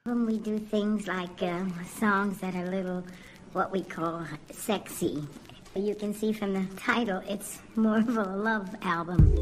When we do things like songs that are a little, what we call sexy. You can see from the title, it's more of a love album.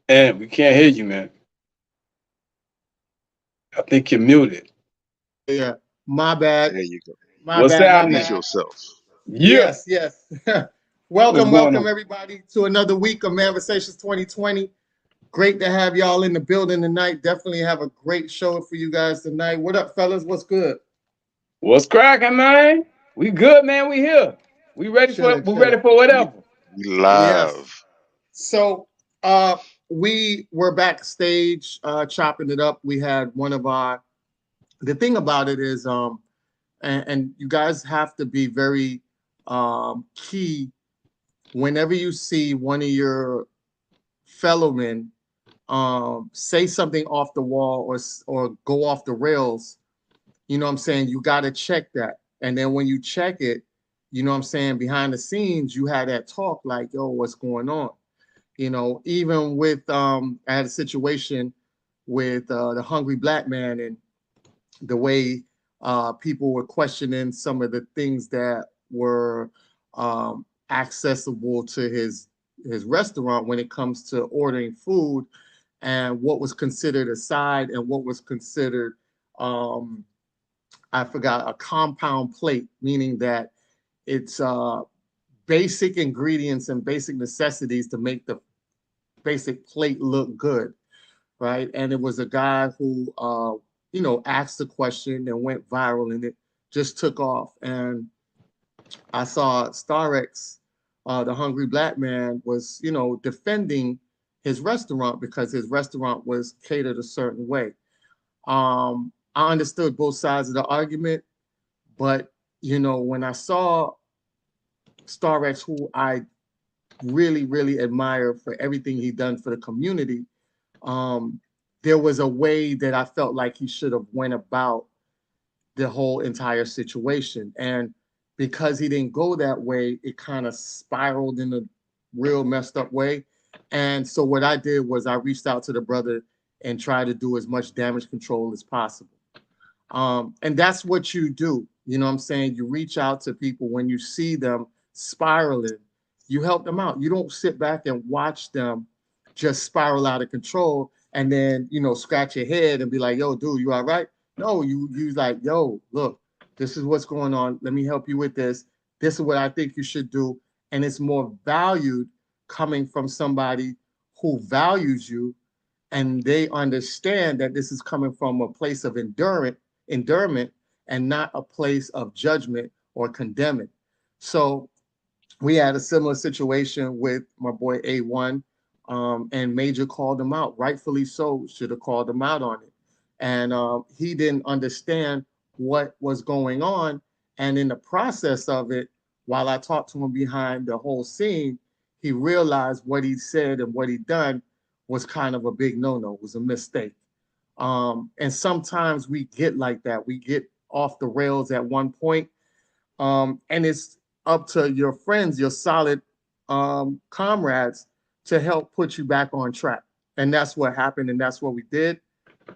And we can't hear you, man. I think you're muted. Yeah, my bad. There you go. My What's bad. My happening? Ease bad. yourself. Yeah. Yes, yes. What's Welcome, going welcome on? everybody to another week of Manversations 2020. Great to have y'all in the building tonight. Definitely have a great show for you guys tonight. What up, fellas? What's good? What's cracking, man? We good, man. We here. We ready for Chilling, we ready chilling. for We, whatever. we Yes. live. So we were backstage chopping it up. We had one of our the thing about it is and you guys have to be very key whenever you see one of your fellow men say something off the wall or go off the rails. You know what I'm saying? You got to check that. And then when you check it, you know what I'm saying, behind the scenes, you had that talk like, yo, what's going on? You know, even with I had a situation with the Hungry Black Man, and the way people were questioning some of the things that were accessible to his restaurant when it comes to ordering food, and what was considered a side and what was considered I forgot, a compound plate, meaning that it's basic ingredients and basic necessities to make the basic plate look good, right? And it was a guy who, asked the question and went viral, and it just took off. And I saw Starex, the Hungry Black Man, was, defending his restaurant because his restaurant was catered a certain way. I understood both sides of the argument, but when I saw Starex, who I really, really admire for everything he done for the community, there was a way that I felt like he should have went about the whole entire situation. And because he didn't go that way, it kind of spiraled in a real messed up way. And so what I did was I reached out to the brother and tried to do as much damage control as possible. And that's what you do. You know what I'm saying? You reach out to people when you see them spiraling, you help them out. You don't sit back and watch them just spiral out of control and then, scratch your head and be like, yo, dude, you all right? No, you like, yo, look, this is what's going on. Let me help you with this. This is what I think you should do. And it's more valued coming from somebody who values you, and they understand that this is coming from a place of endurance and not a place of judgment or condemning. So we had a similar situation with my boy A1, and Major called him out, rightfully so, should have called him out on it. And he didn't understand what was going on. And in the process of it, while I talked to him behind the whole scene, he realized what he said and what he done was kind of a big no-no, was a mistake. And sometimes we get like that. We get off the rails at one point, and it's up to your friends, your solid comrades, to help put you back on track. And that's what happened, and that's what we did.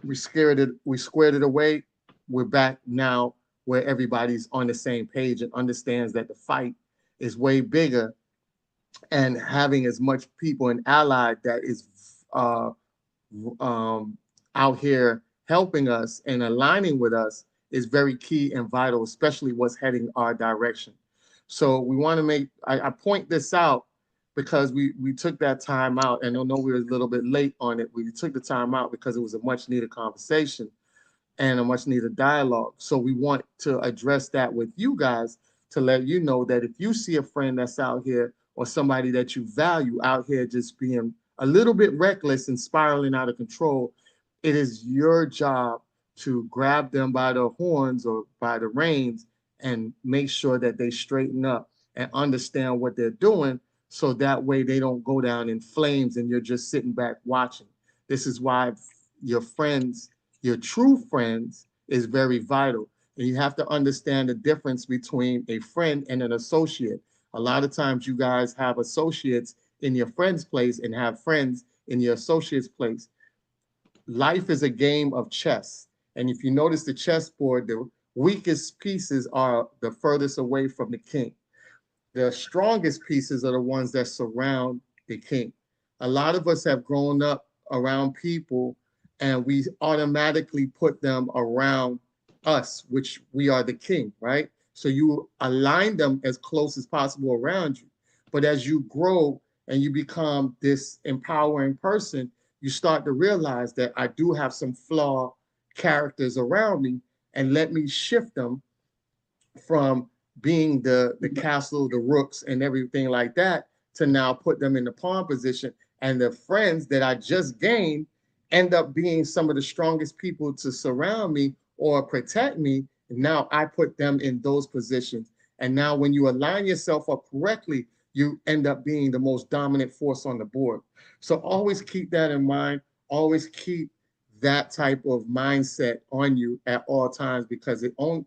We squared it away. We're back now where everybody's on the same page and understands that the fight is way bigger, and having as much people and allied that is out here helping us and aligning with us is very key and vital, especially what's heading our direction. So we want to I point this out because we took that time out, and I know we were a little bit late on it. We took the time out because it was a much needed conversation and a much needed dialogue. So we want to address that with you guys to let you know that if you see a friend that's out here or somebody that you value out here just being a little bit reckless and spiraling out of control, it is your job to grab them by the horns or by the reins and make sure that they straighten up and understand what they're doing, so that way they don't go down in flames and you're just sitting back watching. This is why your friends, your true friends, is very vital. And you have to understand the difference between a friend and an associate. A lot of times you guys have associates in your friend's place and have friends in your associate's place. Life is a game of chess. And if you notice the chessboard, the weakest pieces are the furthest away from the king. The strongest pieces are the ones that surround the king. A lot of us have grown up around people and we automatically put them around us, which we are the king, right? So you align them as close as possible around you. But as you grow and you become this empowering person, you start to realize that I do have some flawed characters around me, and let me shift them from being the castle, the rooks, and everything like that, to now put them in the pawn position. And the friends that I just gained end up being some of the strongest people to surround me or protect me And now I put them in those positions. And now when you align yourself up correctly, you end up being the most dominant force on the board. So always keep that in mind. Always keep that type of mindset on you at all times, because it only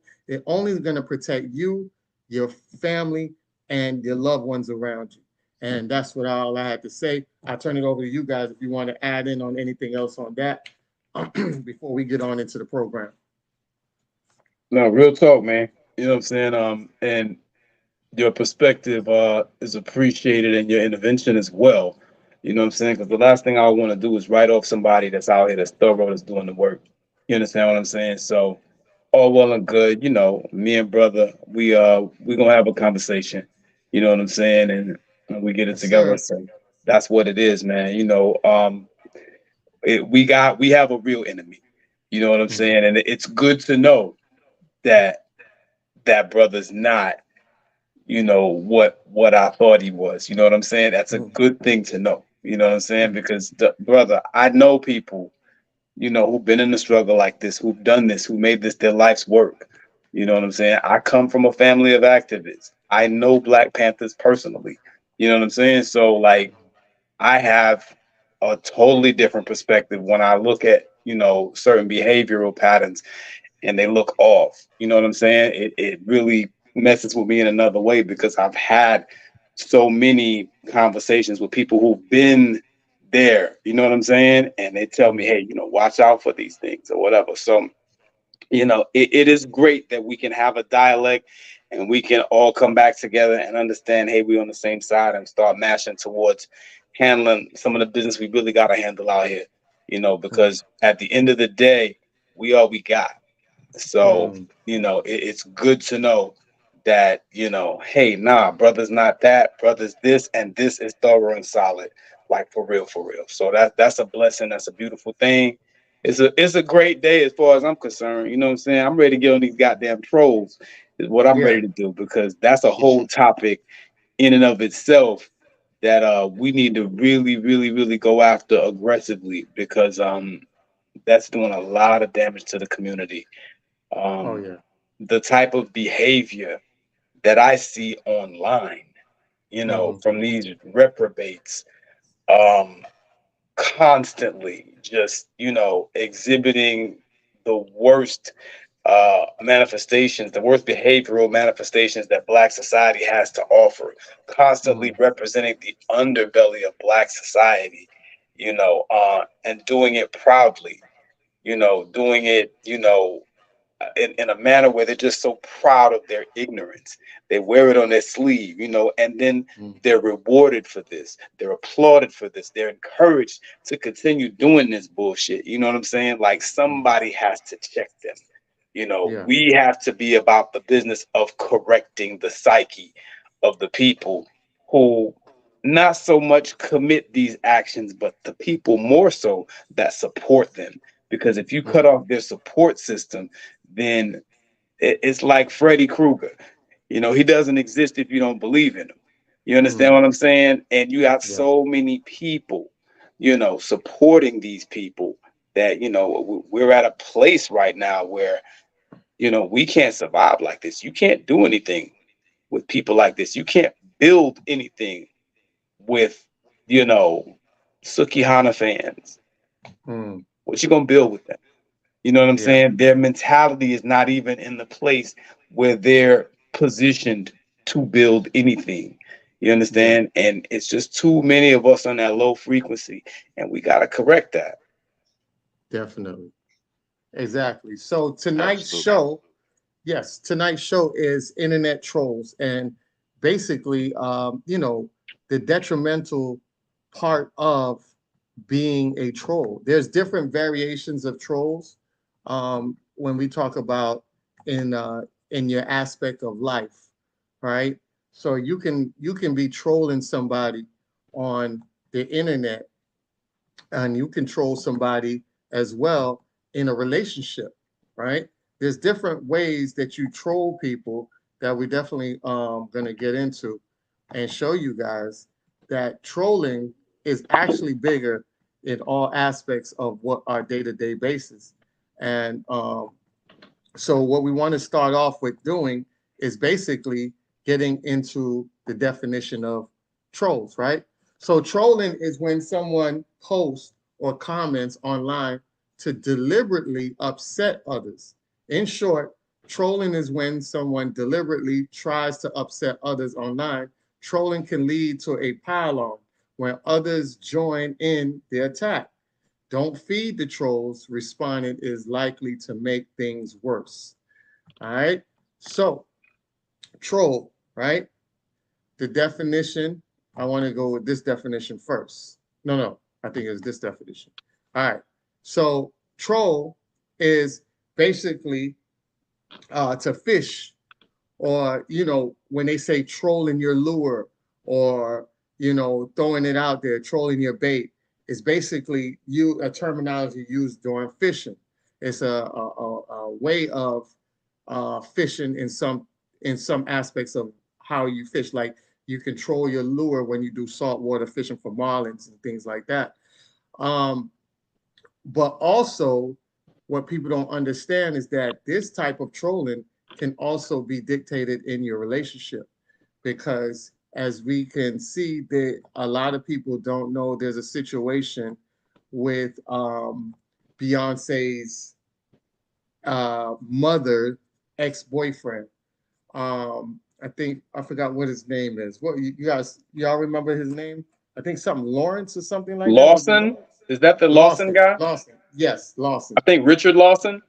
is going to protect you, your family, and your loved ones around you. And that's what all I had to say. I'll turn it over to you guys if you want to add in on anything else on that before we get on into the program. No, real talk, man. You know what I'm saying? And your perspective is appreciated and your intervention as well. You know what I'm saying? Because the last thing I want to do is write off somebody that's out here that's thorough, that's doing the work. You understand what I'm saying? So all well and good, you know, me and brother, we gonna have a conversation. You know what I'm saying? And we get it Yes, together. sir. So that's what it is, man. You know, we have a real enemy. You know what I'm Mhm. saying? And it's good to know that that brother's not, you know, what I thought he was. You know what I'm saying? That's a Mhm. good thing to know. You know what I'm saying? Mhm. Because brother, I know people, you know, who've been in a struggle like this, who've done this, who made this their life's work. You know what I'm saying? I come from a family of activists. I know Black Panthers personally. You know what I'm saying? So like I have a totally different perspective when I look at, you know, certain behavioral patterns and they look off. You know what I'm saying? It really messes with me in another way because I've had so many conversations with people who've been there. You know what I'm saying? And they tell me, Mhm. hey, you know, watch out for these things or whatever. So, you know, it is great that we can have a dialect and we can all come back together and understand, hey, we're on the same side and start mashing towards handling some of the business we really got to handle out here, you know, Mhm. because at the end of the day, we all we got. So, Mhm. you know, it's good to know that, you know, hey, nah, brother's not that, brother's this, and this is thorough and solid, like for real, for real. So that's a blessing. That's a beautiful thing. It's a great day as far as I'm concerned. You know what I'm saying? I'm ready to get on these goddamn trolls, is what I'm Yeah. ready to do, because that's a whole topic in and of itself that we need to really, really, really go after aggressively because that's doing a lot of damage to the community. Oh um, yeah. the type of behavior that I see online, you know, Mhm. from these reprobates, um, constantly just, you know, exhibiting the worst manifestations, the worst behavioral manifestations that Black society has to offer, constantly Mhm. representing the underbelly of Black society, you know, and doing it proudly, you know, doing it, you know, in a manner where they're just so proud of their ignorance. They wear it on their sleeve, you know, and then Mhm. they're rewarded for this. They're applauded for this. They're encouraged to continue doing this bullshit. You know what I'm saying? Like Mhm. somebody has to check them. You know, Yeah. we have to be about the business of correcting the psyche of the people who not so much commit these actions, but the people more so that support them. Because if you cut Mhm. off their support system, then it's like Freddy Krueger. You know, he doesn't exist if you don't believe in him. You understand Mhm. what I'm saying? And you got Yeah. so many people, you know, supporting these people that, you know, we're at a place right now where, you know, we can't survive like this. You can't do anything with people like this. You can't build anything with, you know, Sukihana fans. Mhm. What you gonna build with them? You know what I'm Yeah. saying? Their mentality is not even in the place where they're positioned to build anything. You Yeah. understand? And it's just too many of us on that low frequency, and we got to correct that. Definitely. Exactly. So tonight's Absolutely. show, yes, tonight's show is internet trolls, and basically, the detrimental part of being a troll. There's different variations of trolls. When we talk about in your aspect of life, right? So you can be trolling somebody on the internet, and you control somebody as well in a relationship, right? There's different ways that you troll people that we definitely going to get into and show you guys that trolling is actually bigger in all aspects of what our day-to-day basis. And So what we want to start off with doing is basically getting into the definition of trolls, right? So trolling is when someone posts or comments online to deliberately upset others. In short, trolling is when someone deliberately tries to upset others online. Trolling can lead to a pile-on where others join in the attack. Don't feed the trolls. Responding is likely to make things worse. All right. So, troll, right? The definition, I want to go with this definition first. No, I think it's this definition. All right. So, troll is basically to fish, or, when they say trolling your lure, or, throwing it out there, trolling your bait, is basically a terminology used during fishing. It's a way of fishing in some aspects of how you fish. Like, you control your lure when you do saltwater fishing for marlins and things like that. Um, but also, what people don't understand is that this type of trolling can also be dictated in your relationship, because as we can see, that a lot of people don't know there's a situation with Beyonce's mother, ex-boyfriend. I think I forgot what his name is. What you guys, y'all remember his name? I think something Lawrence or something like that. Was it Lawson? Lawrence? Is that the Lawson Lawson. guy? Lawson. Yes, I Lawson. think Richard Lawson.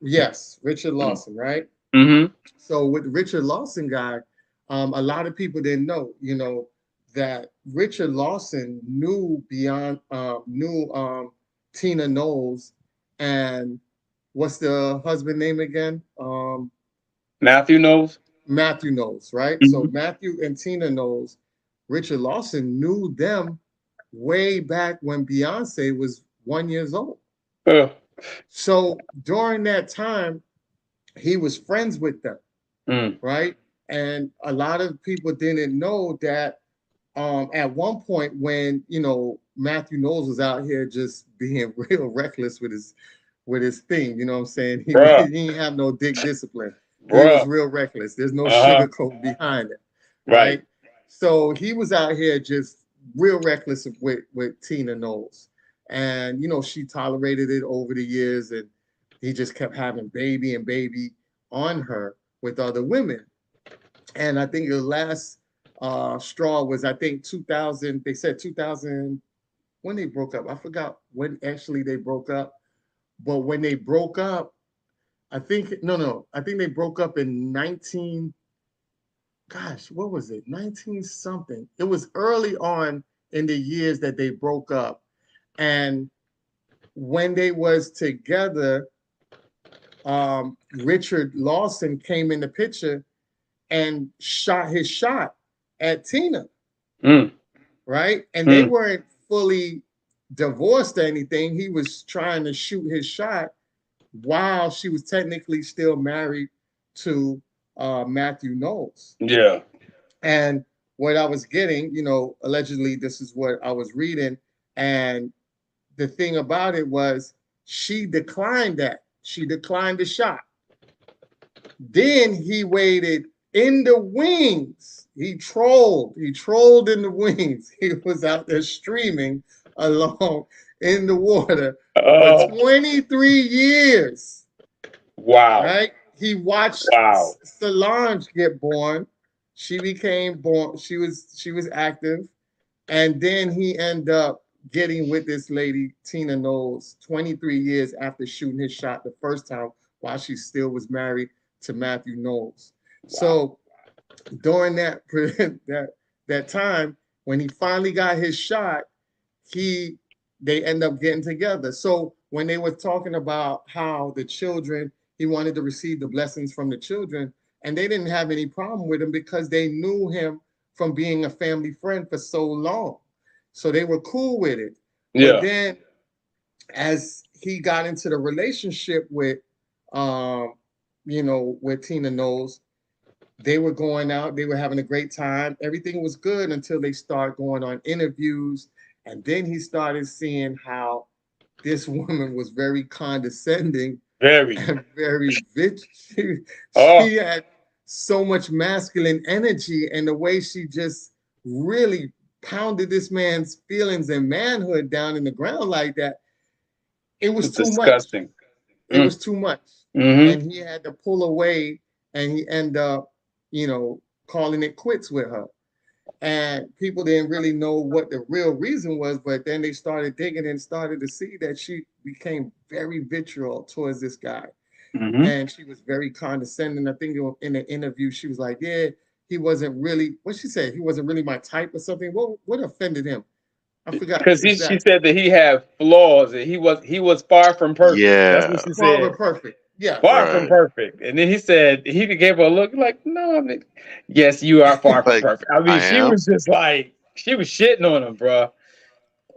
Yes, Richard Lawson, right? Mm-hmm. So with Richard Lawson guy, a lot of people didn't know, that Richard Lawson knew Tina Knowles, and what's the husband name again? Matthew knows. Matthew Knowles, right? So Mm-hmm. Matthew and Tina Knowles, Richard Lawson knew them way back when Beyonce was 1 years old. Uh, So during that time, he was friends with them, mm. right? And a lot of people didn't know that at one point, when Matthew Knowles was out here just being real reckless with his thing, you know what I'm saying? He Bruh, didn't have no dick discipline. He was bruh. real reckless. There's no Uh-huh. sugarcoat behind it, Right. right? So he was out here just real reckless with Tina Knowles, and she tolerated it over the years, and he just kept having baby and baby on her with other women. And I think the last straw was, I think, 2000. They said 2000 when they broke up. I forgot when actually they broke up. But when they broke up, I think no, I think they broke up in 19. Gosh, what was it? 19 something. It was early on in the years that they broke up, and when they was together, Richard Lawson came in the picture and shot his shot at Tina, Mm. right? And they Mm. weren't fully divorced or anything. He was trying to shoot his shot while she was technically still married to Matthew Knowles. Yeah. And what I was getting, allegedly, this is what I was reading. And the thing about it was, she declined that. She declined the shot. Then he waited in the wings. He trolled. He trolled in the wings. He was out there streaming along in the water for Oh, 23 years, wow. right? He watched Wow. Solange get born. She became born. She was active, and then he ended up getting with this lady Tina Knowles 23 years after shooting his shot the first time, while she still was married to Matthew Knowles. Wow. So during that time, when he finally got his shot, he they end up getting together. So when they were talking about how the children, he wanted to receive the blessings from the children, and they didn't have any problem with him because they knew him from being a family friend for so long. So they were cool with it. But Yeah. then as he got into the relationship um, with Tina Knowles, they were going out, they were having a great time. Everything was good until they started going on interviews. And then he started seeing how this woman was very condescending Very. and very she, Oh, she had so much masculine energy, and the way she just really pounded this man's feelings and manhood down in the ground like that, it was it's too much. disgusting. It was too much. Mm-hmm. And he had to pull away, and he ended up, calling it quits with her. And people didn't really know what the real reason was, but then they started digging and started to see that she became very vitriol towards this guy. Mm-hmm. And she was very condescending. I think in an interview, she was like, yeah, he wasn't really, what she said, he wasn't really my type or something. What offended him? I forgot Because she exactly. said that he had flaws and he was far from perfect. That's what Yeah, she Far said. but perfect. Yes. Far from right. perfect. And then he said he gave her a look like, no, I mean, yes, you are far from Like perfect. I mean, I she am. was just like she was shitting on him, bro.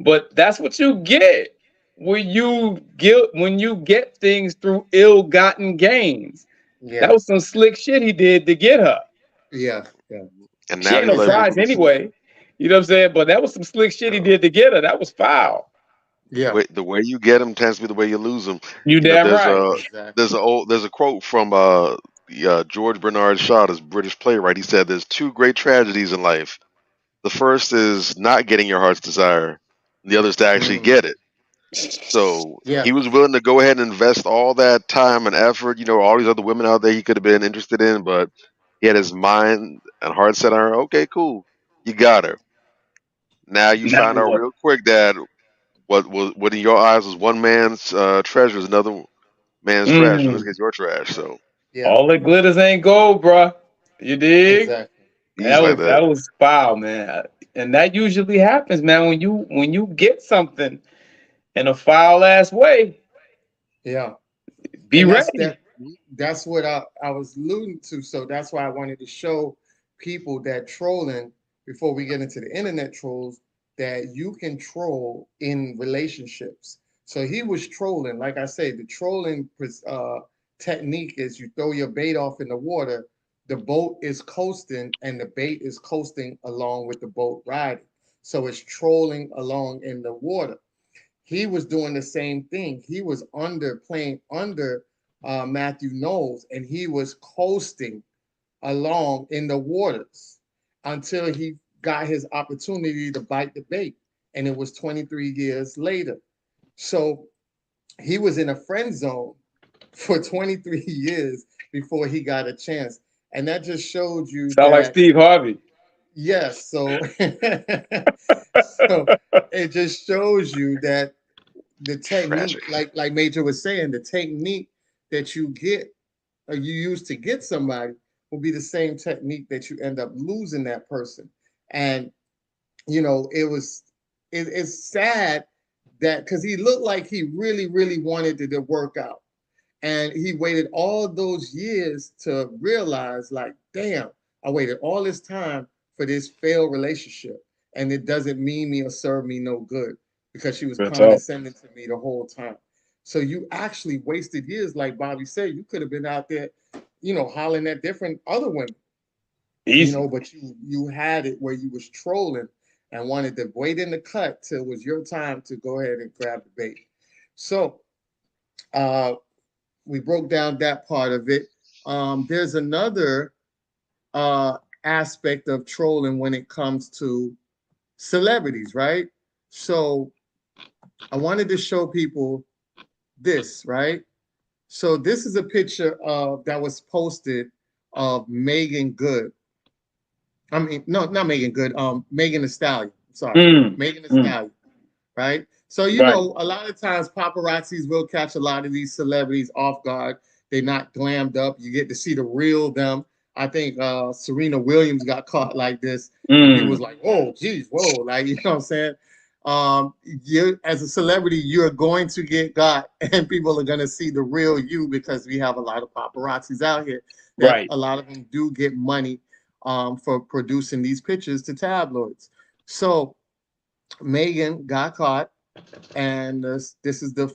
But that's what you get when you get things through ill-gotten gains. That Yeah. was some slick shit he did to get her. Yeah. Yeah. And She now ain't he no let Exactly. prize anyway. You know what I'm saying? But that was some slick shit he did to get her. That was foul. Yeah. the way you get them tends to be the way you lose them. You You know, damn right. Exactly. there's a quote from George Bernard Shaw, this British playwright. He said, "There's two great tragedies in life. The first is not getting your heart's desire. The other is to actually Mm. get it." So Yeah. he was willing to go ahead and invest all that time and effort. You know, all these other women out there he could have been interested in, but he had his mind and heart set on her. Okay, cool, you got her. Now you Now find out what? real quick that what in your eyes was one man's treasure is another man's trash. In this Mm. case, your trash. So Yeah. All that glitters ain't gold, bruh. You dig? Exactly. he's That like was that. that was foul, man. And that usually happens, man, when you get something in a foul ass way. Yeah. Be And that's ready. that that's what I was alluding to. So that's why I wanted to show people that trolling, before we get into the internet trolls, that you can troll in relationships. So he was trolling. Like I say, the trolling technique is you throw your bait off in the water, the boat is coasting, and the bait is coasting along with the boat riding. So it's trolling along in the water. He was doing the same thing. He was playing under Matthew Knowles, and he was coasting along in the waters until he got his opportunity to bite the bait. And it was 23 years later. So he was in a friend zone for 23 years before he got a chance. And that just showed you Sound like that, Steve Harvey. yes. So, so it just shows you that the technique, Tragic. like Major was saying, the technique that you get or you use to get somebody will be the same technique that you end up losing that person. And it's sad that because he looked like he really, really wanted to work out. And he waited all those years to realize, like, damn, I waited all this time for this failed relationship. And it doesn't mean me or serve me no good because she was Real talk. condescending to me the whole time. So you actually wasted years, like Bobby said. You could have been out there, hollering at different other women, Easy. but you had it where you was trolling and wanted to wait in the cut till it was your time to go ahead and grab the bait. So uh we broke down that part of it. There's another aspect of trolling when it comes to celebrities, right? So I wanted to show people this, right? So this is a picture of that was posted of Megan Good. I mean, no, not Megan Good. Megan Thee Stallion. Sorry, Mm. Megan Thee Mm. Stallion. Right? So, Right. a lot of times paparazzis will catch a lot of these celebrities off guard. They're not glammed up. You get to see the real them. I think Serena Williams got caught like this, and people was Mm. like, "Oh, geez, whoa!" Like, you know what I'm saying? You as a celebrity, you're going to get got, and people are going to see the real you because we have a lot of paparazzis out here that Right. a lot of them do get money for producing these pictures to tabloids. So Megan got caught, and this is the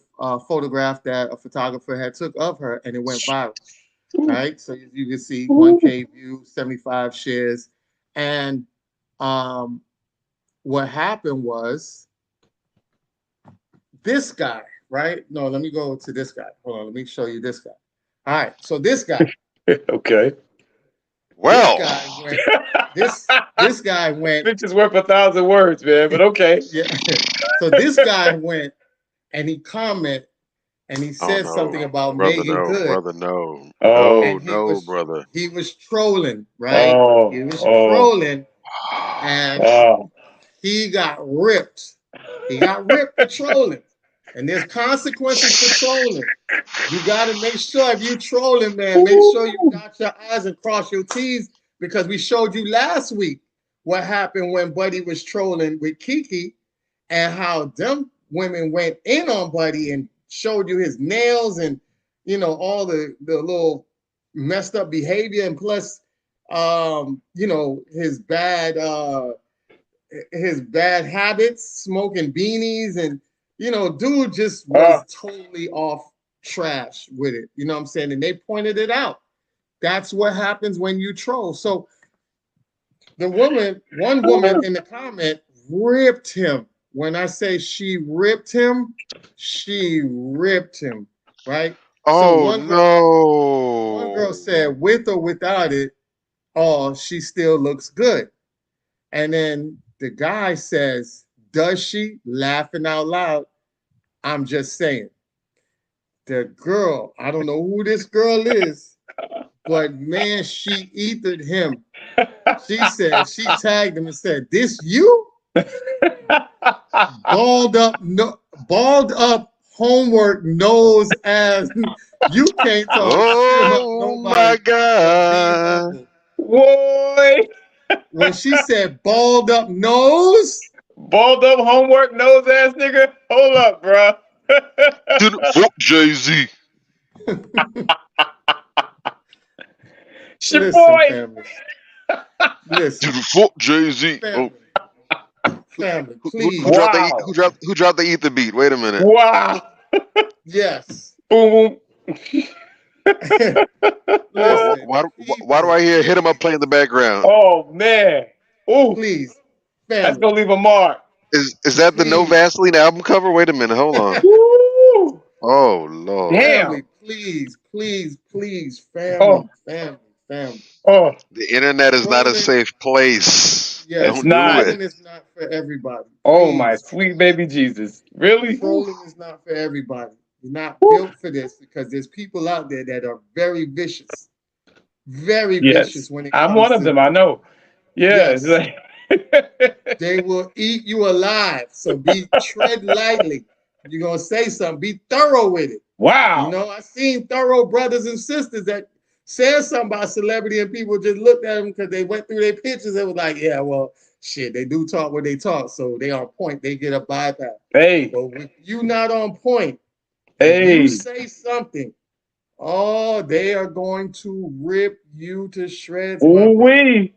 photograph that a photographer had took of her, and it went viral. Right, so you can see 1K views, 75 shares, and what happened was this guy, right? No, let me go to this guy. Hold on, let me show you this guy. All right, so this guy, Okay. Well, this guy went. Picture's worth 1,000 words, man. But okay. Yeah. So this guy went and he commented and he oh said something no, about brother, Megan no, Good, brother, no, Oh. no, and no, brother. he was trolling, right? Oh. He was Oh. trolling, and Oh. he got ripped. He got ripped for trolling, and there's consequences for trolling. You got to make sure if you trolling, man, make sure you dot your I's and cross your T's, because we showed you last week what happened when Buddy was trolling with Kiki and how them women went in on Buddy and showed you his nails and, you know, all the little messed up behavior, and plus you know, his bad habits, smoking beanies, and you know, dude just was totally off trash with it. You know what I'm saying? And they pointed it out. That's what happens when you troll. So one woman in the comment ripped him. When I say she ripped him, right? So Oh one no. girl said, with or without it, oh, she still looks good. And then the guy says, does she? Laughing out loud. I'm just saying. The girl, I don't know who this girl is, but man, she ethered him. She said, she tagged him and said, this you? Balled up homework nose ass. You can't talk shit about Oh nobody my but being God. humble. Boy. When she said balled up nose, Balled up homework nose ass nigga. Hold up, bro. Dude, fuck Jay-Z. Shit, listen, boy. family. Listen, Dude, fuck Jay-Z. family. Oh, Family, who please. dropped the Wow. who dropped the ether beat? Wait a minute. Wow. Yes. Boom, boom. Listen, Why do I hear hit him up playing in the background? Oh man. Ooh, please, that's family, gonna leave a mark. Is that the No please, Vaseline album cover? Wait a minute, hold on. Woo. Oh Lord. family, Damn. please, Oh, family. oh. The internet is not a Trolling, safe place. yes, It's Don't do not. it. trolling is not for everybody. Oh my Please, sweet baby Jesus. Really? trolling is not for everybody. You're not Woo. built for this, because there's people out there that are very vicious Yes. when it I'm comes one of to, them. I know. Yeah. It's yes, like they will eat you alive. So tread lightly. You're gonna say something, be thorough with it. You wow. know, I seen thorough brothers and sisters that said something about celebrity, and people just looked at them because they went through their pictures. They was like, yeah, well, shit, they do talk what they talk, so they on point. They get a bypass. Hey, But if you not on point, if you hey. say something, oh, they are going to rip you to shreds, my Ooh brother. wee.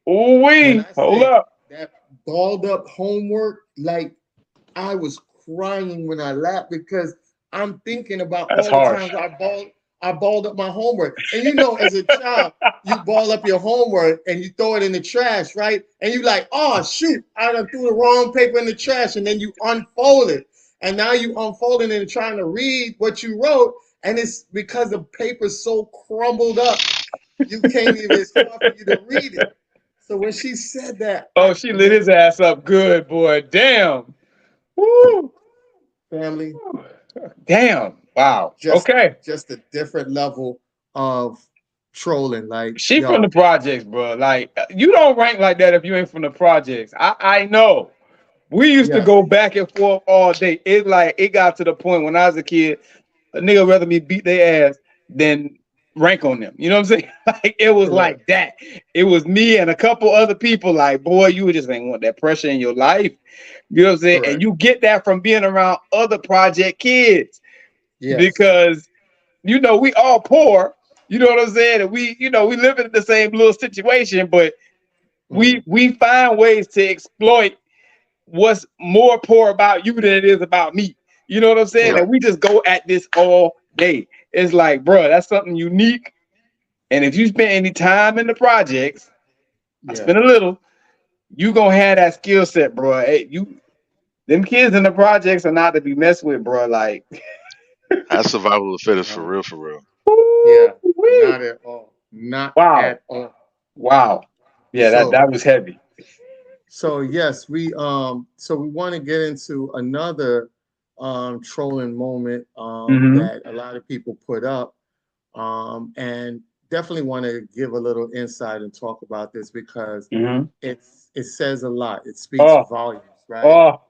Ooh When wee. I Hold say up. that balled up homework, like I was crying when I laughed, because I'm thinking about That's all the harsh. times I balled up my homework. And you know, as a child, you ball up your homework and you throw it in the trash, right? And you like, oh shoot, I done threw the wrong paper in the trash, and then you unfold it. And now you unfolding and trying to read what you wrote, and it's because the paper's so crumbled up, you can't even, it's hard for you to read it. So when she said that, Oh, she lit his ass up good, boy. Damn. Woo. family, Damn. Wow. just Okay. just a different level of trolling. Like, She from the yo, projects, bro. Like you don't rank like that if you ain't from the projects. I know. We used to yes, go back and forth all day. It got to the point when I was a kid, a nigga rather me beat their ass than rank on them. You know what I'm saying? Like it was correct. like that. It was me and a couple other people. Like, boy, you just ain't want that pressure in your life. You know what I'm saying? And Correct. you get that from being around other project kids Yes. because you know we all poor. You know what I'm saying? And we live in the same little situation, but Mm. we find ways to exploit what's more poor about you than it is about me. You know what I'm saying? Correct. And we just go at this all day. It's like, bro, that's something unique. And if you spend any time in the projects, I Yeah. spend a little, you gonna have that skill set, bro. Hey, them kids in the projects are not to be messed with, bro. Like, That's survival of the fittest for No. real, for real. Yeah, woo-wee. not at all. Not Wow, at all. wow, yeah, that So that was heavy. so yes, we want to get into another trolling moment Hmm. that a lot of people put up, and definitely want to give a little insight and talk about this because Hmm. it says a lot. It speaks Oh, volumes, right? oh,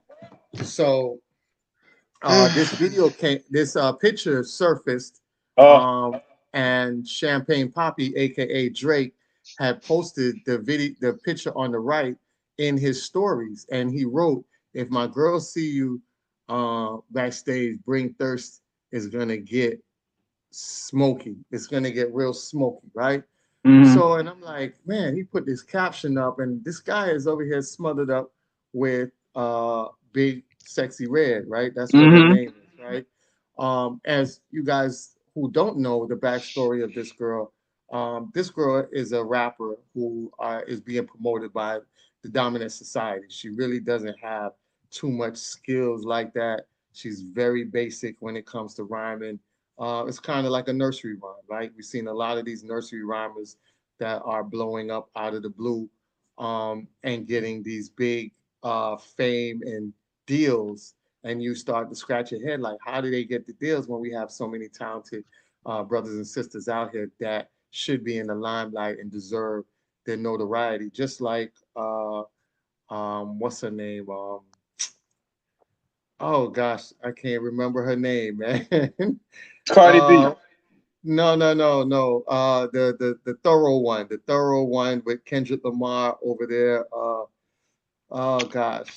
So this picture surfaced, oh. um, and Champagne Poppy, aka Drake, had posted the picture on the right in his stories, and he wrote, "If my girls see you backstage, bring thirst is gonna get smoky. It's gonna get real smoky, right?" Hmm. So, and I'm like, man, he put this caption up, and this guy is over here smothered up with Big Sexy Red, right? That's what her Hmm. name is, right? As you guys who don't know the backstory of this girl is a rapper who is being promoted by the dominant society. She really doesn't have too much skills like that. She's very basic when it comes to rhyming. It's kind of like a nursery rhyme, right? We've seen a lot of these nursery rhymers that are blowing up out of the blue, and getting these big fame and deals. And you start to scratch your head like, how do they get the deals when we have so many talented brothers and sisters out here that should be in the limelight and deserve their notoriety? Just like, what's her name? Oh gosh, I can't remember her name, man. Cardi B. uh, no, no, no, no. The thorough one with Kendrick Lamar over there. Oh gosh,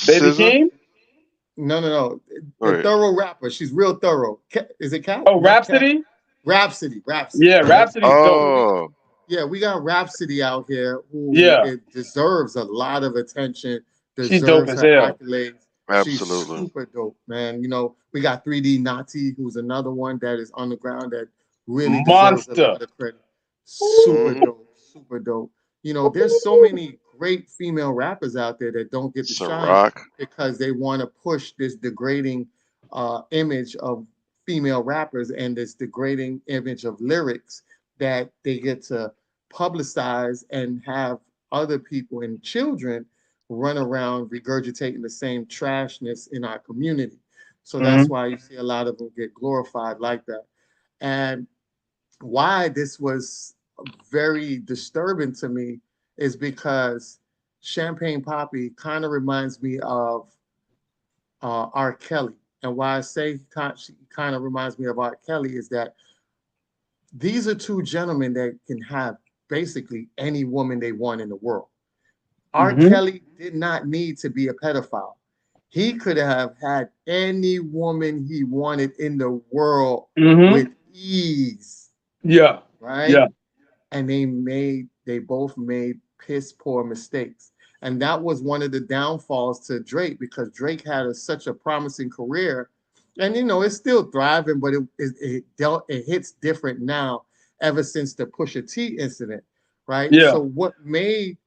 Baby Scissor? King. no, no, no. The Right. thorough rapper. She's real thorough. Is it Cat? Oh, Not Cat. Rhapsody. Rhapsody, Yeah, right? Rhapsody's dope. So Oh, we got Rhapsody out here who Yeah, it deserves a lot of attention, she's dope deserves as her hell. accolades. She's absolutely. super dope, man. We got 3D Nati, who's another one that is on the ground that really deserves a Monster. lot of credit. Super Hmm. dope, super dope. There's so many great female rappers out there that don't get to shine Ciroc. because they want to push this degrading image of female rappers and this degrading image of lyrics that they get to publicize and have other people and children run around regurgitating the same trashness in our community. So that's Hmm. why you see a lot of them get glorified like that. And why this was very disturbing to me is because Champagne Poppy kind of reminds me of R. Kelly. And why I say she kind of reminds me of R. Kelly is that these are two gentlemen that can have basically any woman they want in the world. R. Hmm. Kelly did not need to be a pedophile. He could have had any woman he wanted in the world Hmm. with ease, Yeah, right? yeah. And they both made piss poor mistakes. And that was one of the downfalls to Drake because Drake had such a promising career. And it's still thriving, but it hits different now ever since the Pusha T incident, right? Yeah. So what made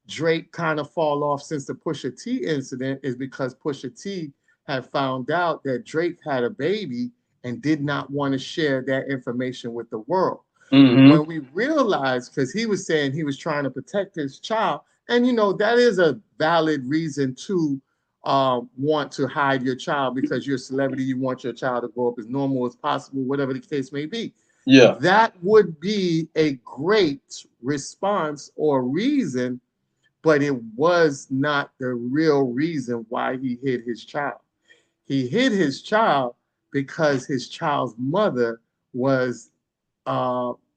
Drake kind of fall off since the Pusha T incident is because Pusha T had found out that Drake had a baby and did not want to share that information with the world. Hmm. When we realized, because he was saying he was trying to protect his child, and that is a valid reason to want to hide your child because you're a celebrity, you want your child to grow up as normal as possible, whatever the case may be. Yeah. That would be a great response or reason, but it was not the real reason why he hid his child. He hid his child because his child's mother was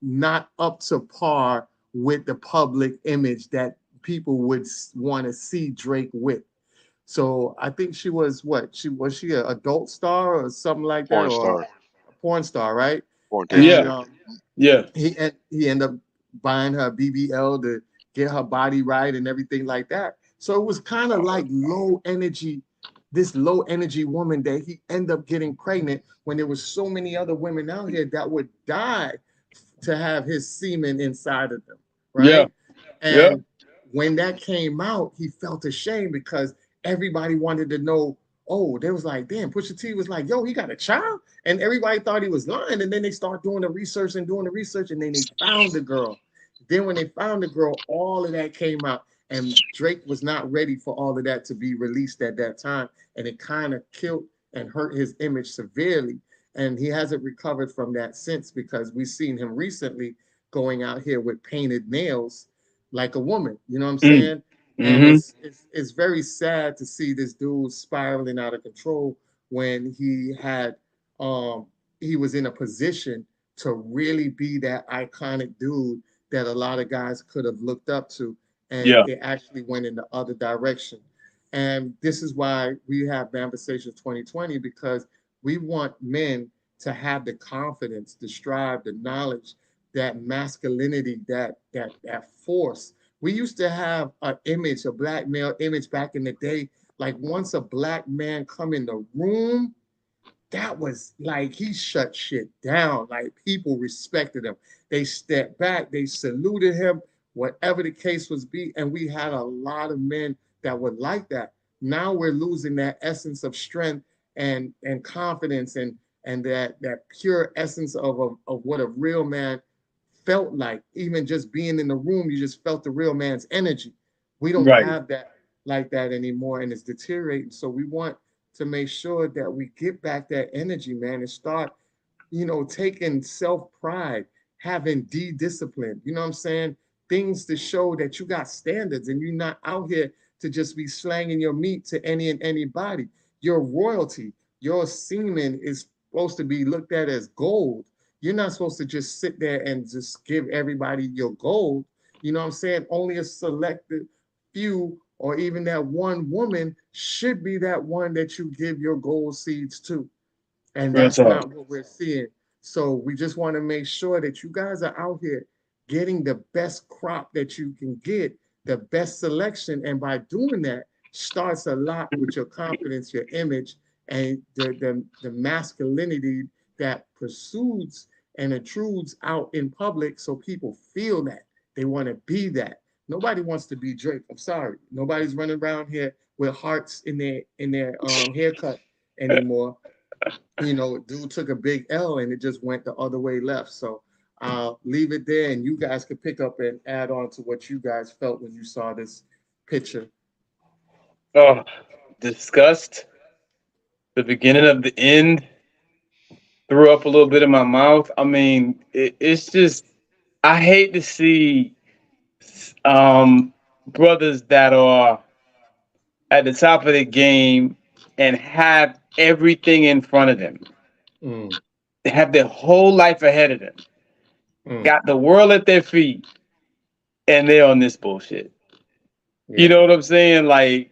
not up to par with the public image that people would want to see Drake with. So I think she was what? She an adult star or something like that, Porn or star. a porn star, right? Porn titty And Yeah. chick. Yeah. he ended up buying her BBL to get her body right and everything like that. So it was kind of like this low energy woman that he ended up getting pregnant when there was so many other women out here that would die to have his semen inside of them, Yeah. right? Yeah. And when that came out, he felt ashamed because everybody wanted to know. Oh, they was like, damn, Pusha T was like, yo, he got a child? And everybody thought he was lying. And then they start doing the research, and then they found the girl. Then when they found the girl, all of that came out. And Drake was not ready for all of that to be released at that time. And it kind of killed and hurt his image severely. And he hasn't recovered from that since, because we've seen him recently going out here with painted nails like a woman. You know what I'm saying? And Mm-hmm. it's very sad to see this dude spiraling out of control when he was in a position to really be that iconic dude that a lot of guys could have looked up to, and Yeah. it actually went in the other direction. And this is why we have Manifestation 2020, because we want men to have the confidence, the strive, the knowledge, that masculinity, that force. We used to have an image, a black male image back in the day. Like once a black man come in the room, that was like he shut shit down. Like people respected him. They stepped back, they saluted him, whatever the case was be. And we had a lot of men that were like that. Now we're losing that essence of strength and confidence and that pure essence of what a real man felt like. Even just being in the room, you just felt the real man's energy. We don't Right. have that like that anymore, and it's deteriorating. So we want to make sure that we get back that energy, man, and start, taking self-pride, having discipline, you know what I'm saying? Things to show that you got standards and you're not out here to just be slanging your meat to any and anybody. Your royalty, your semen is supposed to be looked at as gold. You're not supposed to just sit there and just give everybody your gold. You know what I'm saying? Only a selected few, or even that one woman, should be that one that you give your gold seeds to. And Real that's talk. not what we're seeing. So we just want to make sure that you guys are out here getting the best crop that you can get, the best selection. And by doing that, starts a lot with your confidence, your image, and the masculinity that pursues and intrudes out in public, so people feel that they want to be that. Nobody wants to be Drake. I'm sorry. Nobody's running around here with hearts in their haircut anymore. Dude took a big L and it just went the other way left. So I'll leave it there, and you guys could pick up and add on to what you guys felt when you saw this picture. Oh, disgust. The beginning of the end. Threw up a little bit in my mouth. I mean, it's just I hate to see um brothers that are at the top of the game and have everything in front of them. Mm, They have their whole life ahead of them. mm, Got the world at their feet, and they're on this bullshit. You yeah, know what I'm saying? Like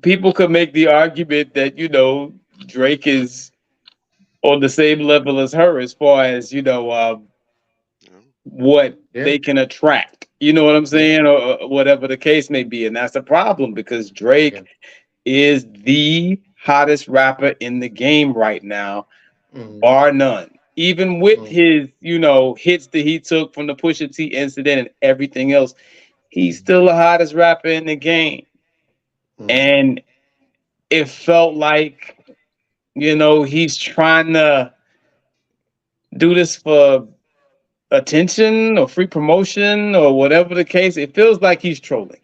people could make the argument that Drake is on the same level as her as far as You know? what yeah, they can attract. You know what I'm yeah, saying, or whatever the case may be, and that's a problem because yeah. Drake is the hottest rapper in the game right now, Mm, bar none. Even with mm, his, hits that he took from the Pusha T incident and everything else, he's mm, still the hottest rapper in the game. mm. And it felt like, he's trying to do this for attention or free promotion or whatever the case. It feels like he's trolling.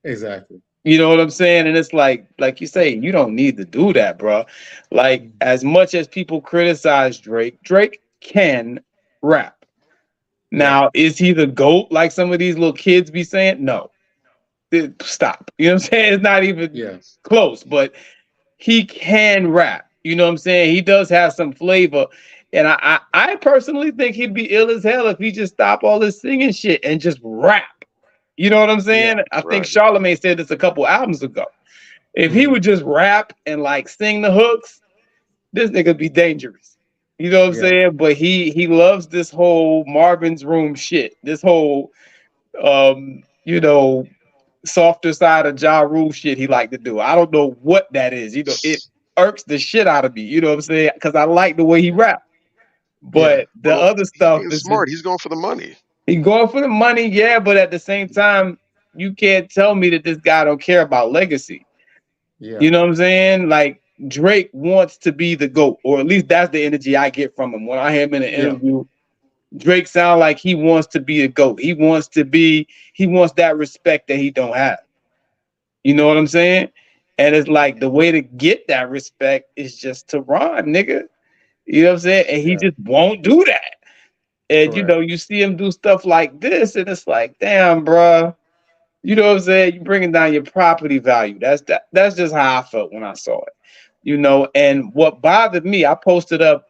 Exactly. You know what I'm saying? And it's like you say, you don't need to do that, bro. Like Mm, as much as people criticize Drake, Drake can rap. yeah, Now, is he the GOAT like some of these little kids be saying? No. Stop. You know what I'm saying? It's not even yeah, close, but he can rap. You know what I'm saying? He does have some flavor. And I personally think he'd be ill as hell if he just stopped all this singing shit and just rap. You know what I'm yeah. saying? I think Right. Charlamagne said this a couple albums ago. If he Mm, would just rap and like sing the hooks, this nigga be dangerous. You know what I'm yeah, saying? But he loves this whole Marvin's Room shit. This whole um, you know, softer side of Ja Rule shit he like to do. I don't know what that is. It irks the shit out of me. You know what I'm saying? Because I like the way he rap. yeah, But the Well, other he's stuff being is just smart. He's going for the money. he going for the money, yeah. But at the same time, you can't tell me that this guy don't care about legacy. Yeah. You know what I'm saying? Like Drake wants to be the GOAT, or at least that's the energy I get from him. When I hear him in an Yeah. interview, Drake sound like he wants to be a GOAT. He wants that respect that he don't have. You know what I'm saying? And it's like the way to get that respect is just to rhyme, nigga. You know what I'm saying? And he Yeah. just won't do that. And you Correct. know, you see him do stuff like this, and it's like, damn, bruh. You know what I'm saying? You bringing down your property value. That's just how I felt when I saw it. You know, and what bothered me, I posted up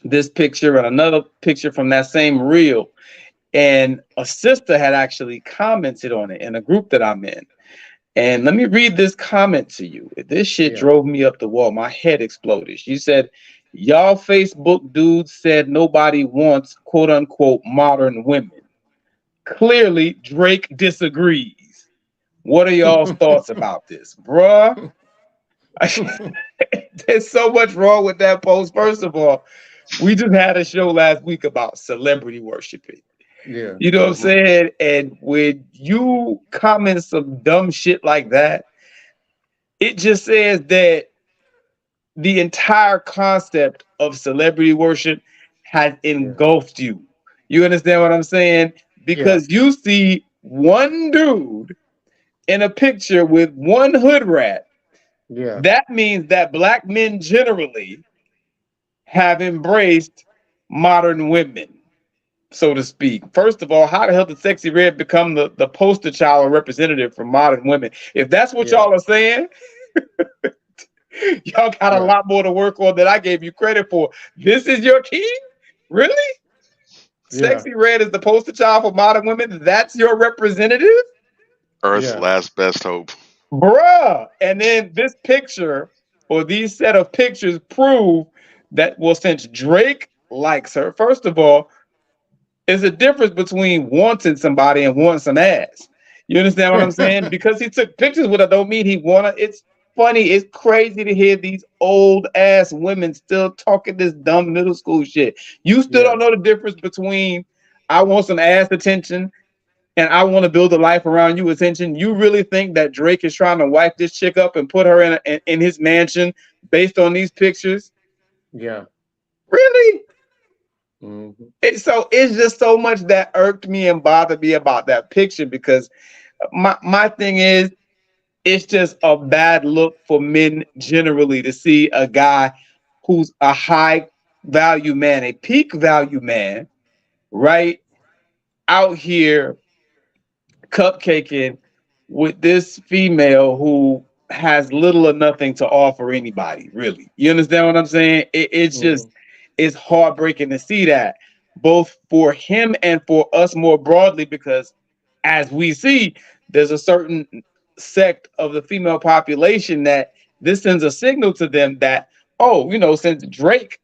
this picture and another picture from that same reel, and a sister had actually commented on it in a group that I'm in. And let me read this comment to you. This shit Yeah. drove me up the wall. My head exploded. She said, y'all Facebook dudes said nobody wants quote unquote modern women. Clearly, Drake disagrees. What are y'all's thoughts about this, bruh? There's so much wrong with that post. First of all, we just had a show last week about celebrity worshiping. Yeah. You know what I'm Hmm. saying? And when you comment some dumb shit like that, it just says that the entire concept of celebrity worship has Yeah. engulfed you. You understand what I'm saying? Yeah. Because you see one dude in a picture with one hood rat, Yeah. that means that black men generally have embraced modern women, so to speak. First of all, how the hell did Sexy Red become the poster child or representative for modern women? If that's what Yeah. y'all are saying, y'all got a Right. lot more to work on than I gave you credit for. This is your king? Really? Yeah. Sexy Red is the poster child for modern women? That's your representative? Earth's Yeah. last best hope. Bruh. And then this picture or these set of pictures prove that, well, since Drake likes her, first of all, there's a difference between wanting somebody and wanting some ass. You understand what I'm saying? Because he took pictures with her don't mean he wanted. It's funny. It's crazy to hear these old ass women still talking this dumb middle school shit. You still Yeah. don't know the difference between I want some ass attention and I want to build a life around you attention. You really think that Drake is trying to wipe this chick up and put her in his mansion based on these pictures? Yeah. Really? Hmm. So it's just so much that irked me and bothered me about that picture because my thing is it's just a bad look for men generally to see a guy who's a high value man, a peak value man, right, out here cupcaking with this female who has little or nothing to offer anybody, really. You understand what I'm saying? It's just Hmm. it's heartbreaking to see that, both for him and for us more broadly, because as we see, there's a certain sect of the female population that this sends a signal to them that, oh, you know, since Drake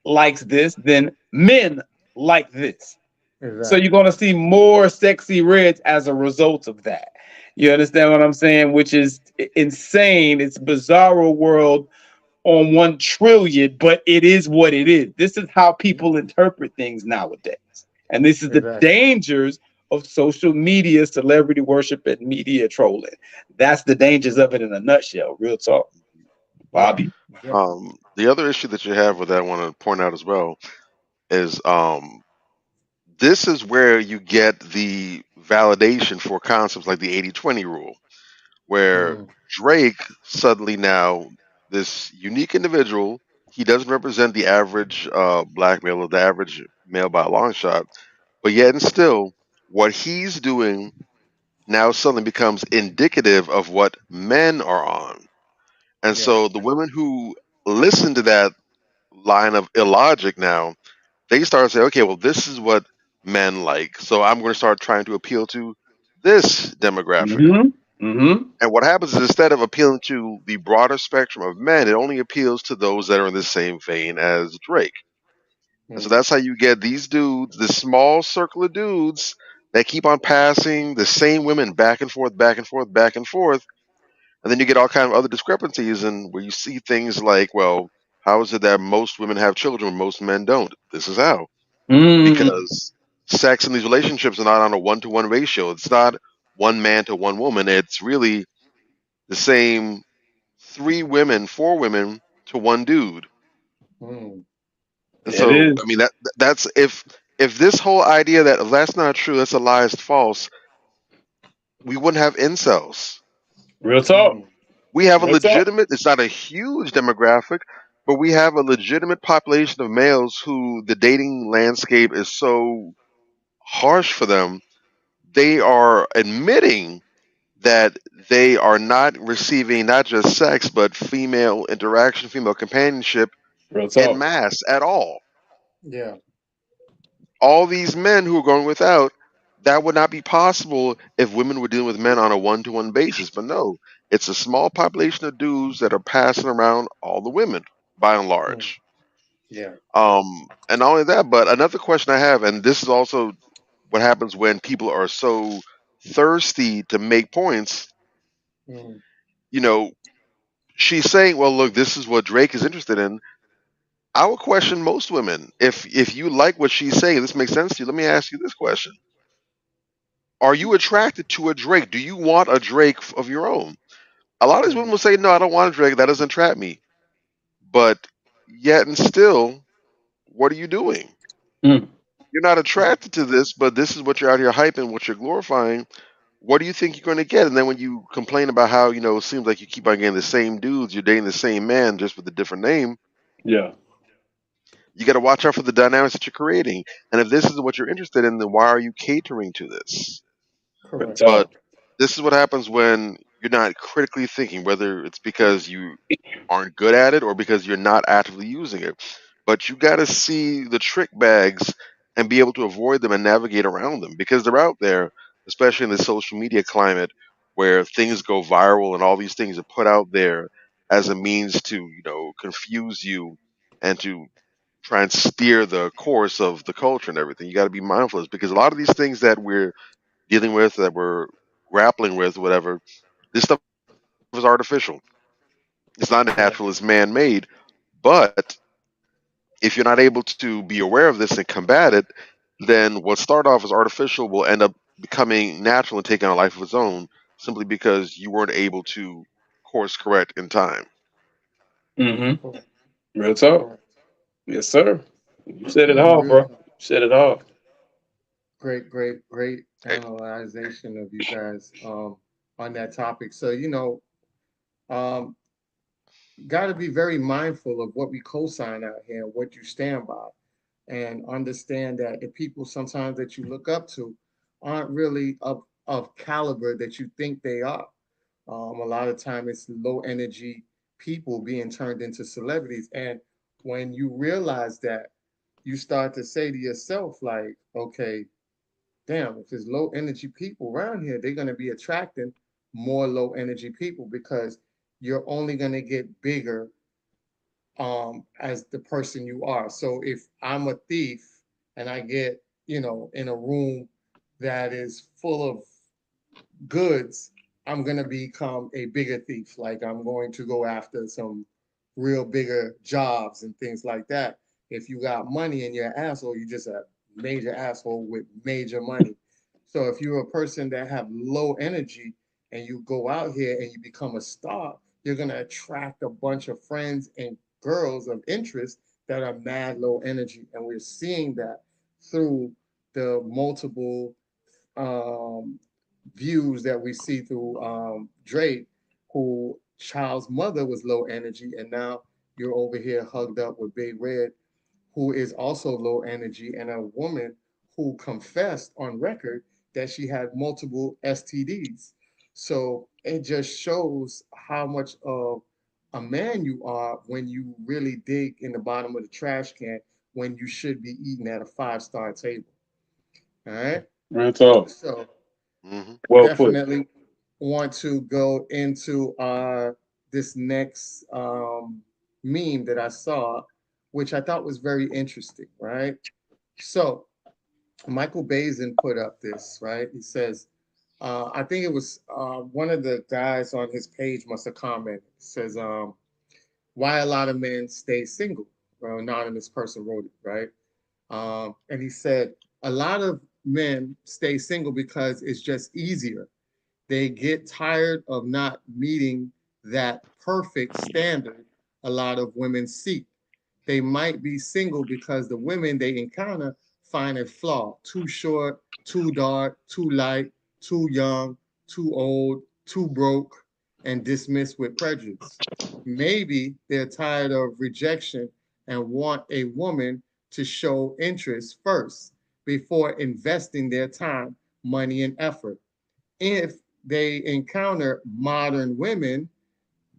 likes this, then men like this. So you're Exactly. going to see more sexy reds as a result of that. You understand what I'm saying? Which is insane. It's bizarro world on 1 trillion, but it is what it is. This is how people interpret things nowadays. And this is the Exactly. dangers of social media, celebrity worship, and media trolling. That's the dangers of it in a nutshell. Real talk, Yeah. Bobby. Yeah. The other issue that you have with that I want to point out as well is this is where you get the validation for concepts like the 80-20 rule, where Hmm. Drake suddenly now, this unique individual, he doesn't represent the average black male or the average male by a long shot, but yet and still, what he's doing now suddenly becomes indicative of what men are on. And Yeah. so the women who listen to that line of illogic now, they start to say, okay, well, this is what men like. So I'm going to start trying to appeal to this demographic. Mm-hmm. Mm-hmm. And what happens is instead of appealing to the broader spectrum of men, it only appeals to those that are in the same vein as Drake. And so Hmm. that's how you get these dudes, this small circle of dudes that keep on passing the same women back and forth, back and forth, back and forth. And then you get all kind of other discrepancies and where you see things like, well, how is it that most women have children, most men don't? This is how. Mm-hmm. Because sex in these relationships are not on a 1-to-1 ratio. It's not one man to one woman. It's really the same 3 women, 4 women to 1 dude. Mm. And It so, is I mean, that's if this whole idea that if that's not true, that's a lie, it's false, we wouldn't have incels. real talk. Mm. We have a Real talk. legitimate, it's not a huge demographic, but we have a legitimate population of males who the dating landscape is so harsh for them. They are admitting that they are not receiving not just sex, but female interaction, female companionship Real in talk. mass at all. Yeah. All these men who are going without, that would not be possible if women were dealing with men on a 1-to-1 basis. But no, it's a small population of dudes that are passing around all the women by and Mm. large. Yeah. And not only that, but another question I have, and this is also what happens when people are so thirsty to make points. Mm. You know, she's saying, "Well, look, this is what Drake is interested in." I would question most women. If you like what she's saying, this makes sense to you. Let me ask you this question: are you attracted to a Drake? Do you want a Drake of your own? A lot of these women Mm. will say, "No, I don't want a Drake. That doesn't attract me." But yet and still, what are you doing? Mm. You're not attracted to this, but this is what you're out here hyping, what you're glorifying. What do you think you're going to get? And then when you complain about how it seems like you keep on getting the same dudes, you're dating the same man just with a different name. Yeah. You got to watch out for the dynamics that you're creating. And if this is what you're interested in, then why are you catering to this? Real Correct. But talk. this is what happens when you're not critically thinking, whether it's because you aren't good at it or because you're not actively using it. But you got to see the trick bags and be able to avoid them and navigate around them because they're out there, especially in the social media climate where things go viral and all these things are put out there as a means to, confuse you and to try and steer the course of the culture and everything. You got to be mindful of this because a lot of these things that we're dealing with, that we're grappling with, whatever, this stuff is artificial. It's not Correct. natural, it's man made. But if you're not able to be aware of this and combat it, then what started off as artificial will end up becoming natural and taking on a life of its own simply because you weren't able to course correct in time. Mm-hmm. Correct. Real talk. Correct. Yes, sir. You said it all, Real bro. talk. You said it all. Great, great, great Hey, analyzation of you guys on that topic. So, um, got to be very mindful of what we co-sign out here and what you stand by, and understand that the people sometimes that you look up to aren't really of caliber that you think they are. A lot of time it's low energy people being turned into celebrities, and when you realize that, you start to say to yourself, like, okay, damn, if there's low energy people around here, they're going to be attracting more low energy people because you're only going to get bigger as the person you are. So if I'm a thief and I get, in a room that is full of goods, I'm going to become a bigger thief. Like I'm going to go after some real bigger jobs and things like that. If you got money in your asshole, you just a major asshole with major money. So if you're a person that have low energy and you go out here and you become a star, you're going to attract a bunch of friends and girls of interest that are mad low energy. And we're seeing that through the multiple um, views that we see through Drake, who child's mother was low energy, and now you're over here hugged up with Big Red, who is also low energy, and a woman who confessed on record that she had multiple STDs. So it just shows how much of a man you are when you really dig in the bottom of the trash can when you should be eating at a five-star table. All right. Real talk. So hmm Well put. definitely want to go into this next meme that I saw, which I thought was very interesting, right? So Michael Bazin put up this, right? He says, I think it was one of the guys on his page must have commented. It says, why a lot of men stay single. Well, anonymous person wrote it, right? And he said, a lot of men stay single because it's just easier. They get tired of not meeting that perfect standard a lot of women seek. They might be single because the women they encounter find it flawed, too short, too dark, too light, too young, too old, too broke, and dismissed with prejudice. Maybe they're tired of rejection and want a woman to show interest first before investing their time, money, and effort. If they encounter modern women,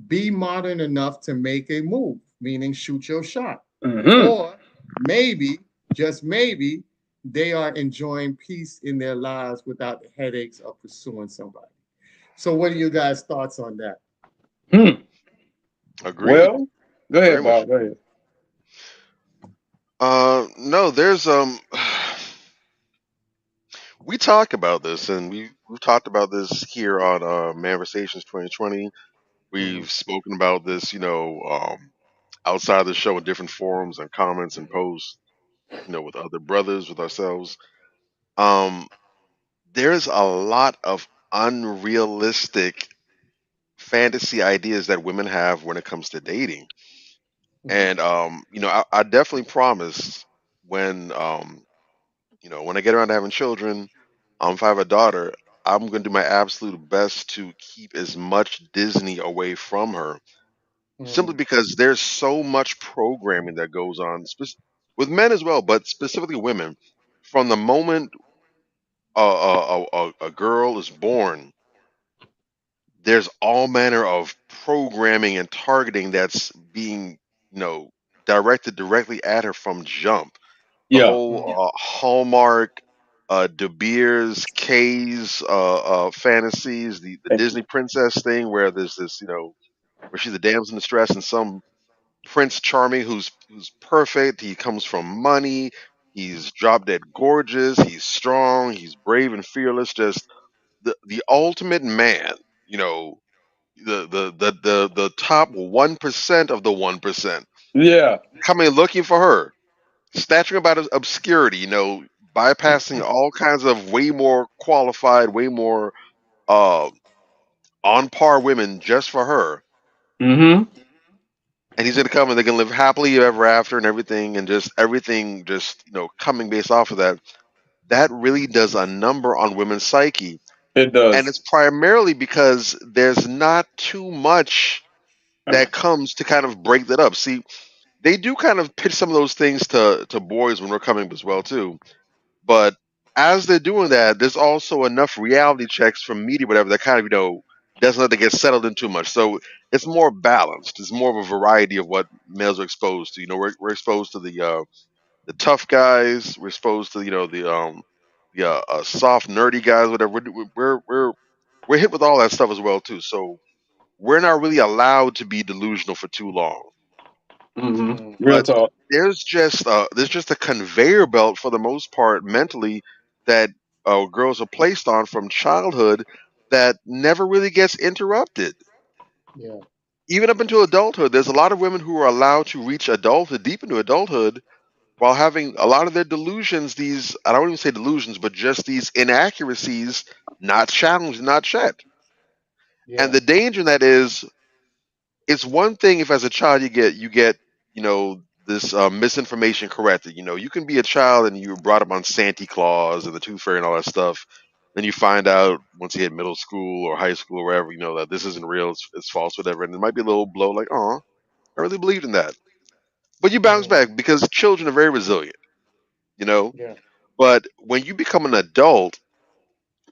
be modern enough to make a move, meaning shoot your shot. Mm-hmm. Or maybe, just maybe, they are enjoying peace in their lives without the headaches of pursuing somebody. So, what are you guys' thoughts on that? Hmm. Agreed. Well, go Very ahead, much Bob. Go agreed. ahead. No, there's we talk about this, and we've talked about this here on Manversations 2020. Mhm. We've spoken about this, outside the show in different forums and comments and posts, with other brothers, with ourselves. Um, there's a lot of unrealistic fantasy ideas that women have when it comes to dating. Mhm. And I definitely promise when when I get around to having children, if I have a daughter, I'm gonna do my absolute best to keep as much Disney away from her, simply Mhm. because there's so much programming that goes on with men as well, but specifically women. From the moment a girl is born, there's all manner of programming and targeting that's being you know directed directly at her from jump. The Yeah. whole Mhm. Hallmark, De Beers, Kay's fantasies, the And- Disney princess thing, where there's this, where she's a damsel in distress and some Prince Charming who's perfect. He comes from money. He's drop dead gorgeous. He's strong. He's brave and fearless. Just the ultimate man. You know, the top 1% of the 1% Yeah. coming looking for her, snatching about obscurity, bypassing all kinds of way more qualified, way more uh, on par women just for her. Mm-hmm. And he's gonna come and they can live happily ever after and everything, and just everything just coming based off of that. That really does a number on women's psyche, It and does. it's primarily because there's not too much that comes to kind of break that up. See, they do kind of pitch some of those things to boys when we're coming up as well too. But as they're doing that, there's also enough reality checks from media, whatever, that kind of doesn't let them get settled in too much. So it's more balanced. It's more of a variety of what males are exposed to. We're exposed to the tough guys. We're exposed to the soft nerdy guys, whatever. We're hit with all that stuff as well too. So we're not really allowed to be delusional for too long. Mm-hmm. Mhm. Real But talk. there's just a conveyor belt for the most part mentally that girls are placed on from childhood that never really gets interrupted. Yeah. Even up into adulthood, there's a lot of women who are allowed to reach adulthood, deep into adulthood, while having a lot of their delusions, these, I don't even say delusions, but just these inaccuracies, not challenged, not checked. And Yeah. the danger in that is, it's one thing if as a child you get this misinformation corrected. You can be a child and you were brought up on Santa Claus and the Tooth Fairy and all that stuff. Then you find out once you hit middle school or high school or wherever, that this isn't real, it's false, whatever. And it might be a little blow, like, oh, I really believed in that. But you bounce Mhm. back because children are very resilient, you know. Yeah. But when you become an adult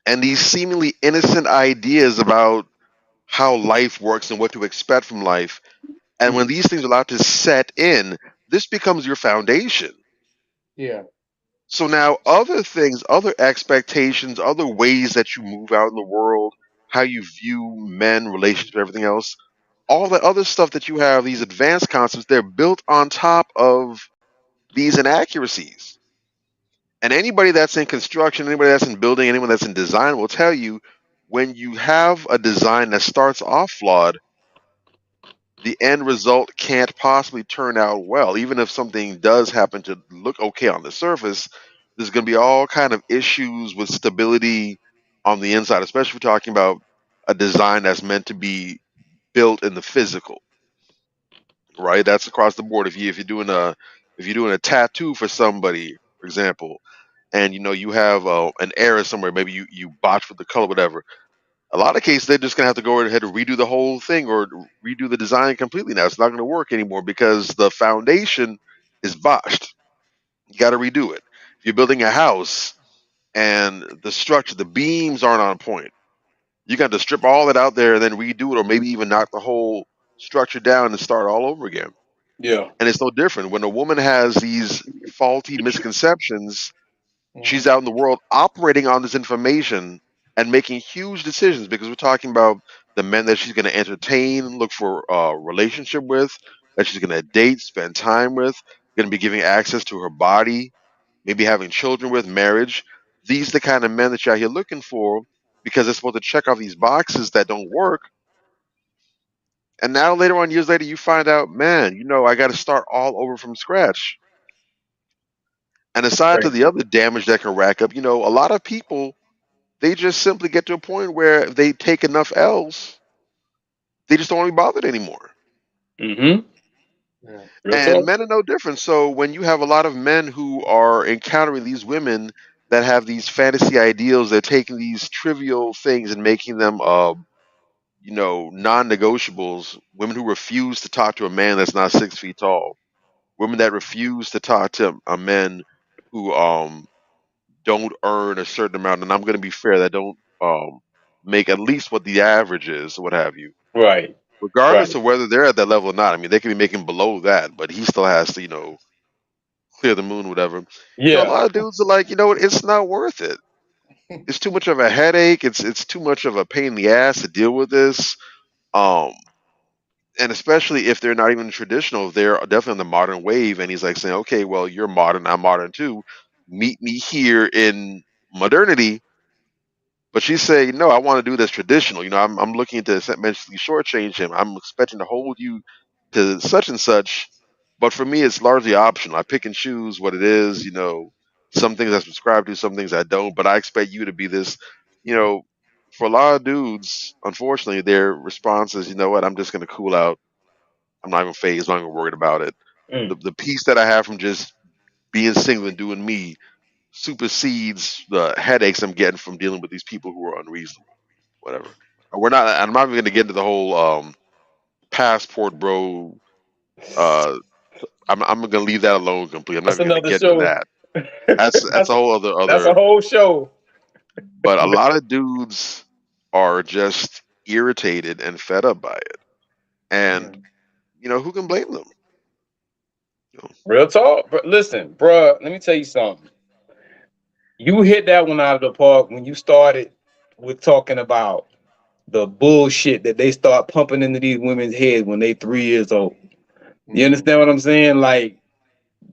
and these seemingly innocent ideas about how life works and what to expect from life, and when Mm-hmm. these things are allowed to set in, this becomes your foundation. Yeah. So now other things, other expectations, other ways that you move out in the world, how you view men, relationships, everything else, all the other stuff that you have, these advanced concepts, they're built on top of these inaccuracies. And anybody that's in construction, anybody that's in building, anyone that's in design will tell you, when you have a design that starts off flawed, the end result can't possibly turn out well. Even if something does happen to look okay on the surface, there's going to be all kind of issues with stability on the inside, especially if we're talking about a design that's meant to be built in the physical, right? That's across the board. If you're doing a tattoo for somebody, for example, and you have an error somewhere, maybe you botch with the color, whatever. A lot of cases, they're just gonna have to go ahead and redo the whole thing or redo the design completely. Now it's not gonna work anymore because the foundation is botched. You got to redo it. If you're building a house and the structure, the beams aren't on point, you got to strip all that out there and then redo it, or maybe even knock the whole structure down and start all over again. Yeah. And it's no different when a woman has these faulty misconceptions. She's out in the world operating on this information and making huge decisions, because we're talking about the men that she's going to entertain, look for a relationship with, that she's going to date, spend time with, going to be giving access to her body, maybe having children with, marriage. These are the kind of men that you're out here looking for, because they're supposed to check off these boxes that don't work. And now later on, years later, you find out, man, I got to start all over from scratch. And aside to Right. the other damage that can rack up, a lot of people, they just simply get to a point where if they take enough L's, they just don't want to be bothered anymore. Mm-hmm. Yeah. Real And talk. men are no different. So when you have a lot of men who are encountering these women that have these fantasy ideals, they're taking these trivial things and making them, non-negotiables. Women who refuse to talk to a man that's not 6 feet tall. Women that refuse to talk to a men who don't earn a certain amount, and I'm going to be fair, that don't make at least what the average is, what have you. Right. Regardless Right. of whether they're at that level or not. I mean, they could be making below that, but he still has to, clear the moon, whatever. A Yeah. lot of dudes are like, what, it's not worth it. It's too much of a headache. It's too much of a pain in the ass to deal with this. Um, and especially if they're not even traditional, they're definitely on the modern wave. And he's like saying, okay, well, you're modern, I'm modern too. Meet me here in modernity. But she's saying, no, I want to do this traditional. I'm looking to essentially shortchange him. I'm expecting to hold you to such and such. But for me, it's largely optional. I pick and choose what it is. Some things I subscribe to, some things I don't. But I expect you to be this. You know, for a lot of dudes, unfortunately, their response is, you know what, I'm just going to cool out. I'm not even phased. I'm not even worried about it. The, Mm. the peace that I have from just being single and doing me supersedes the headaches I'm getting from dealing with these people who are unreasonable. Whatever. We're not. I'm not even going to get into the whole passport, bro. Uh, I'm going to leave that alone completely. I'm not That's even going to another get into show. that. That's a whole That's a other. whole show. But a lot of dudes are just irritated and fed up by it, and who can blame them? Real talk. But listen, bruh, let me tell you something. You hit that one out of the park when you started with talking about the bullshit that they start pumping into these women's heads when they 3 years old. You understand what I'm saying? Like,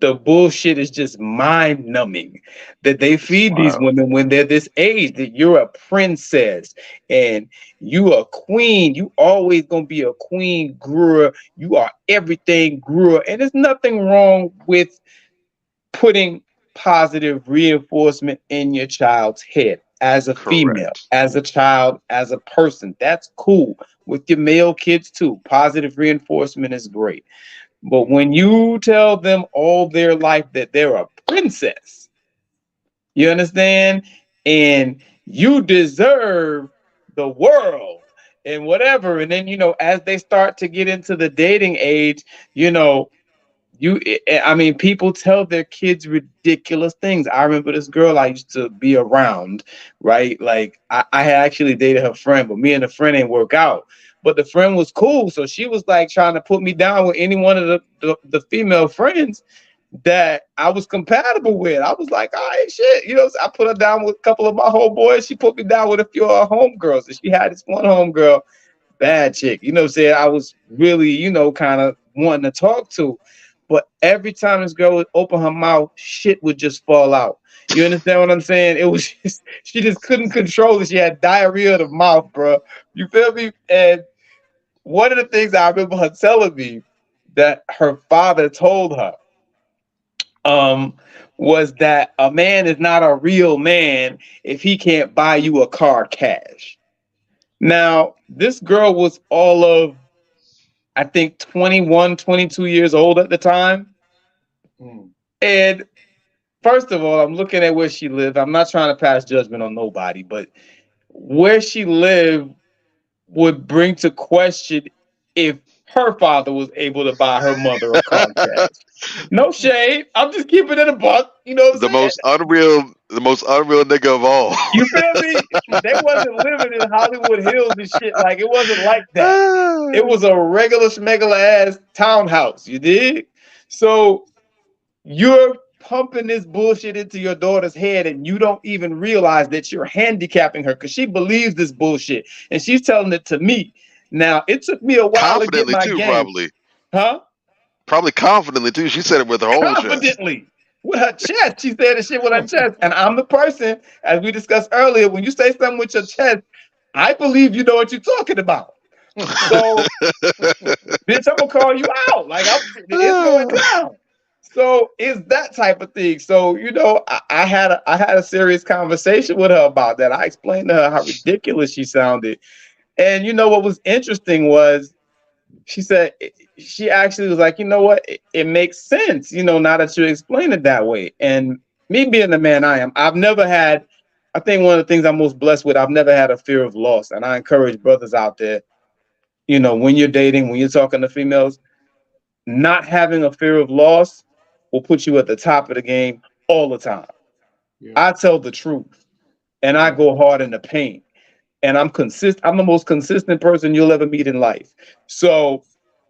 the bullshit is just mind numbing that they It's feed these wild. women when they're this age, that you're a princess and you a queen. You always gonna be a queen, Grua. You are everything, Grua. And there's nothing wrong with putting positive reinforcement in your child's head as a female, Correct. as a child, as a person. That's cool. With your male kids too. Positive reinforcement is great. But when you tell them all their life that they're a princess, you understand? And you deserve the world and whatever. And then, as they start to get into the dating age, you know, I mean, people tell their kids ridiculous things. I remember this girl I used to be around, right? Like, I had actually dated her friend, but me and the friend ain't work out. But the friend was cool, so she was like trying to put me down with any one of the female friends that I was compatible with. I was like, all right, shit. I put her down with a couple of my homeboys. She put me down with a few of her homegirls. And she had this one homegirl, bad chick. You know what I'm saying? I was really, kind of wanting to talk to. But every time this girl would open her mouth, shit would just fall out. You understand what I'm saying? It was just, she just couldn't control it. She had diarrhea of the mouth, bro. You feel me? And one of the things I remember her telling me that her father told her um, was that a man is not a real man if he can't buy you a car cash. Now, this girl was all of I think 21, 22 years old at the time. Mm. And first of all, I'm looking at where she lived. I'm not trying to pass judgment on nobody, but where she lived would bring to question if her father was able to buy her mother a car cash. No shade. I'm just keeping it a buck. You know what The I'm saying? most unreal nigga of all. You feel me? They wasn't living in Hollywood Hills and shit. Like it wasn't like that. It was a regular schmegula ass townhouse. You dig? So you're pumping this bullshit into your daughter's head and you don't even realize that you're handicapping her because she believes this bullshit and she's telling it to me. Now, it took me a while to get Confidently my too, game. probably. Huh? Probably confidently too. She said it with her whole chest. Confidently. With her chest. She said the shit with her chest. And I'm the person, as we discussed earlier, when you say something with your chest, I believe you know what you're talking about. So, bitch, I'm gonna call you out. Like it's going down. So it's that type of thing. So I had a serious conversation with her about that. I explained to her how ridiculous she sounded, and what was interesting was she said she actually was like, you know what, it makes sense. Now that you explain it that way. And me being the man I am, I've never had. I think one of the things I'm most blessed with, I've never had a fear of loss, and I encourage brothers out there. When you're dating, when you're talking to females, not having a fear of loss will put you at the top of the game all the time. Yeah. I tell the truth and I go hard in the paint and I'm the most consistent person you'll ever meet in life. So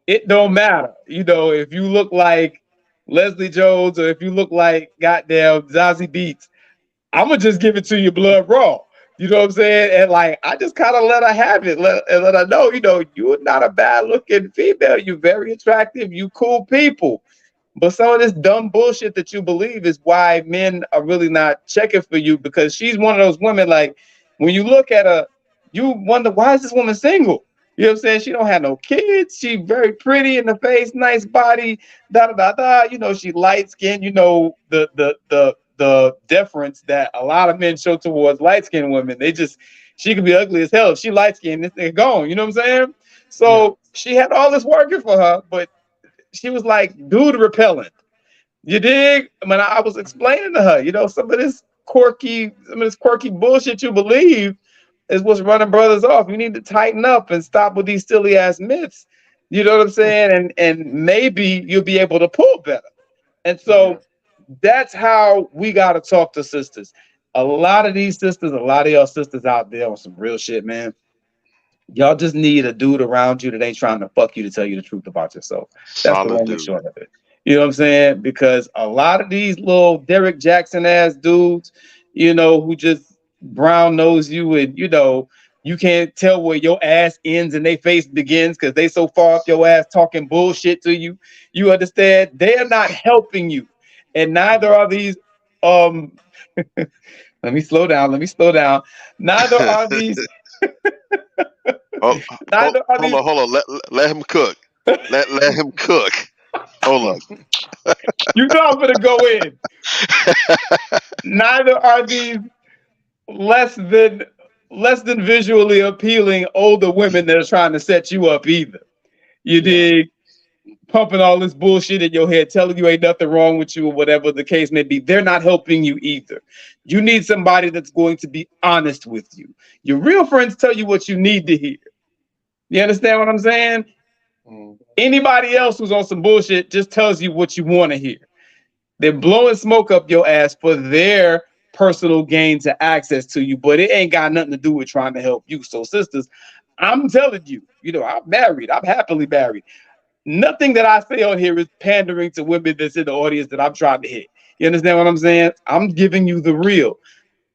it don't matter, if you look like Leslie Jones or if you look like goddamn Zazie Beetz, I'm gonna just give it to you blood raw. You know what I'm saying? And like, I just kind of let her have it, let her know, you're not a bad looking female. You're very attractive. You cool people. But some of this dumb bullshit that you believe is why men are really not checking for you, because she's one of those women, like, when you look at her, you wonder, why is this woman single? You know what I'm saying? She don't have no kids. She very pretty in the face, nice body, she light skinned, the deference that a lot of men show towards light-skinned women. She could be ugly as hell. If she light-skinned, this thing gone. You know what I'm saying? So she had all this working for her, but she was like dude repellent. You dig? When I was explaining to her, some of this quirky bullshit you believe is what's running brothers off. You need to tighten up and stop with these silly ass myths. You know what I'm saying? And maybe you'll be able to pull better. And so that's how we got to talk to sisters. A lot of these sisters, a lot of y'all sisters out there on some real shit, man. Y'all just need a dude around you that ain't trying to fuck you to tell you the truth about yourself. That's the long and short of it. You know what I'm saying? Because a lot of these little Derek Jackson ass dudes, who just brown nose you and, you can't tell where your ass ends and their face begins because they so far up your ass talking bullshit to you. You understand? They're not helping you. And neither are these, let me slow down. Neither are these. Hold on. Let him cook. Let him cook. Hold on. You know I'm gonna go in. Neither are these less than visually appealing older women that are trying to set you up either. You dig? Pumping all this bullshit in your head, telling you ain't nothing wrong with you or whatever the case may be. They're not helping you either. You need somebody that's going to be honest with you. Your real friends tell you what you need to hear. You understand what I'm saying? Anybody else who's on some bullshit just tells you what you want to hear. They're blowing smoke up your ass for their personal gain to access to you, but it ain't got nothing to do with trying to help you. So sisters, I'm telling you, I'm married. I'm happily married. Nothing that I say on here is pandering to women that's in the audience that I'm trying to hit. You understand what I'm saying? I'm giving you the real.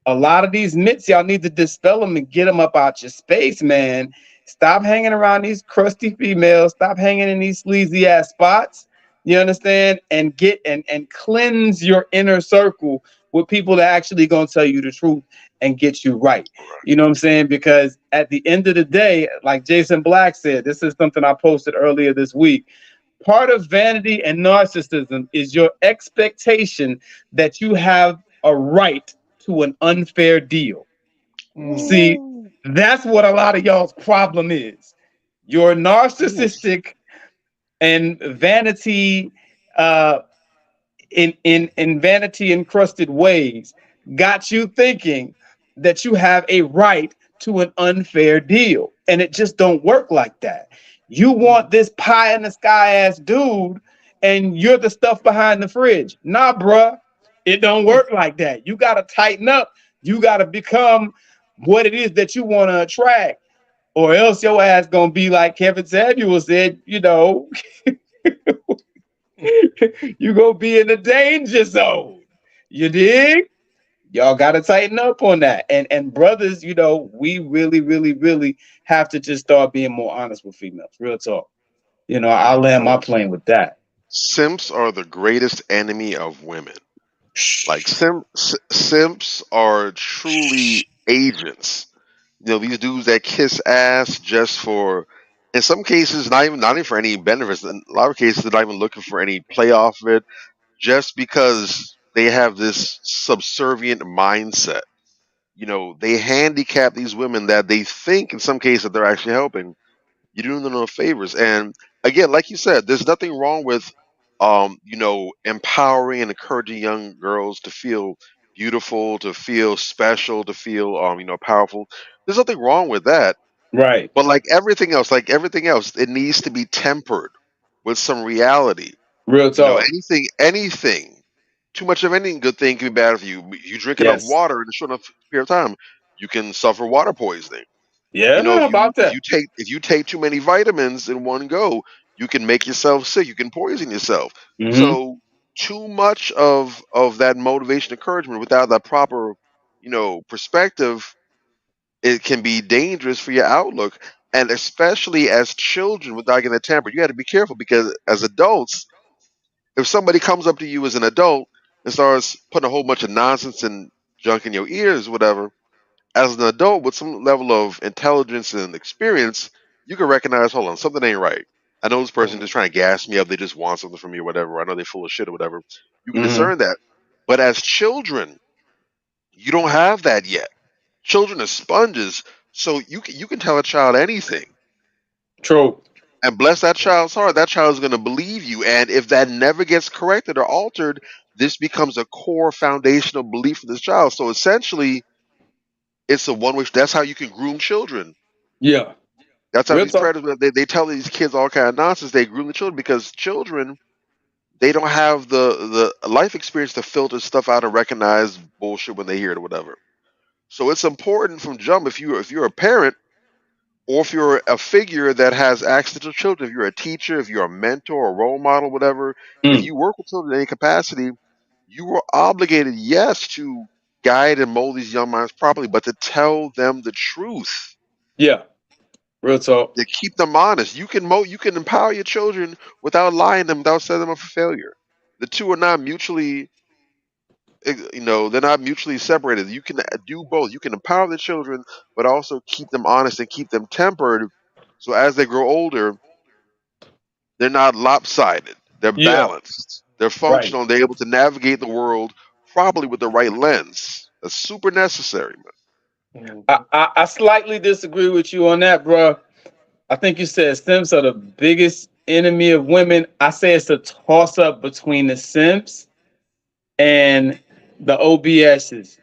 A lot of these myths, y'all need to dispel them and get them up out your space, man. Stop hanging around these crusty females. Stop hanging in these sleazy ass spots. You understand? And get and cleanse your inner circle with people that actually gonna tell you the truth and get you right. You know what I'm saying? Because at the end of the day, like Jason Black said, this is something I posted earlier this week. Part of vanity and narcissism is your expectation that you have a right to an unfair deal. See, that's what a lot of y'all's problem is. You're narcissistic and vanity, uh, in vanity encrusted ways, got you thinking that you have a right to an unfair deal, and it just don't work like that. You want this pie in the sky ass dude, and you're the stuff behind the fridge. Nah, bruh, it don't work like that. You gotta tighten up. You gotta become what it is that you want to attract, or else your ass gonna be like Kevin Samuel said. You gonna be in the danger zone. You dig? Y'all gotta tighten up on that. And brothers, we really, really, really have to just start being more honest with females. Real talk. I'll land my plane with that. Simps are the greatest enemy of women. Like simps are truly agents. These dudes that kiss ass just for, in some cases, not even for any benefits. In a lot of cases, they're not even looking for any play off of it, just because they have this subservient mindset. They handicap these women that they think, in some cases, that they're actually helping. You do them no favors. And again, like you said, there's nothing wrong with, empowering and encouraging young girls to feel beautiful, to feel special, to feel, powerful. There's nothing wrong with that. Right. But like everything else, it needs to be tempered with some reality. Real talk. Anything, too much of any good thing can be bad for you. You drink enough Yes. water in a short enough period of time, you can suffer water poisoning. Yeah, If you about that. if you take too many vitamins in one go, you can make yourself sick. You can poison yourself. Mm-hmm. So too much of that motivation, encouragement without that proper, perspective, it can be dangerous for your outlook. And especially as children, without getting tempered, you got to be careful, because as adults, if somebody comes up to you as an adult and starts putting a whole bunch of nonsense and junk in your ears, whatever, as an adult with some level of intelligence and experience, you can recognize, hold on, something ain't right. I know this person just trying to gas me up. They just want something from me or whatever. I know they're full of shit or whatever. You can Mm-hmm. discern that. But as children, you don't have that yet. Children are sponges, so you can tell a child anything. True. And bless that child's heart, that child is going to believe you. And if that never gets corrected or altered, this becomes a core foundational belief for this child. So essentially, it's a one way. That's how you can groom children. Yeah. That's how Real these talk. predators, they tell these kids all kind of nonsense. They groom the children because children, they don't have the life experience to filter stuff out and recognize bullshit when they hear it or whatever. So it's important from jump, if you're a parent, or if you're a figure that has access to children, if you're a teacher, if you're a mentor or role model, whatever, if Mm. you work with children in any capacity, you are obligated, yes, to guide and mold these young minds properly, but to tell them the truth, Yeah. Real talk. to keep them honest. You can empower your children without lying to them, without setting them up for failure. The two are not mutually, they're not mutually separated. You can do both. You can empower the children, but also keep them honest and keep them tempered. So as they grow older, they're not lopsided. They're Yeah. balanced. They're Right. functional. And they're able to navigate the world properly with the right lens. That's super necessary, man. I slightly disagree with you on that, bro. I think you said simps are the biggest enemy of women. I say it's a toss up between the simps and the OBSs,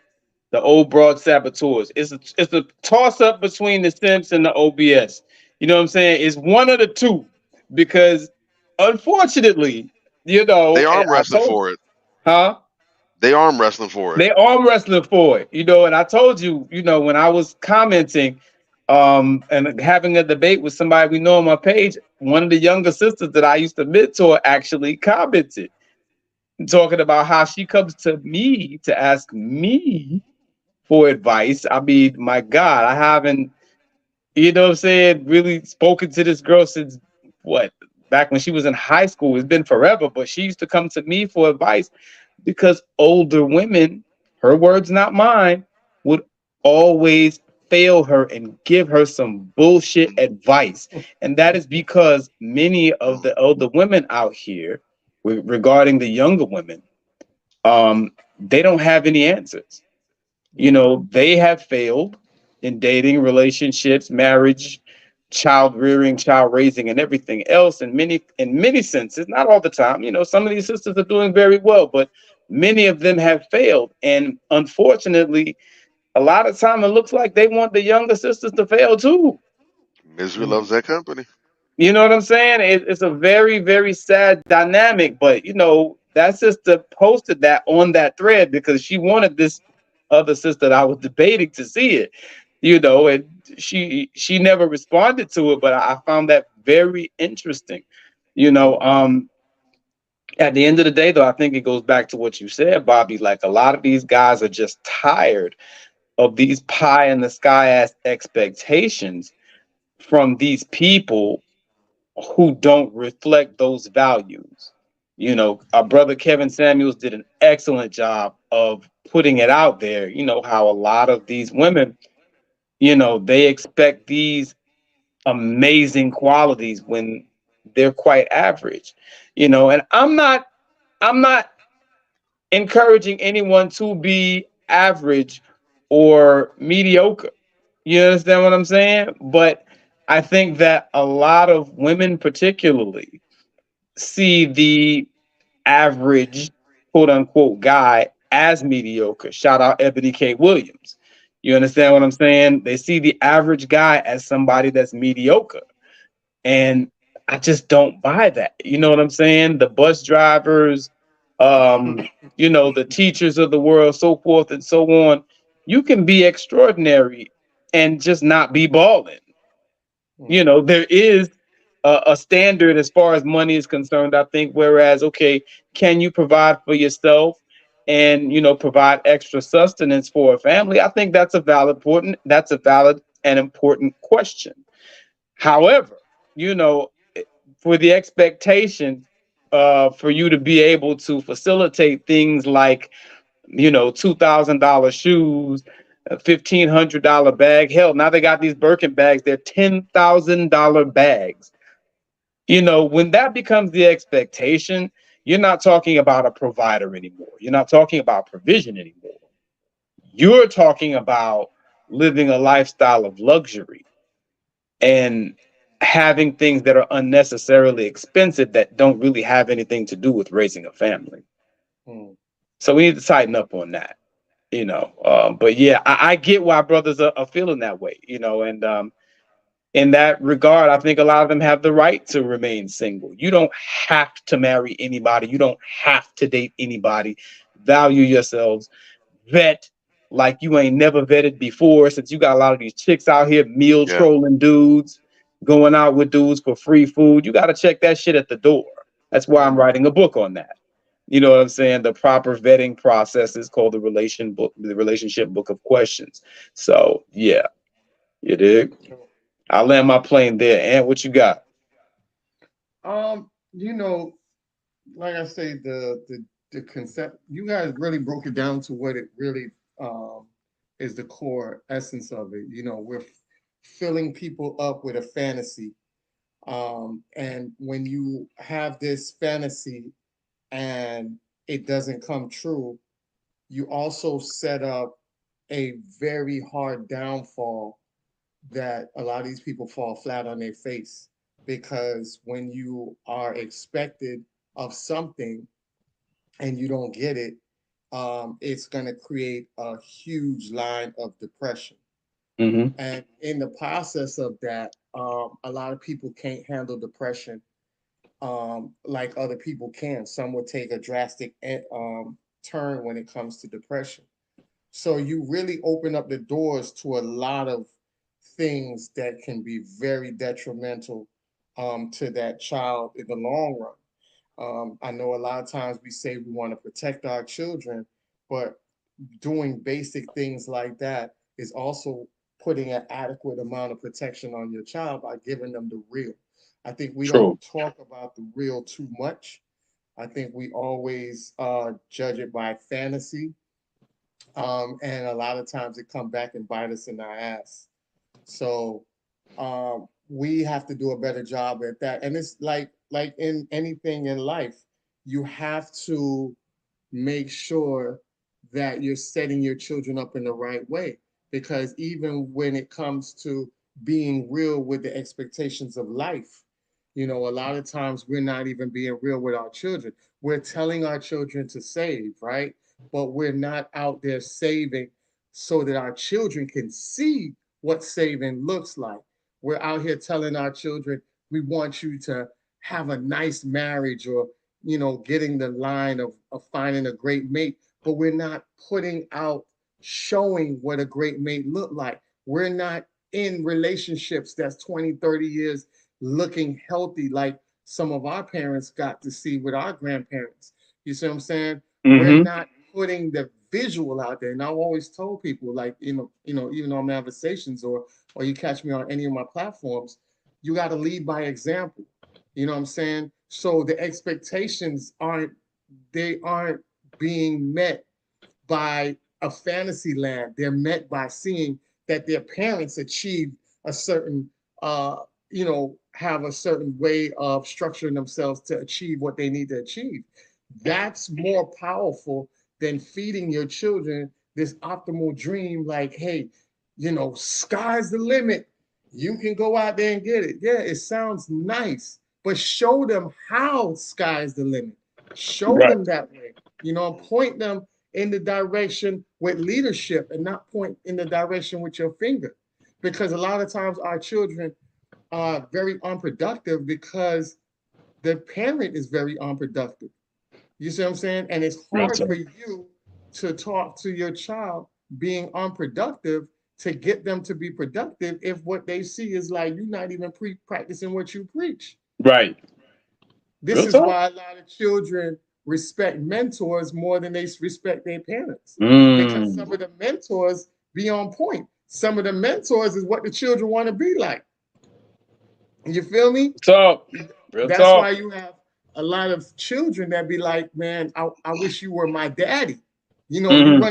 the old broad saboteurs. It's a toss up between the simps and the OBS. You know what I'm saying? It's one of the two, because unfortunately, They and arm I wrestling told, for it. huh? They arm wrestling for it. They arm wrestling for it, and I told you, when I was commenting, and having a debate with somebody we know on my page, one of the younger sisters that I used to mentor actually commented, talking about how she comes to me to ask me for advice. I mean, my God, I haven't, what I'm saying, really spoken to this girl since what? Back when she was in high school. It's been forever, but she used to come to me for advice because older women, her words, not mine, would always fail her and give her some bullshit advice. And that is because many of the older women out here, regarding the younger women, they don't have any answers. They have failed in dating, relationships, marriage, child rearing, child raising, and everything else. In many senses, not all the time. Some of these sisters are doing very well, but many of them have failed. And unfortunately, a lot of time it looks like they want the younger sisters to fail too. Misery loves that company. You know what I'm saying? It's a very, very sad dynamic. But that sister posted that on that thread because she wanted this other sister that I was debating to see it. And she never responded to it, but I found that very interesting. You know, um, at the end of the day, though, I think it goes back to what you said, Bobby. Like a lot of these guys are just tired of these pie in the sky ass expectations from these people who don't reflect those values. Our brother Kevin Samuels did an excellent job of putting it out there. How a lot of these women, they expect these amazing qualities when they're quite average. And I'm not encouraging anyone to be average or mediocre. You understand what I'm saying? But I think that a lot of women, particularly, see the average, quote unquote, guy as mediocre. Shout out Ebony K. Williams. You understand what I'm saying? They see the average guy as somebody that's mediocre. And I just don't buy that. You know what I'm saying? The bus drivers, the teachers of the world, so forth and so on. You can be extraordinary and just not be balling. There is a standard as far as money is concerned, I think. Whereas, okay, can you provide for yourself and provide extra sustenance for a family? I think that's a valid and important question. However, you know, for the expectation for you to be able to facilitate things like $2,000 shoes, a $1,500 bag. Hell, now they got these Birkin bags. They're $10,000 bags. When that becomes the expectation, you're not talking about a provider anymore. You're not talking about provision anymore. You're talking about living a lifestyle of luxury and having things that are unnecessarily expensive that don't really have anything to do with raising a family. So we need to tighten up on that. But yeah, I get why brothers are feeling that way, and in that regard, I think a lot of them have the right to remain single. You don't have to marry anybody. You don't have to date anybody. Value yourselves. Vet like you ain't never vetted before, since you got a lot of these chicks out here meal Yeah. trolling dudes, going out with dudes for free food. You got to check that shit at the door. That's why I'm writing a book on that. You know what I'm saying? The proper vetting process is called the relationship book of questions. So yeah, you dig? I'll land my plane there. And what you got? You know, like I say, the concept, you guys really broke it down to what it really is the core essence of it. We're filling people up with a fantasy. And when you have this fantasy and it doesn't come true, you also set up a very hard downfall that a lot of these people fall flat on their face, because when you are expected of something and you don't get it, it's going to create a huge line of depression. Mm-hmm. And in the process of that, a lot of people can't handle depression like other people can. Some will take a drastic turn when it comes to depression. So you really open up the doors to a lot of things that can be very detrimental to that child in the long run. I know a lot of times we say we want to protect our children, but doing basic things like that is also putting an adequate amount of protection on your child by giving them the real. I think we True. don't talk about the real too much. I think we always judge it by fantasy, and a lot of times it come back and bite us in our ass. So we have to do a better job at that. And it's like in anything in life, you have to make sure that you're setting your children up in the right way. Because even when it comes to being real with the expectations of life. A lot of times we're not even being real with our children. We're telling our children to save, right? But we're not out there saving so that our children can see what saving looks like. We're out here telling our children, we want you to have a nice marriage, or, getting the line of finding a great mate, but we're not putting out showing what a great mate look like. We're not in relationships that's 20, 30 years looking healthy like some of our parents got to see with our grandparents. You see what I'm saying? We're Mm-hmm. not putting the visual out there. And I've always told people, like, even on Manifestations, or you catch me on any of my platforms, you got to lead by example. You know what I'm saying? So the expectations aren't being met by a fantasy land. They're met by seeing that their parents achieved a certain, have a certain way of structuring themselves to achieve what they need to achieve. That's more powerful than feeding your children this optimal dream, like, hey, sky's the limit. You can go out there and get it. Yeah, it sounds nice, but show them how sky's the limit. Show Right. them that way. Point them in the direction with leadership, and not point in the direction with your finger. Because a lot of times our children are very unproductive because the parent is very unproductive. You see what I'm saying? And it's Real hard talk. for you to talk to your child being unproductive to get them to be productive if what they see is like you're not even practicing what you preach. Right. This Real is talk. why a lot of children respect mentors more than they respect their parents, because Mm. some of the mentors be on point. Some of the mentors is what the children want to be like. You feel me? Talk. Real That's why talk. you have a lot of children that be like, man, I wish you were my daddy. You Mm-hmm.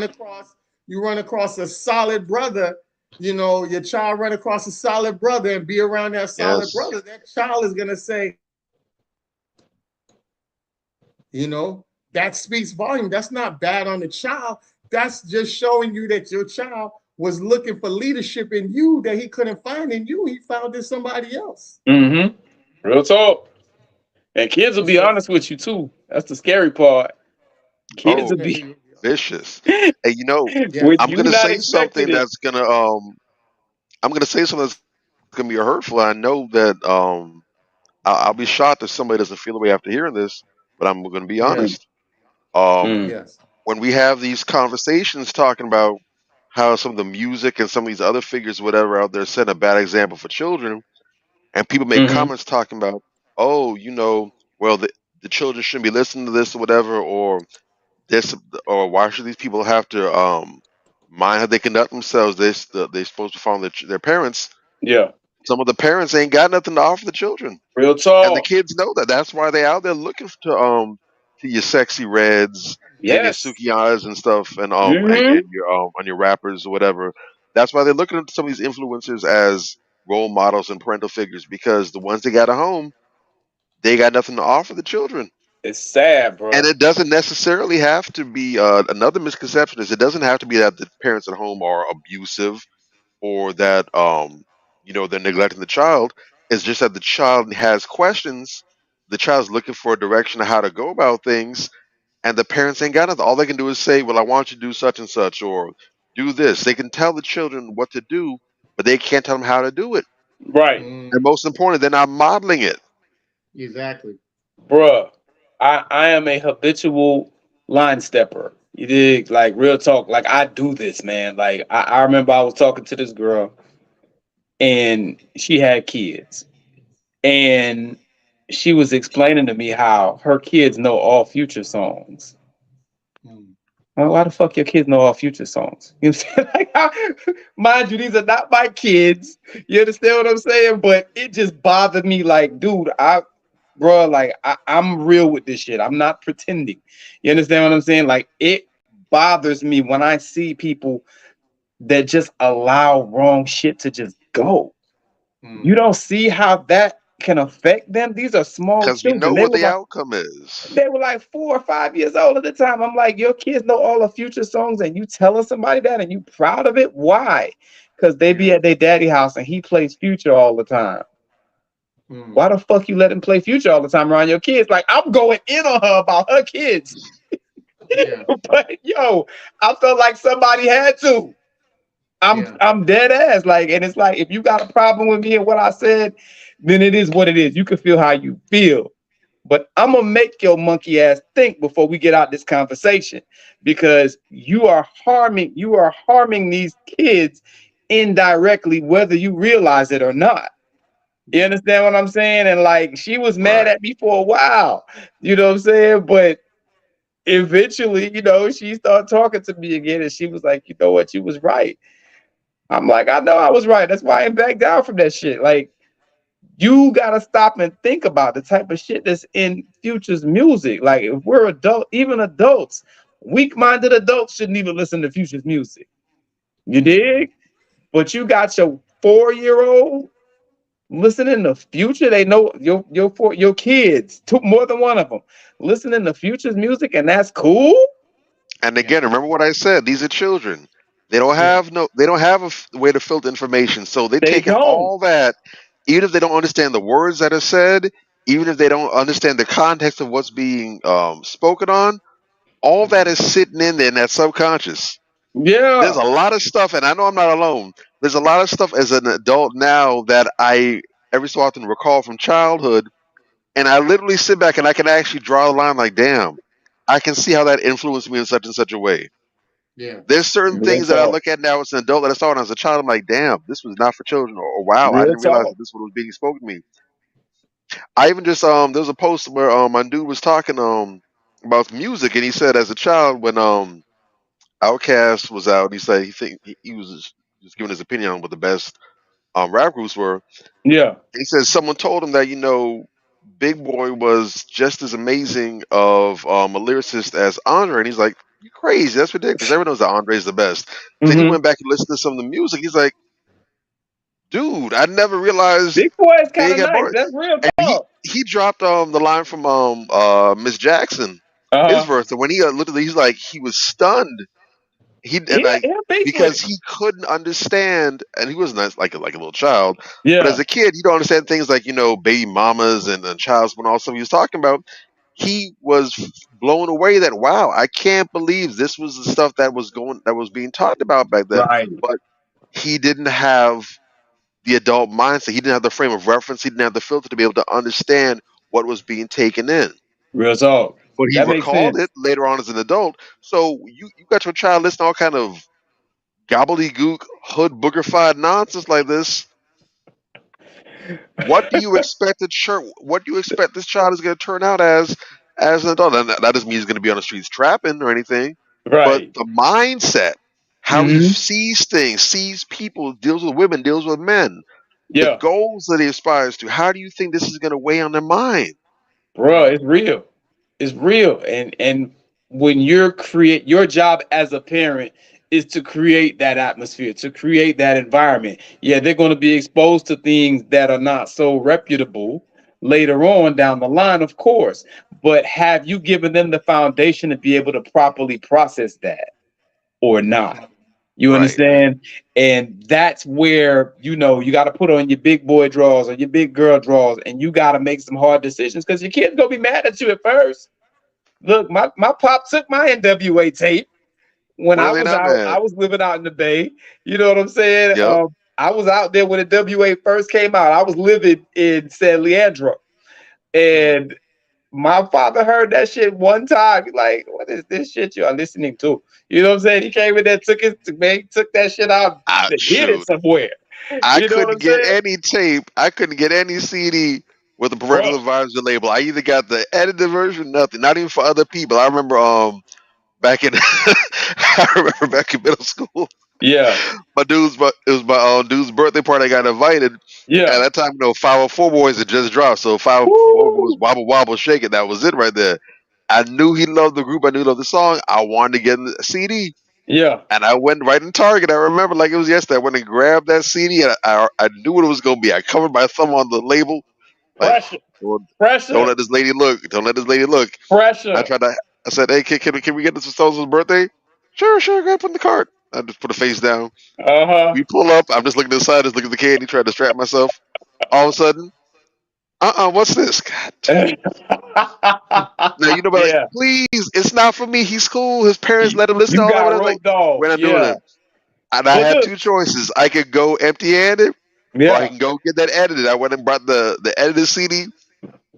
run across a solid brother. Your child run across a solid brother and be around that solid Yes. brother. That child is gonna say, that speaks volume. That's not bad on the child. That's just showing you that your child was looking for leadership in you that he couldn't find in you. He found in somebody else. Mm-hmm. Real talk. And kids will be So, honest with you too. That's the scary part. Kids will Oh, be vicious. Hey, yeah. when I'm you gonna not say expecting something it. that's gonna I'm gonna say something that's gonna be hurtful. I know that I'll be shocked if somebody doesn't feel the way after hearing this, but I'm gonna be Yeah. Mm, honest. Um, mm, Yes. when we have these conversations talking about how some of the music and some of these other figures, whatever, out there setting a bad example for children, and people make mm-hmm. comments talking about, oh, well, the children shouldn't be listening to this or whatever, or this, or why should these people have to mind how they conduct themselves? They're supposed to follow their parents. Yeah. Some of the parents ain't got nothing to offer the children, Real and the talk. kids know that. That's why they out there looking to your sexy reds and your Yes. Sukiyas and stuff, and Mm-hmm. your on your rappers or whatever. That's why they're looking at some of these influencers as role models and parental figures, because the ones they got at home, they got nothing to offer the children. It's sad, And bro. it doesn't necessarily have to be another misconception is it doesn't have to be that the parents at home are abusive or that they're neglecting the child. It's just that the child has questions. The child's looking for a direction of how to go about things, and the parents ain't got nothing. All they can do is say, "Well, I want you to do such and such," or "Do this." They can tell the children what to do, but they can't tell them how to do it. Right. And most important, they're not modeling it. Exactly. Bruh. I am a habitual line stepper. You dig? Like real talk. Like I do this, man. Like I remember I was talking to this girl and she had kids. And she was explaining to me how her kids know all future songs. Mm. Well, why the fuck your kids know all future songs? You know what I'm saying? Like, mind you, these are not my kids. You understand what I'm saying? But it just bothered me. Like, dude, bro, like, I'm real with this shit. I'm not pretending. You understand what I'm saying? Like, it bothers me when I see people that just allow wrong shit to just go. You Mm. don't see how that can affect them. These are small Because you know children. They what were the like outcome is. they were like 4 or 5 years old at the time. I'm like, your kids know all the Future songs, and you telling somebody that, and you proud of it? Why? Because they be at their daddy house, and he plays Future all the time. Why Mm. the fuck you let him play Future all the time around your kids? Like, I'm going in on her about her kids. Yeah. But yo, I felt like somebody had to. Yeah. I'm dead ass. Like, and it's like if you got a problem with me and what I said, then it is what it is. You can feel how you feel. But I'm gonna make your monkey ass think before we get out this conversation, because you are harming these kids indirectly, whether you realize it or not. You Yeah. understand what I'm saying? And like, she was mad Right. at me for a while, you know what I'm saying? But eventually, she started talking to me again, and she was like, you know what, you was right. I'm like, I know I was right. That's why I ain't back down from that shit. Like, you gotta stop and think about the type of shit that's in Future's music. Like, if we're even adults, weak-minded adults shouldn't even listen to Future's music. You dig? But you got your 4-year-old listening to Future. They know your kids, more than one of them, listening to Future's music, and that's cool. And Yeah. again, remember what I said. These are children. They don't Yeah. have no. They don't have a way to filter information. So they're They taking don't. all that, even if they don't understand the words that are said, even if they don't understand the context of what's being spoken on. All that Mhm. is sitting in there in that subconscious. There's Yeah. a lot of stuff, and I know I'm not alone. There's a lot of stuff as an adult now that I every so often recall from childhood, and I literally sit back and I can actually draw a line like, damn, I can see how that influenced me in such and such a way. Yeah. There's certain Real things that I talk. look at now as an adult that I saw when I was a child. I'm like, damn, this was not for children, or wow, I Real didn't realize talk. that this was being spoken to me. I even just there was a post where my dude was talking about music, and he said as a child when Outkast was out, he said he was just giving his opinion on what the best rap groups were. Yeah. He said someone told him that Big Boy was just as amazing of a lyricist as Andre, and he's like, "You crazy? That's ridiculous. Everyone knows that Andre's the best." Then he Hmm. went back and listened to some of the music. He's like, "Dude, I never realized Big Boy is kind Big of had nice. bars." That's real And talk. he dropped the line from Miss Jackson, his Uh-huh. verse, and when he literally he's like he was stunned. He and Yeah, like he beats with because it. he couldn't understand, and he was not like a little child, but as Yeah. a kid, you don't understand things like baby mamas and child when all stuff he was talking about. He was blown away that wow, I can't believe this was the stuff that was being talked about back then. Right. But he didn't have the adult mindset. He didn't have the frame of reference. He didn't have the filter to be able to understand what was being taken in. Real talk. But he That makes recalled sense. it later on as an adult. So you got your child listening to all kind of gobbledygook, hood boogerified nonsense like this. What do you expect What do you expect this child is going to turn out as an adult? And that doesn't mean he's going to be on the streets trapping or anything, but Right. the mindset, how he Hmm. sees things, sees people, deals with women, deals with men, the Yeah. goals that he aspires to. How do you think this is going to weigh on their mind? Bro, it's real. It's real. And when your job as a parent is to create that atmosphere, to create that environment. Yeah, they're going to be exposed to things that are not so reputable later on down the line, of course. But have you given them the foundation to be able to properly process that or not? Mhm. You Right. understand? And that's where, you got to put on your big boy drawers or your big girl drawers, and you got to make some hard decisions because your kid's going to be mad at you at first. Look, my pop took my NWA tape when What I are they was not out. mad? I was living out in the Bay. You know what I'm saying? Yep. I was out there when the WA first came out. I was living in San Leandro. Mhm. And my father heard that shit one time. He's like, "What is this shit you are listening to?" You know what I'm saying? He came in there, took that shit out, Ah, hid it shoot. somewhere. I You know what couldn't I'm get saying, any tape. I couldn't get any CD with the bro? parental advisory label. I either got the edited version, nothing. Not even for other people. I remember back in I remember back in middle school. Yeah, It was my dude's birthday party. I got invited. At yeah. that time, 504 Boys had just dropped. So 504 Boys, Woo! Wobble Wobble Shake It. That was it right there. I knew he loved the group. I knew he loved the song. I wanted to get a CD. Yeah, And I went right in Target. I remember like it was yesterday. I went and grabbed that CD, and I knew what it was going to be. I covered my thumb on the label. Like, Pressure. don't, don't Pressure. let this lady look. Don't let this lady look. I Pressure. tried to. I said, "Hey, can we get this for so-and-so's birthday?" Sure, sure. Go ahead, put in the cart. I just put a face down. Uh-huh. We pull up. I'm just looking to the side, just looking at the candy, trying to distract myself. All of a sudden, what's this? God. Now you know, but like, Yeah. please, it's not for me. He's cool. His parents You, let him listen you to all that. got Whatever. Like, roped off. we're not doing Yeah. it. And I But had look, two choices. I could go empty-handed, or I yeah, can go get that edited. I went and brought the edited CD.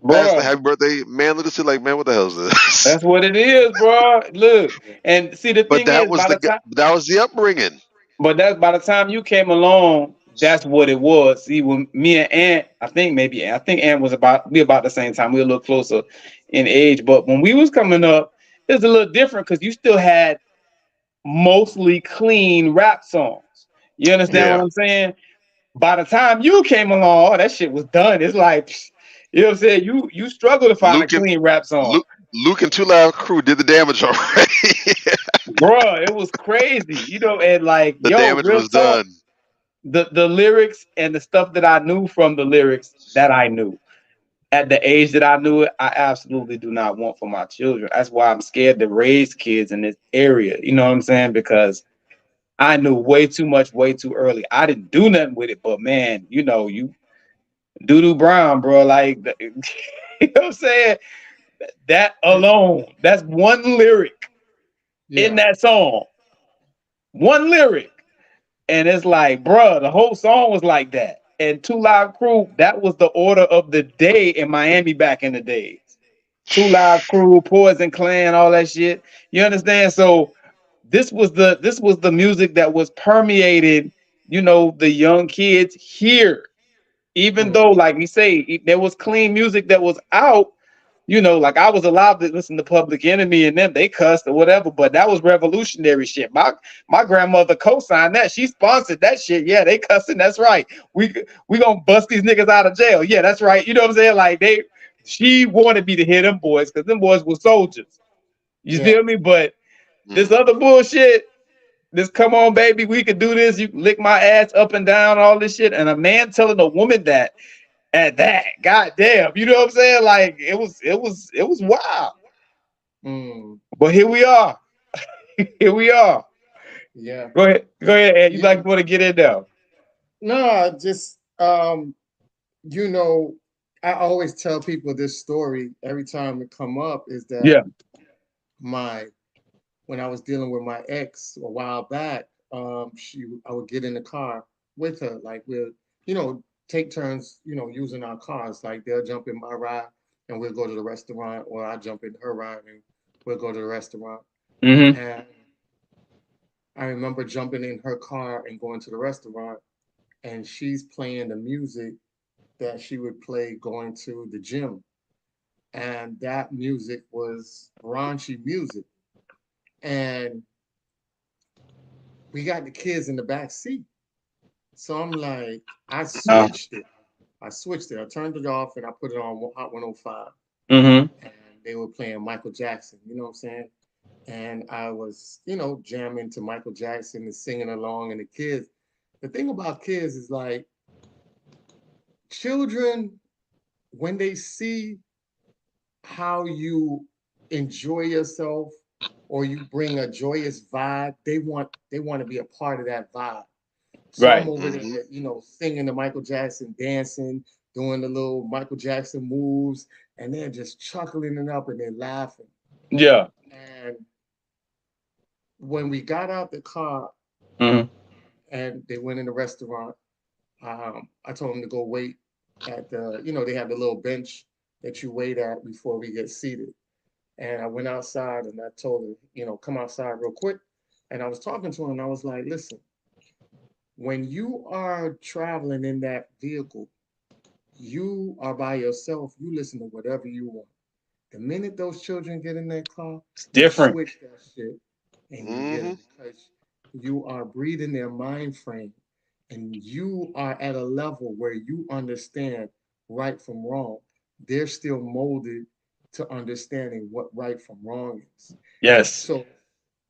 Passed the bro. happy birthday. Man, look at it like, man, what the hell is this? That's what it is, bro. Look, and see, the But thing is, that was the upbringing. but that by the time you came along, that's what it was. See, when me and Aunt, I think Aunt was about the same time. We were a little closer in age, but when we was coming up, it was a little different because you still had mostly clean rap songs. You understand what Yeah, I'm saying? By the time you came along, that shit was done. It's like, you know what I'm saying? You struggle to find a Luke and clean rap song. Luke and Two Live Crew did the damage already. Bruh, it was crazy. And like, The yo, damage real was talk, done. the lyrics and the stuff that I knew from the lyrics that I knew at the age that I knew it, I absolutely do not want for my children. That's why I'm scared to raise kids in this area. You know what I'm saying? Because I knew way too much, way too early. I didn't do nothing with it, but man, you Doodoo Brown, bro, like, you know what I'm saying? That alone, that's one lyric in Yeah. that song. One lyric. And it's like, bruh, the whole song was like that. And Two Live Crew, that was the order of the day in Miami back in the days. Two Live Crew, Poison Clan, all that shit. You understand? So this was the music that was permeated, the young kids here. Even though, Mm. like we say, there was clean music that was out, like I was allowed to listen to Public Enemy and them, they cussed or whatever, but that was revolutionary shit. My grandmother co-signed that. She sponsored that shit. Yeah, they cussing. That's right. We gonna bust these niggas out of jail. Yeah, that's right. You know what I'm saying? Like she wanted me to hear them boys because them boys were soldiers. You Yeah. feel me? But this Mhm. other bullshit, this come on, baby, we could do this. You can lick my ass up and down, all this shit. And a man telling a woman that at that, goddamn, you know what I'm saying? Like it was wild. Mm. But here we are. Here we are. Yeah. Go ahead, Ed. You Yeah. like want to get in there? No, just you know, I always tell people this story every time it come up is that Yeah. my when I was dealing with my ex a while back, I would get in the car with her, like we'll, take turns, using our cars. Like they'll jump in my ride and we'll go to the restaurant, or I jump in her ride and we'll go to the restaurant. Mm-hmm. And I remember jumping in her car and going to the restaurant, and she's playing the music that she would play going to the gym. And that music was raunchy music. And we got the kids in the back seat. So I'm like, I Uh, switched it. I switched it. I turned it off and I put it on Hot 105. mm-hmm. And they were playing Michael Jackson, you know what I'm saying? And I was, jamming to Michael Jackson and singing along. And the kids, the thing about kids is like, children, when they see how you enjoy yourself or you bring a joyous vibe, they want to be a part of that vibe. So I'm Right. over there, Mhm. singing to Michael Jackson, dancing, doing the little Michael Jackson moves, and they're just chuckling it up and they're laughing. Yeah. And when we got out the car Mm-hmm. and they went in the restaurant, I told them to go wait at they have the little bench that you wait at before we get seated. And I went outside and I told her, come outside real quick. And I was talking to her and I was like, listen, when you are traveling in that vehicle, you are by yourself, you listen to whatever you want. The minute those children get in that car, It's you different. switch that shit and you get Mhm. them because you are breathing their mind frame and you are at a level where you understand right from wrong. They're still molded to understanding what right from wrong is. Yes. So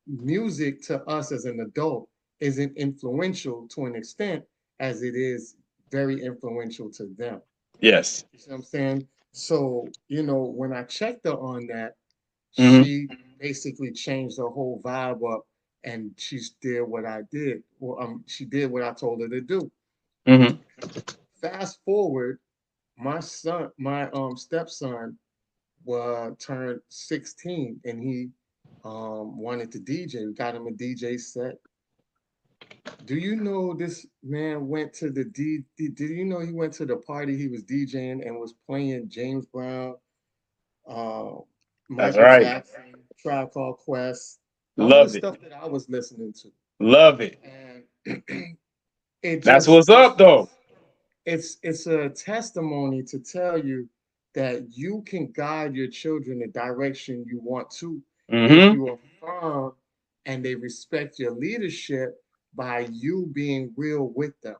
music to us as an adult isn't influential to an extent as it is very influential to them. Yes. You see what I'm saying? So, when I checked her on that, Mm-hmm. she basically changed her whole vibe up and she did what I did. Well, she did what I told her to do. Mm-hmm. Fast forward, my stepson turned 16 and he wanted to DJ. We got him a DJ set. Do you know this man went to the did you know he went to the party he was DJing and was playing James Brown, uh, That's Michael right. Jackson, Tribe Called Quest, all the Love it. stuff that I was listening to. Love it. And it That's just what's up, though. it's a testimony to tell you that you can guide your children the direction you want to if Mm-hmm. you affirm and they respect your leadership by you being real with them.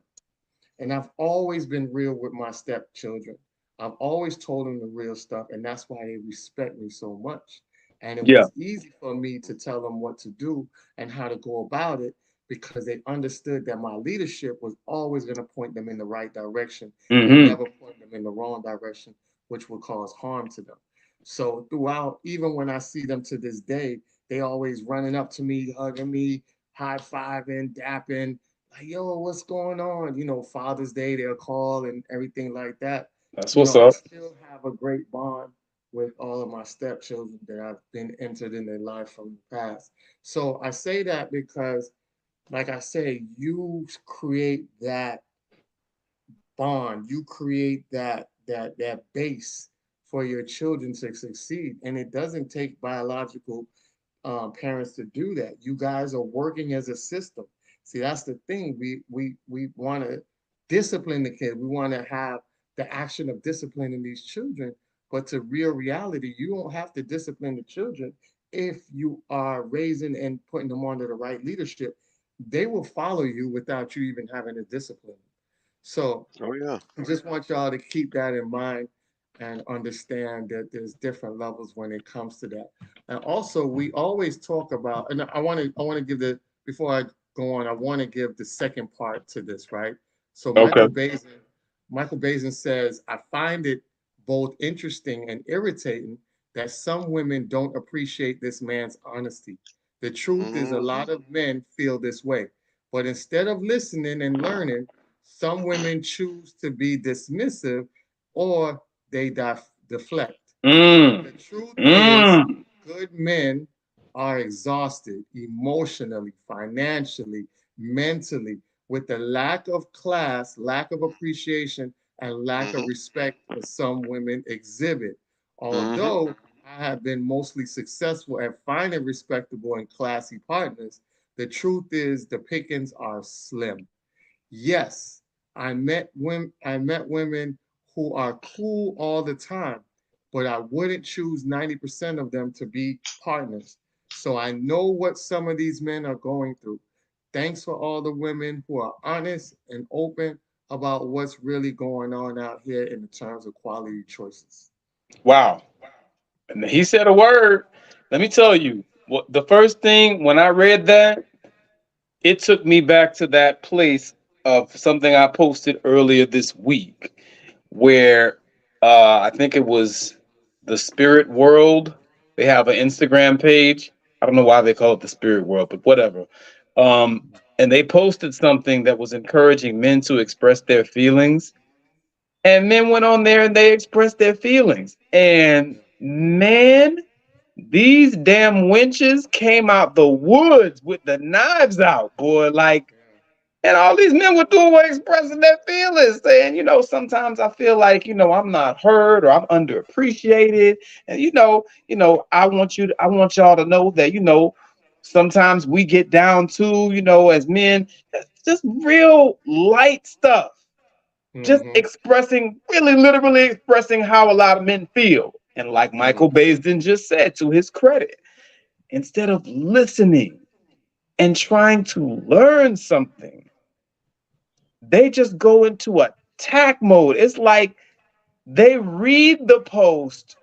And I've always been real with my stepchildren. I've always told them the real stuff, and that's why they respect me so much. And it Yeah. was easy for me to tell them what to do and how to go about it because they understood that my leadership was always going to point them in the right direction and Mm-hmm. never point them in the wrong direction, which would cause harm to them. So throughout, even when I see them to this day, they always running up to me, hugging me, high fiving, dapping, like, yo, what's going on? Father's Day, they'll call and everything like that. That's what's I up. still have a great bond with all of my stepchildren that I've been entered in their life from the past. So I say that because, like I say, you create that bond, you create that base for your children to succeed. And it doesn't take biological parents to do that. You guys are working as a system. See, that's the thing. We want to discipline the kid. We want to have the action of disciplining these children. But to real reality, you don't have to discipline the children if you are raising and putting them under the right leadership. They will follow you without you even having to discipline them. So Oh yeah. I just want y'all to keep that in mind and understand that there's different levels when it comes to that. And also, we always talk about, and I want to give before I go on, I want to give the second part to this, right? So Okay. Michael Bazin says, I find it both interesting and irritating that some women don't appreciate this man's honesty. The truth is, a Hmm. lot of men feel this way, but instead of listening and learning, some women choose to be dismissive or they deflect. The Mm. truth is, Mm. good men are exhausted emotionally, financially, mentally, with the lack of class, lack of appreciation, and lack of Hmm. respect that some women exhibit. Hmm. Although I have been mostly successful at finding respectable and classy partners, the truth is the pickings are slim. Yes, I met women who are cool all the time, but I wouldn't choose 90% of them to be partners. So I know what some of these men are going through. Thanks for all the women who are honest and open about what's really going on out here in the terms of quality choices. Wow. And he said a word. Let me tell you, what the first thing when I read that, it took me back to that place of something I posted earlier this week, where I think it was the Spirit World. They have an Instagram page. I don't know why they call it the Spirit World, but whatever. And they posted something that was encouraging men to express their feelings. And men went on there and they expressed their feelings. And man, these damn wenches came out the woods with the knives out, boy. Like, and all these men were doing were expressing their feelings, saying, sometimes I feel like, I'm not heard or I'm underappreciated. And I want y'all to know that, sometimes we get down to, as men, just real light stuff. Just Mm-hmm. expressing, really literally expressing how a lot of men feel. And like Michael Mm-hmm. Baisden just said, to his credit, instead of listening and trying to learn something, they just go into attack mode. It's like they read the post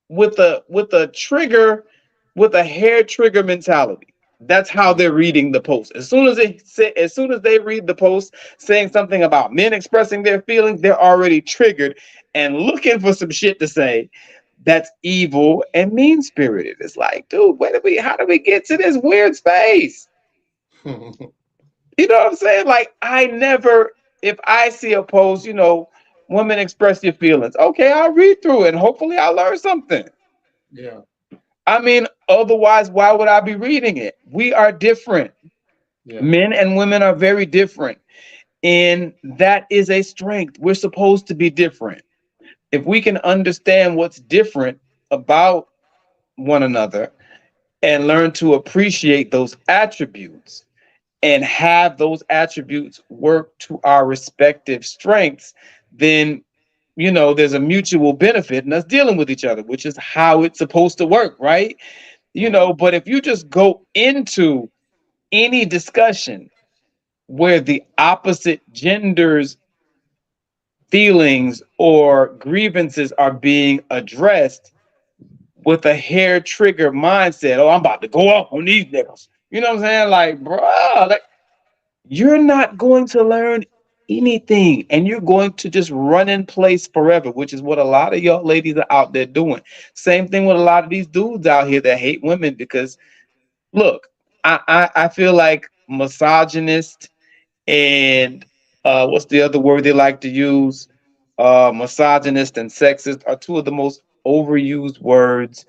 with a trigger, with a hair trigger mentality. That's how they're reading the post. As soon as they read the post saying something about men expressing their feelings, they're already triggered and looking for some shit to say that's evil and mean spirited. It's like, dude, how do we get to this weird space? You know what I'm saying? Like, if I see a post, women express your feelings. Okay, I'll read through it and hopefully I'll learn something. Yeah. I mean, otherwise, why would I be reading it? We are different. Yeah. Men and women are very different. And that is a strength. We're supposed to be different. If we can understand what's different about one another and learn to appreciate those attributes and have those attributes work to our respective strengths, then there's a mutual benefit in us dealing with each other, which is how it's supposed to work, right? But if you just go into any discussion where the opposite gender's feelings or grievances are being addressed with a hair trigger mindset, oh, I'm about to go off on these niggas. You know what I'm saying? Like, bro, like, you're not going to learn anything and you're going to just run in place forever, which is what a lot of y'all ladies are out there doing. Same thing with a lot of these dudes out here that hate women because, look, I feel like misogynist and what's the other word they like to use? Misogynist and sexist are two of the most overused words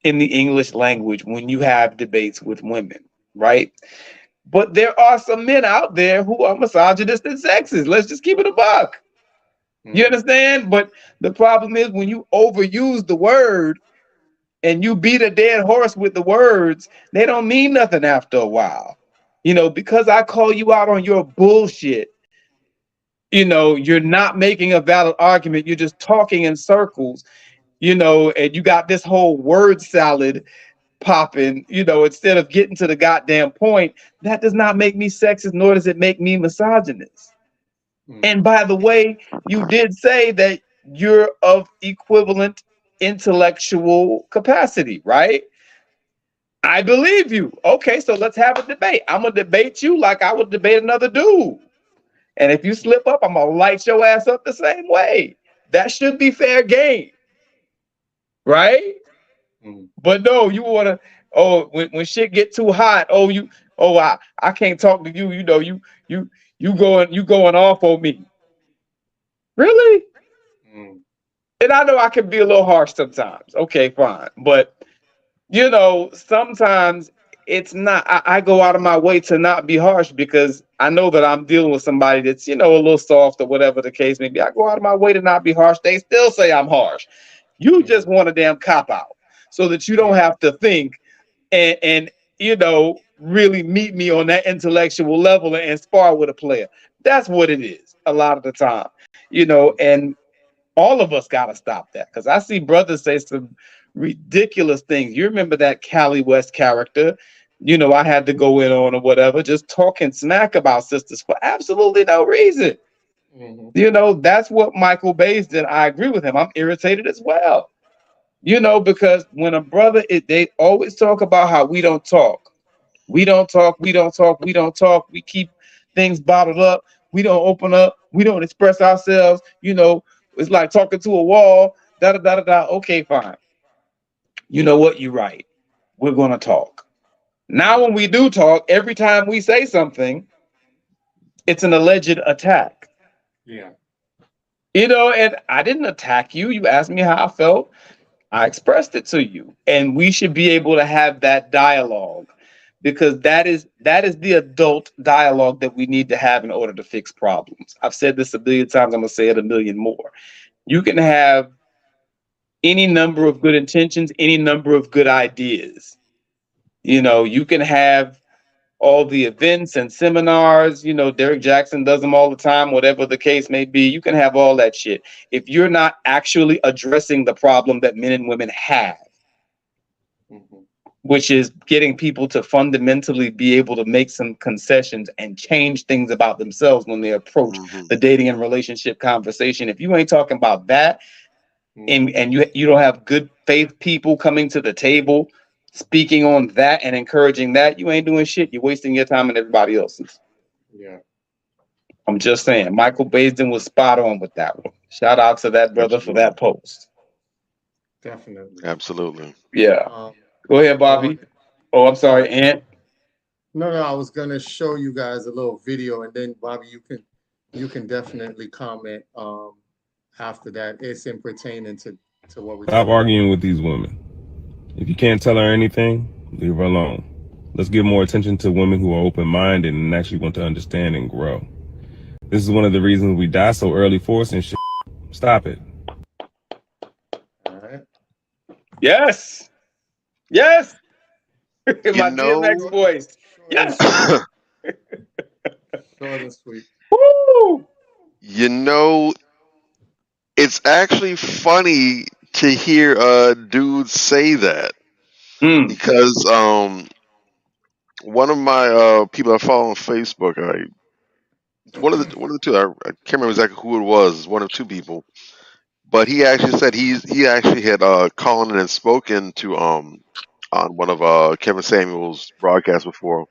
in the English language when you have debates with women, right? But there are some men out there who are misogynist and sexist. Let's just keep it a buck. You understand? But the problem is when you overuse the word and you beat a dead horse with the words, they don't mean nothing after a while. Because I call you out on your bullshit, you're not making a valid argument. You're just talking in circles, and you got this whole word salad popping, instead of getting to the goddamn point. That does not make me sexist, nor does it make me misogynist. And by the way, you did say that you're of equivalent intellectual capacity, right? I believe you. Okay, so let's have a debate. I'm gonna debate you like I would debate another dude. And if you slip up, I'm gonna light your ass up the same way. That should be fair game, right? But no, you wanna, when shit get too hot, I can't talk to you. You going off on me. Really? And I know I can be a little harsh sometimes. Okay, fine. But sometimes it's not, I go out of my way to not be harsh because I know that I'm dealing with somebody that's, a little soft or whatever the case may be. I go out of my way to not be harsh. They still say I'm harsh. You just want a damn cop out so that you don't have to think and really meet me on that intellectual level and spar with a player. That's what it is a lot of the time, and all of us got to stop that because I see brothers say some ridiculous things. You remember that Cali West character, I had to go in on or whatever, just talking smack about sisters for absolutely no reason. That's what Michael Bays did. I agree with him. I'm irritated as well. Because when a brother, they always talk about how we don't talk. We don't talk. We don't talk. We don't talk. We keep things bottled up. We don't open up. We don't express ourselves. It's like talking to a wall. Da da da da da. Okay, fine. You know what? You're right. We're gonna talk. Now, when we do talk, every time we say something, it's an alleged attack. Yeah. And I didn't attack you. You asked me how I felt. I expressed it to you. And we should be able to have that dialogue because that is the adult dialogue that we need to have in order to fix problems. I've said this a million times. I'm going to say it a million more. You can have any number of good intentions, any number of good ideas. You can have all the events and seminars, Derek Jackson does them all the time, whatever the case may be. You can have all that shit. If you're not actually addressing the problem that men and women have, which is getting people to fundamentally be able to make some concessions and change things about themselves when they approach the dating and relationship conversation. If you ain't talking about that and you don't have good faith people coming to the table speaking on that and encouraging that, you ain't doing shit. You're wasting your time and everybody else's. Yeah. I'm just saying, Michael Baisden was spot on with that one. Shout out to that brother for that post. Definitely. Absolutely. Yeah. Go ahead, Bobby. Oh, I'm sorry, Ant. No, I was gonna show you guys a little video, and then Bobby, you can definitely comment after that. It's in pertaining to what we're Stop arguing with these women. If you can't tell her anything, leave her alone. Let's give more attention to women who are open-minded and actually want to understand and grow. This is one of the reasons we die so early, forcing shit. Stop it. All right. Yes. Yes. In my know- DMX voice. Yes. Short and sweet. Woo! You know, it's actually funny to hear dudes say that Mm. because one of my people I follow on Facebook, one of the two, I can't remember exactly who it was, one of two people, but he actually said he actually had called in and spoken to on one of Kevin Samuel's broadcasts before,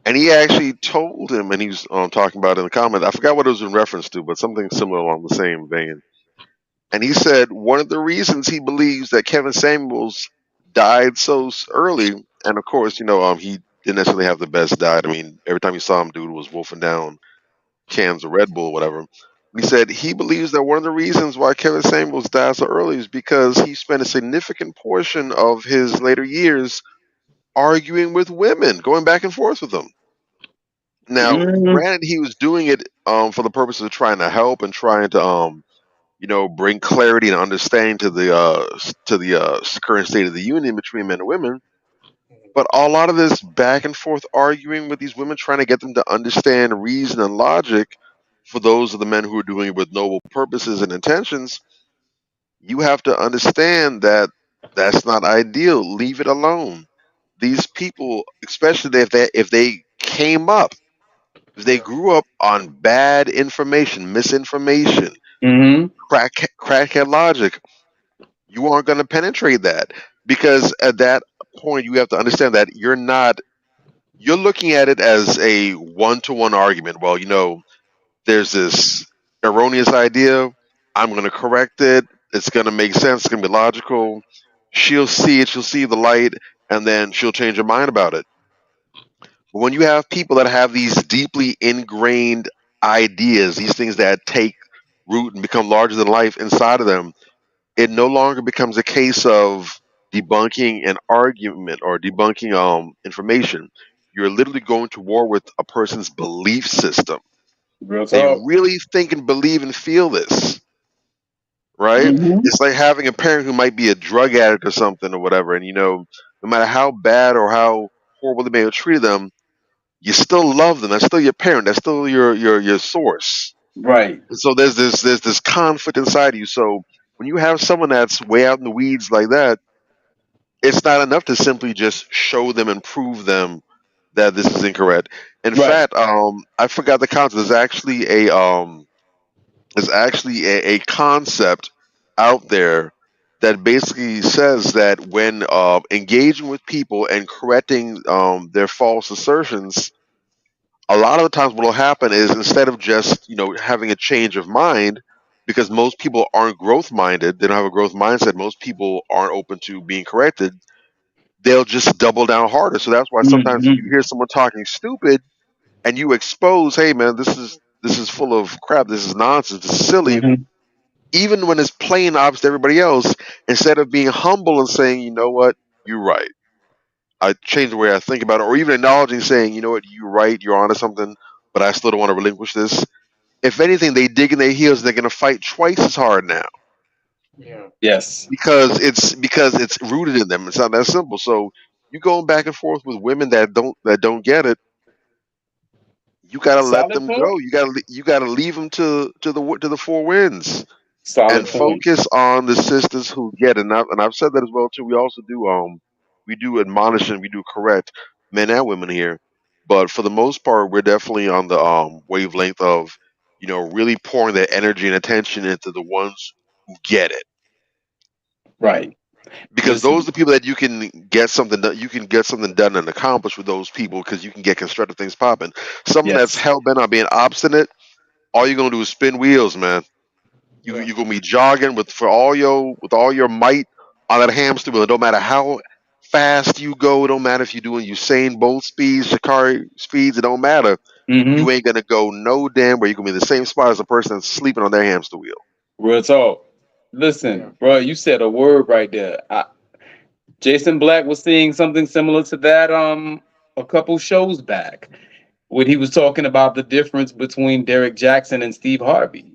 and he actually told him, and he was talking about it in the comment. I forgot what it was in reference to, but something similar along the same vein. And he said one of the reasons he believes that Kevin Samuels died so early, and of course, he didn't necessarily have the best diet. I mean, every time you saw him, dude was wolfing down cans of Red Bull, whatever. He said he believes that one of the reasons why Kevin Samuels died so early is because he spent a significant portion of his later years arguing with women, going back and forth with them. Now, granted, he was doing it for the purpose of trying to help and trying to bring clarity and understanding to the current state of the union between men and women. But a lot of this back and forth arguing with these women, trying to get them to understand reason and logic, for those of the men who are doing it with noble purposes and intentions, you have to understand that that's not ideal. Leave it alone. These people, especially if they came up, if they grew up on bad information, misinformation, Mm-hmm. crackhead logic, you aren't going to penetrate that, because at that point you have to understand that you're looking at it as a one-to-one argument. Well, there's this erroneous idea. I'm going to correct it. It's going to make sense. It's going to be logical. She'll see it. She'll see the light, and then she'll change her mind about it. But when you have people that have these deeply ingrained ideas, these things that take root and become larger than life inside of them, it no longer becomes a case of debunking an argument or debunking information. You're literally going to war with a person's belief system. Real They talk. really think and believe and feel this, right? Mhm. It's like having a parent who might be a drug addict or something or whatever, and no matter how bad or how horrible they may have treated them, you still love them. That's still your parent. That's still your source. Right. And so there's this conflict inside you. So when you have someone that's way out in the weeds like that, it's not enough to simply just show them and prove them that this is incorrect. In Right. fact, I forgot the concept. There's actually a concept out there that basically says that when engaging with people and correcting their false assertions, a lot of the times what will happen is, instead of just having a change of mind, because most people aren't growth minded, they don't have a growth mindset, most people aren't open to being corrected, they'll just double down harder. So that's why sometimes if you hear someone talking stupid and you expose, hey man, this is full of crap, this is nonsense, this is silly, Mhm. even when it's plain obvious to everybody else, instead of being humble and saying, you know what, you're right, I changed the way I think about it, or even acknowledging, saying, you know what, you're right, you're onto something, but I still don't want to relinquish this. If anything, they dig in their heels and they're going to fight twice as hard now, Yeah. Yes. because it's rooted in them. It's not that simple. So you going back and forth with women that don't get it. You gotta let Solid them point. go. You gotta leave them to the four winds Solid and point. focus on the sisters who get it. And I've said that as well too. We also do we do admonish and we do correct men and women here, but for the most part, we're definitely on the wavelength of really pouring their energy and attention into the ones who get it. Right. because Listen, those are the people that you can get something done. You can get something done and accomplished with those people because you can get constructive things popping. Someone that's yes. hell bent on being obstinate, all you're gonna do is spin wheels, man. Yeah. You're gonna be jogging with all your might on that hamster wheel. It don't matter how fast you go. It don't matter if you're doing Usain Bolt speeds, Shakari speeds. It don't matter. Mm-hmm. You ain't gonna go no damn where. You can be in the same spot as a person that's sleeping on their hamster wheel. Real talk. Yeah. Listen, bro, you said a word right there. Jason Black was saying something similar to that a couple shows back when he was talking about the difference between Derek Jackson and Steve Harvey.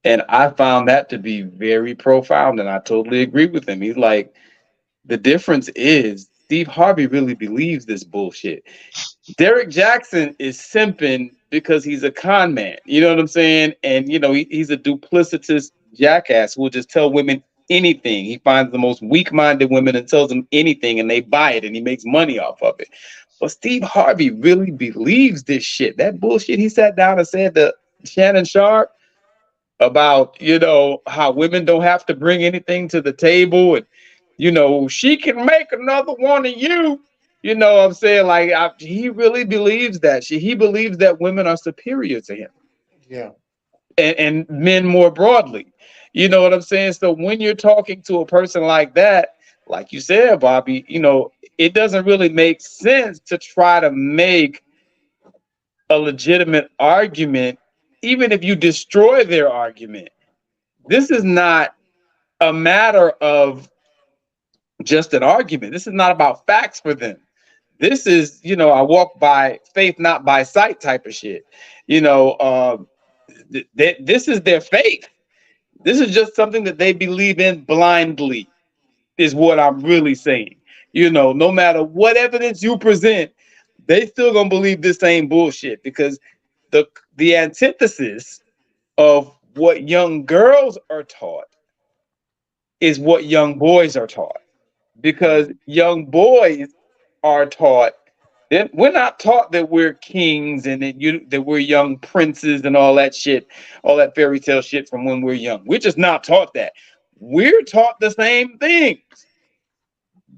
And I found that to be very profound, and I totally agree with him. He's like, the difference is Steve Harvey really believes this bullshit. Derek Jackson is simping because he's a con man. You know what I'm saying? And he's a duplicitous jackass who will just tell women anything. He finds the most weak-minded women and tells them anything, and they buy it, and he makes money off of it. But Steve Harvey really believes this shit. That bullshit he sat down and said to Shannon Sharp about how women don't have to bring anything to the table, and she can make another one of you. You know what I'm saying? Like, he really believes that. He believes that women are superior to him Yeah. and men more broadly. You know what I'm saying? So when you're talking to a person like that, like you said, Bobby, it doesn't really make sense to try to make a legitimate argument, even if you destroy their argument. This is not a matter of just an argument. This is not about facts for them. This is, I walk by faith, not by sight type of shit. This is their faith. This is just something that they believe in blindly, is what I'm really saying. No matter what evidence you present, they still gonna believe this same bullshit, because the antithesis of what young girls are taught is what young boys are taught. Because young boys are taught that we're not taught that we're kings and that we're young princes and all that shit, all that fairy tale shit from when we're young. We're just not taught that. We're taught the same things,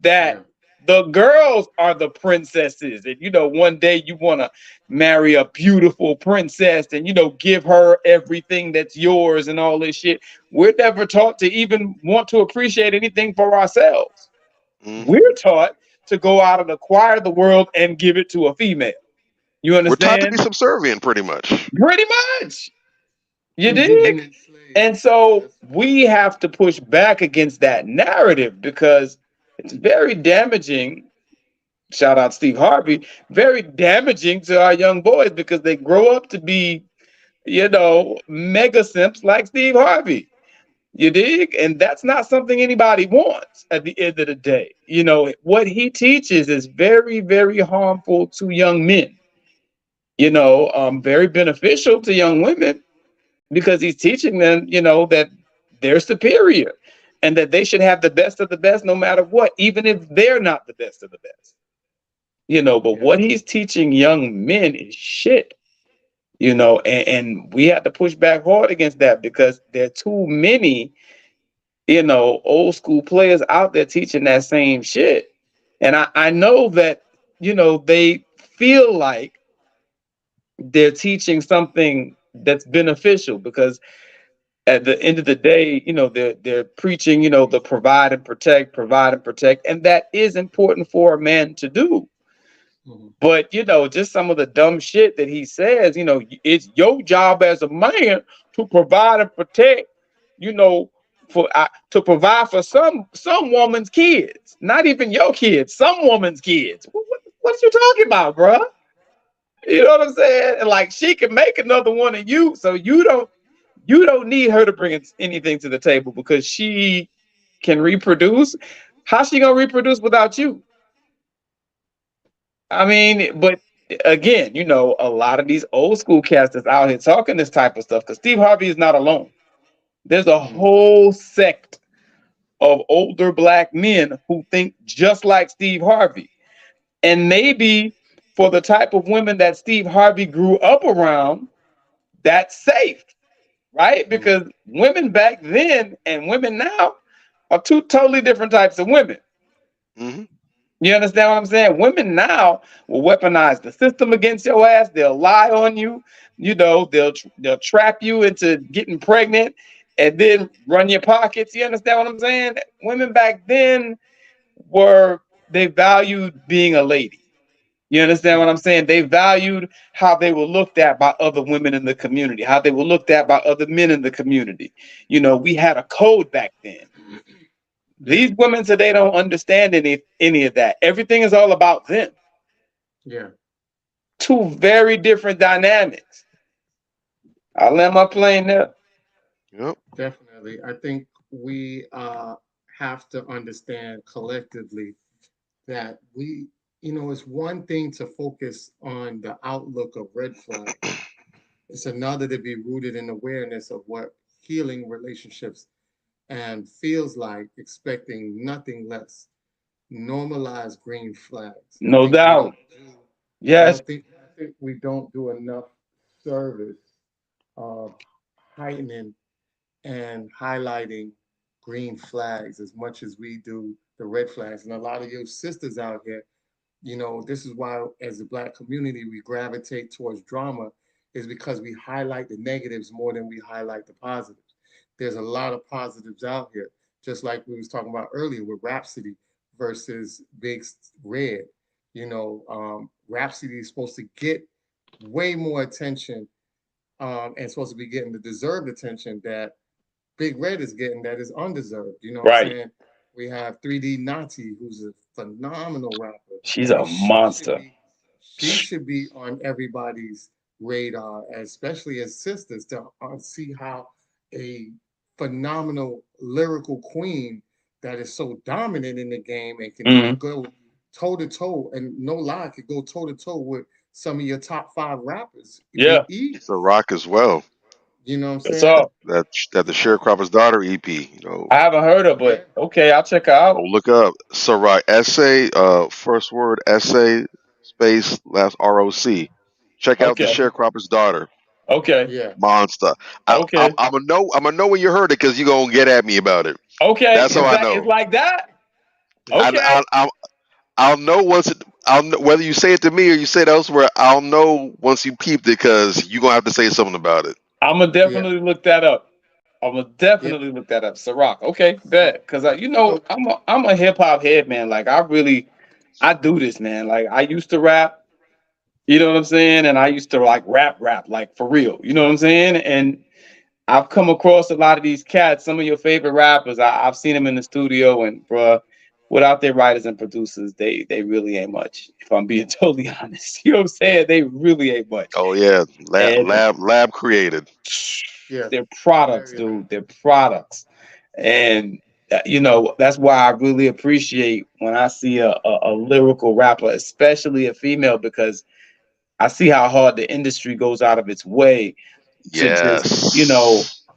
that the girls are the princesses, and one day you want to marry a beautiful princess and give her everything that's yours and all this shit. We're never taught to even want to appreciate anything for ourselves. We're taught to go out and acquire the world and give it to a female. You We're taught to be understand? subservient, pretty much. Pretty much. You dig? And so we have to push back against that narrative, because it's very damaging. Shout out Steve Harvey. Very damaging to our young boys, because they grow up to be, mega simps like Steve Harvey. You dig? And that's not something anybody wants at the end of the day. What he teaches is very, very harmful to young men. Very beneficial to young women, because he's teaching them, that they're superior and that they should have the best of the best no matter what, even if they're not the best of the best. But what he's teaching young men is shit. And we have to push back hard against that, because there are too many, old school players out there teaching that same shit. And I know that, they feel like they're teaching something that's beneficial, because at the end of the day, they're preaching, the provide and protect, and that is important for a man to do. But just some of the dumb shit that he says, it's your job as a man to provide and protect, to provide for some woman's kids, not even your kids, some woman's kids. What you talking about, bro? You know what I'm saying? And like, she can make another one of you, so you don't need her to bring anything to the table, because she can reproduce. How's she gonna reproduce without you? I mean, but again, a lot of these old school cats that's out here talking this type of stuff, because Steve Harvey is not alone. There's a whole sect of older black men who think just like Steve Harvey. And maybe for the type of women that Steve Harvey grew up around, that's safe, right? Because women back then and women now are two totally different types of women. Hmm. You understand what I'm saying? Women now will weaponize the system against your ass. They'll lie on you. You know, they'll trap you into getting pregnant and then run your pockets. You understand what I'm saying? Women back then were they valued being a lady. You understand what I'm saying? They valued how they were looked at by other women in the community, how they were looked at by other men in the community. You know, we had a code back then. Yeah. These women today don't understand any of that. Everything is all about them. Yeah. Two very different dynamics. I land my plane there. Yep. Definitely. I think we have to understand collectively that it's one thing to focus on the outlook of red flag. It's another to be rooted in awareness of what healing relationships and feels like, expecting nothing less. Normalize green flags. No doubt. Yes. I think we don't do enough service of heightening and highlighting green flags as much as we do the red flags. And a lot of your sisters out here, this is why as a Black community we gravitate towards drama, is because we highlight the negatives more than we highlight the positives. There's a lot of positives out here, just like we was talking about earlier with Rhapsody versus Big Red. Rhapsody is supposed to get way more attention, and supposed to be getting the deserved attention that Big Red is getting, that is undeserved. You know what I'm Right. saying? We have 3D Nati, who's a phenomenal rapper. She's a monster. She should be on everybody's radar, especially as sisters, to see how a phenomenal lyrical queen that is so dominant in the game and can Mhm. go toe to toe, and no lie, could go toe to toe with some of your top 5 rappers with Yeah. ease. It's a rock as well. You know what I'm That's saying? all. That the Sharecropper's Daughter EP. I haven't heard of Yeah. it. Okay, I'll check her Oh, out. look up Ciroc essay. First word essay space last ROC. Check out the Okay. Sharecropper's Daughter. Okay. Yeah. Monster. Okay. I'm gonna know. I'm gonna know when you heard it because you gonna get at me about it. Okay. That's how I It's know. like that. Yeah. Okay. I'll know once it. I'll know, whether you say it to me or you say it elsewhere. I'll know once you peeped it because you're gonna have to say something about it. I'm gonna Yeah. definitely look that up. I'm gonna Yeah. definitely look that up. Ciroc. Okay, bet. Cause So I'm a hip hop head, man. Like I do this, man. Like I used to rap. You know what I'm saying? And I used to like rap, like for real. You know what I'm saying? And I've come across a lot of these cats, some of your favorite rappers. I've seen them in the studio, and bruh, without their writers and producers, they really ain't much. If I'm being totally honest, you know what I'm saying? They really ain't much. Oh yeah, And lab created. yes, they're products, very dude. They're products, and that's why I really appreciate when I see a lyrical rapper, especially a female, because I see how hard the industry goes out of its way to just Yes.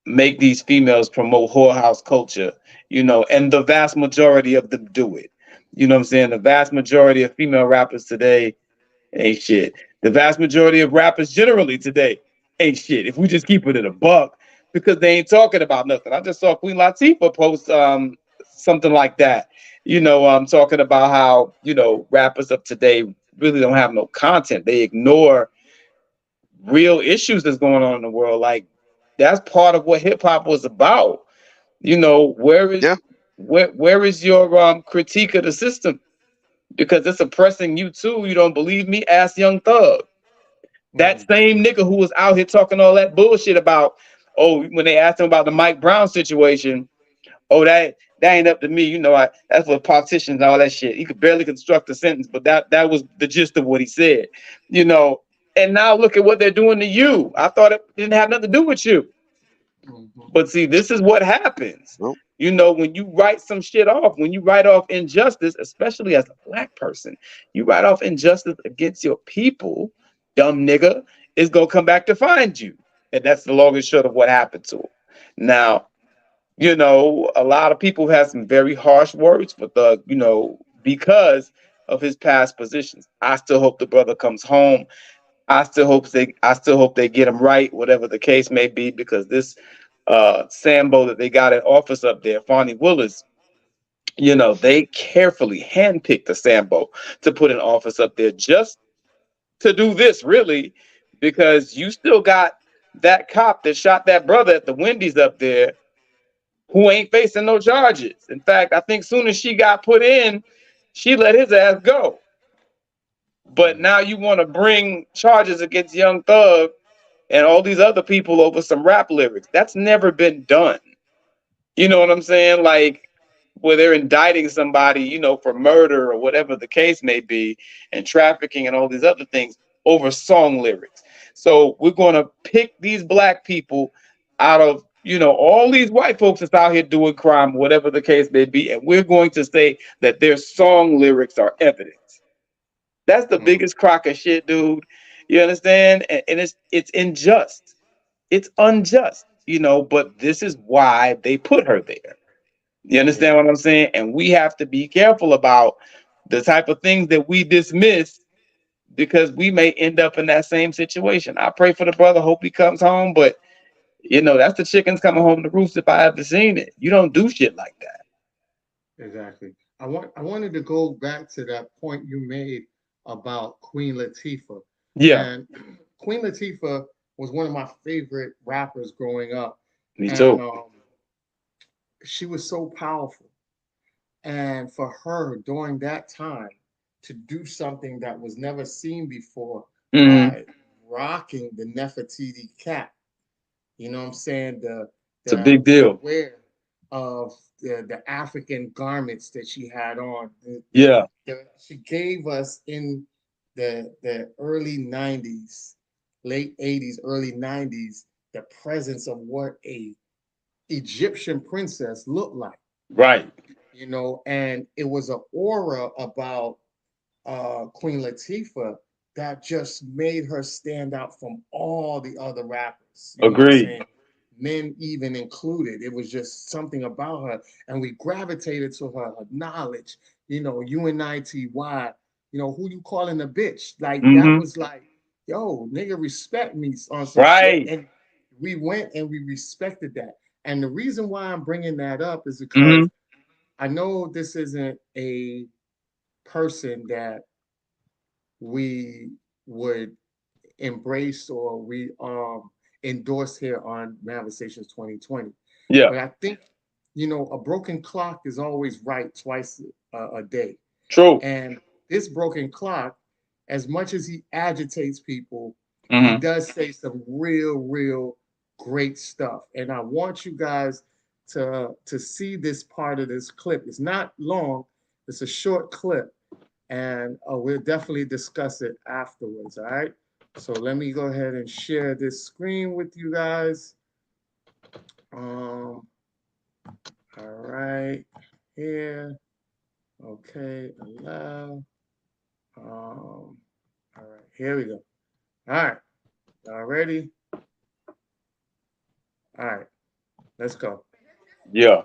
make these females promote whorehouse culture, and the vast majority of them do it. You know what I'm saying? The vast majority of female rappers today ain't shit. The vast majority of rappers generally today ain't shit. If we just keep it in a buck, because they ain't talking about nothing. I just saw Queen Latifah post something like that. Talking about how rappers of today really don't have no content. They ignore real issues that's going on in the world. Like that's part of what hip hop was about. Where is Yeah. where is your critique of the system? Because it's oppressing you too. You don't believe me? Ask Young Thug. That Mhm. same nigga who was out here talking all that bullshit about, when they asked him about the Mike Brown situation, that ain't up to me. That's what politicians and all that shit. He could barely construct a sentence, but that was the gist of what he said. You know, and now look at what they're doing to you. I thought it didn't have nothing to do with you. Mhm. But see, this is what happens. Well, When you write some shit off, when you write off injustice, especially as a black person, you write off injustice against your people, dumb nigga, is gonna come back to find you. And that's the long and short of what happened to him. Now, a lot of people have some very harsh words for Thug, because of his past positions. I still hope the brother comes home. I still hope they get him right, whatever the case may be, because this Sambo that they got in office up there, Fonnie Willis, you know, they carefully handpicked the Sambo to put in office up there just to do this, really, because you still got that cop that shot that brother at the Wendy's up there who ain't facing no charges. In fact, I think soon as she got put in, she let his ass go. But now you want to bring charges against Young Thug and all these other people over some rap lyrics. That's never been done. You know what I'm saying? Like, where they're indicting somebody, you know, for murder or whatever the case may be, and trafficking and all these other things over song lyrics. So we're going to pick these black people out of, you know, all these white folks that's out here doing crime, whatever the case may be, and we're going to say that their song lyrics are evidence. That's the biggest crock of shit, dude. You understand? And it's unjust. It's unjust, you know, but this is why they put her there. You understand what I'm saying? And we have to be careful about the type of things that we dismiss, because we may end up in that same situation. I pray for the brother, hope he comes home, but you know, that's the chickens coming home to roost if I ever seen it. You don't do shit like that. Exactly. I wanted to go back to that point you made about Queen Latifah. Yeah. And Queen Latifah was one of my favorite rappers growing up. Me too. And, she was so powerful. And for her during that time to do something that was never seen before, by rocking the Nefertiti cap, you know what I'm saying? It's a big deal. Wear of the African garments that she had on. She gave us in the early 90s, late 80s, early 90s, the presence of what a Egyptian princess looked like. Right. You know, and it was an aura about Queen Latifah that just made her stand out from all the other rappers. Agreed. Men even included. It was just something about her, and we gravitated to her knowledge. You know, UNITY, you know, who you calling a bitch? Like, that was like, yo, nigga, respect me on some shit. And we went and we respected that. And the reason why I'm bringing that up is because I know this isn't a person that we would embrace or we endorse here on Manifestations 2020. Yeah. But I think, you know, a broken clock is always right twice a day. True. And this broken clock, as much as he agitates people, he does say some real great stuff. And I want you guys to see this part of this clip. It's not long, it's a short clip, and we'll definitely discuss it afterwards. All right, so let me go ahead and share this screen with you guys. All right, here. Okay, allow. All right, here we go. All right, y'all ready? All right, let's go. Yeah.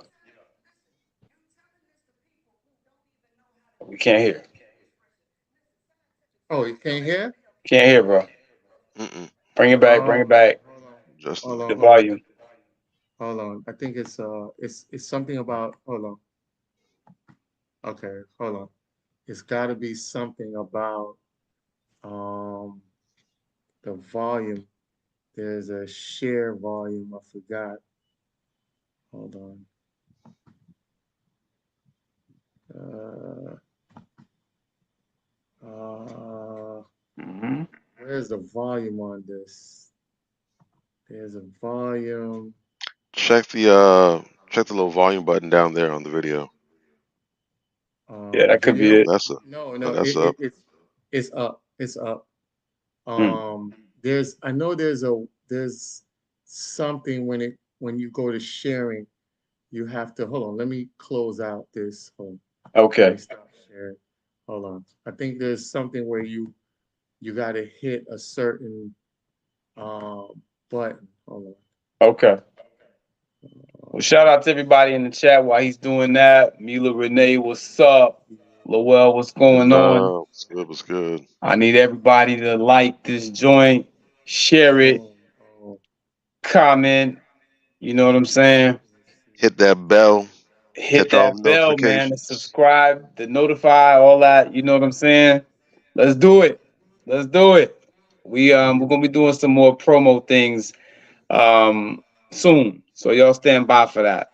We can't hear. Oh, you can't hear? Can't hear, bro. Bring it back. Bring it back. Just the volume. Hold on. I think it's something about. Hold on. Okay, hold on. It's got to be something about the volume. There's a share volume. I forgot. Hold on. Where's the volume on this? There's a volume. check the little volume button down there on the video. Yeah, that could be it. That's up. No, that's up. It's up. It's up. I know there's something when you go to sharing, you have to hold on. Let me close out this. Okay. Stop sharing. Hold on. I think there's something where you got to hit a certain button. Hold on. Okay. Well, shout out to everybody in the chat while he's doing that. Mila Renee, what's up? Lowell, what's going on? What's good? I need everybody to like this joint, share it, comment, You know what I'm saying? Hit that bell. Hit Catch all that the bell, man, and notifications. subscribe, to notify, all that. You know what I'm saying? Let's do it. Let's do it. We're gonna be doing some more promo things soon. So y'all stand by for that.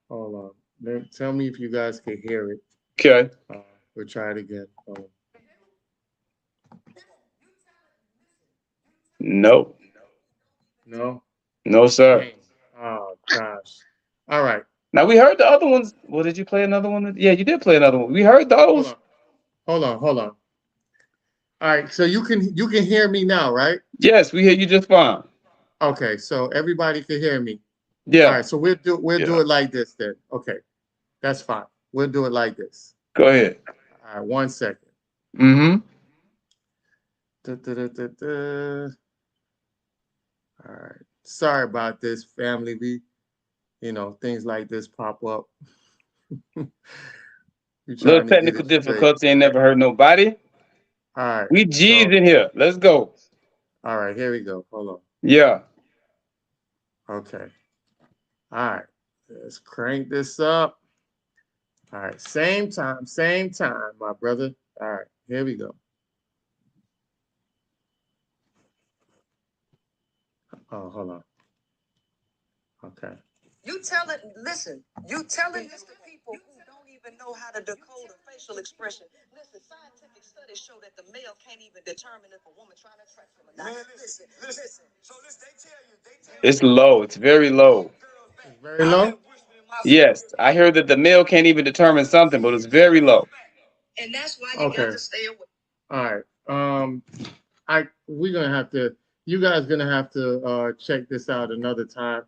Hold on. Tell me if you guys can hear it. Okay. We'll try it again. No. No? No, sir. Dang. Oh, gosh. All right. Now we heard the other ones. Well, did you play another one? Yeah, you did play another one. We heard Hold those. on. Hold on. All right. So you can hear me now, right? Yes, we hear you just fine. Okay. So everybody can hear me. All Yeah. right. So we'll do Yeah. it like this then. Okay. That's fine. We'll do it like this. Go ahead. All right. 1 second. Mm-hmm. Da-da-da-da-da. All right. Sorry about this, family. Things like this pop up. We're Little trying to get technical it straight. difficulty ain't never hurt nobody. All right. We G's So, in here. Let's go. all right. Here we go. Hold on. Yeah. Okay. All right. Let's crank this up. All right. Same time, my brother. All right. Here we go. Oh, hold on. Okay. You telling this to people who don't even know how to decode a facial expression. Listen, scientific studies show that the male can't even determine if a woman trying to attract him or not. Listen. So they tell you. It's low. It's very low. It's very low. Yes. I heard that the male can't even determine something, but it's very low. And that's why you got to stay away. All right. We're gonna have to. You guys gonna have to check this out another time.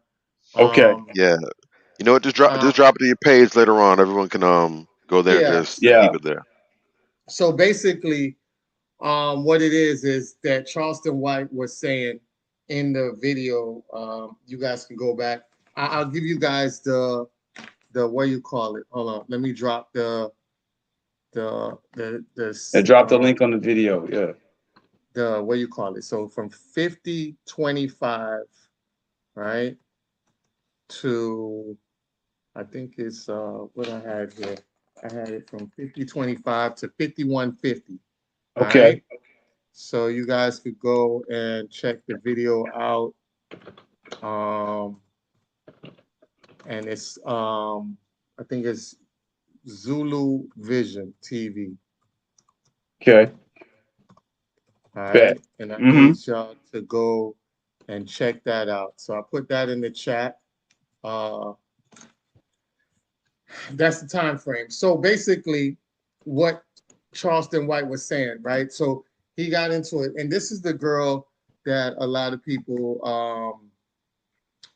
Okay. Yeah. You know what? Just drop it to your page later on. Everyone can go there and Yeah. just Yeah. keep it there. So basically, what it is that Charleston White was saying in the video. You guys can go back. I'll give you guys the what you call it. Hold on. Let me drop the And drop the link on the video. Yeah. the what you call it. So from 5025, right, to I think it's what I had here. I had it from 5025 to 5150. Okay. Right? So you guys could go and check the video out. And it's I think it's Zulu Vision TV. Okay. All right. Bet. And I Mhm. need y'all to go and check that out. So I put that in the chat. That's the time frame. So basically, what Charleston White was saying, right? So he got into it, and this is the girl that a lot of people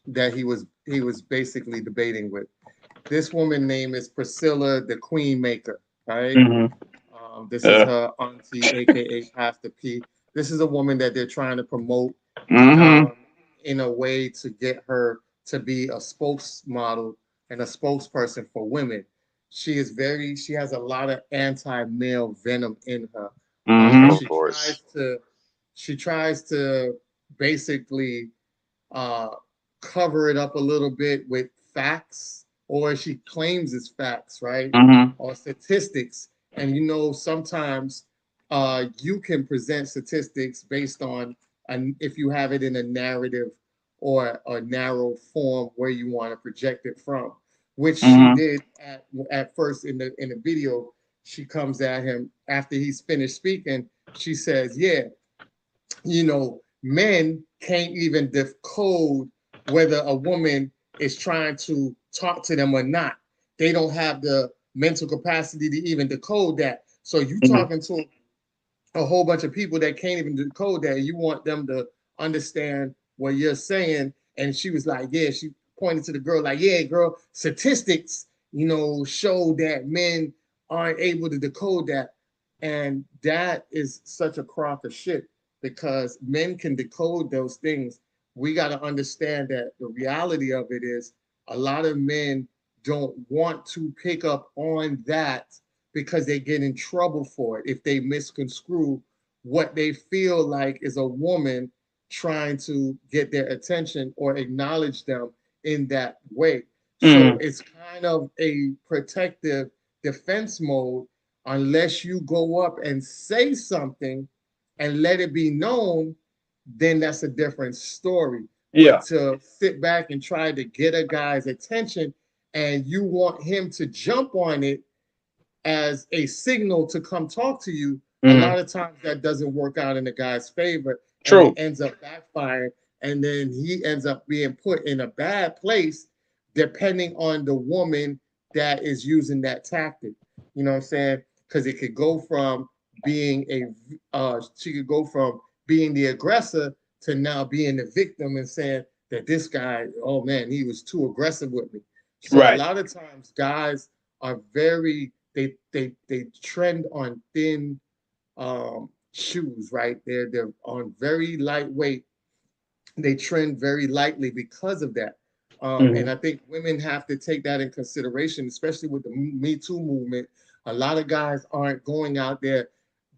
that he was basically debating with. This woman name is Priscilla the Queen Maker, right? Mhm. This is her auntie, aka Pastor P. This is a woman that they're trying to promote Mhm. in a way to get her to be a spokesmodel and a spokesperson for women. She has a lot of anti-male venom in her. Mhm. Of course. She tries to basically cover it up a little bit with facts, or she claims it's facts, right? Mhm. Or statistics. And sometimes you can present statistics based on if you have it in a narrative or a narrow form where you want to project it from, which she Mhm. did at first in the video. She comes at him after he's finished speaking. She says, "Yeah, men can't even decode whether a woman is trying to talk to them or not. They don't have the mental capacity to even decode that. So you Mhm. talking to a whole bunch of people that can't even decode that. You want them to understand what you're saying." And she was like, yeah, she pointed to the girl like, yeah, girl, statistics, show that men aren't able to decode that. And that is such a crock of shit because men can decode those things. We got to understand that the reality of it is a lot of men don't want to pick up on that because they get in trouble for it if they misconstrue what they feel like is a woman trying to get their attention or acknowledge them in that way. So Mhm. it's kind of a protective defense mode unless you go up and say something and let it be known, then that's a different story. Yeah. But to sit back and try to get a guy's attention and you want him to jump on it as a signal to come talk to you, a Mhm. lot of times that doesn't work out in the guy's favor and True. it ends up backfiring. And then he ends up being put in a bad place depending on the woman that is using that tactic. You know what I'm saying? Because it could go from being she could go from being the aggressor to now being the victim and saying that this guy, oh man, he was too aggressive with me. So a Right. lot of times guys are very they trend on thin shoes, right? They're on very lightweight. They trend very lightly because of that. And Mhm. I think women have to take that in consideration, especially with the Me Too movement. A lot of guys aren't going out there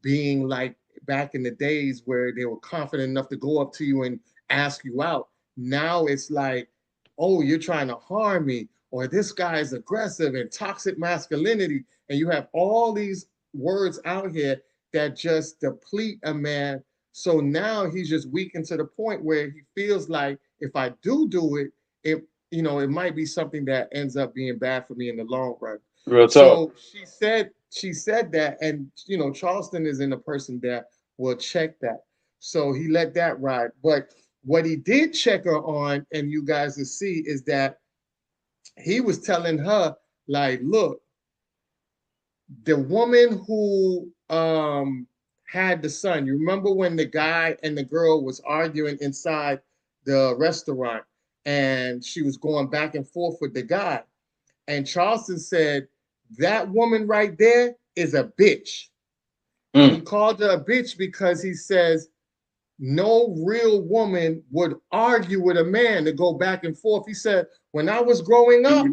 being like back in the days where they were confident enough to go up to you and ask you out. Now it's like, oh, you're trying to harm me, or this guy is aggressive and toxic masculinity. And you have all these words out here that just deplete a man. So now he's just weakened to the point where he feels like if I do it, it might be something that ends up being bad for me in the long run. Real talk. So she said that, and Charleston isn't a person that will check that. So he let that ride. But what he did check her on, and you guys will see, is that he was telling her, like, look, the woman who had the son, you remember when the guy and the girl was arguing inside the restaurant and she was going back and forth with the guy, and Charleston said that woman right there is a bitch. And he Mm. called her a bitch because he says no real woman would argue with a man to go back and forth. He said, when I was growing up,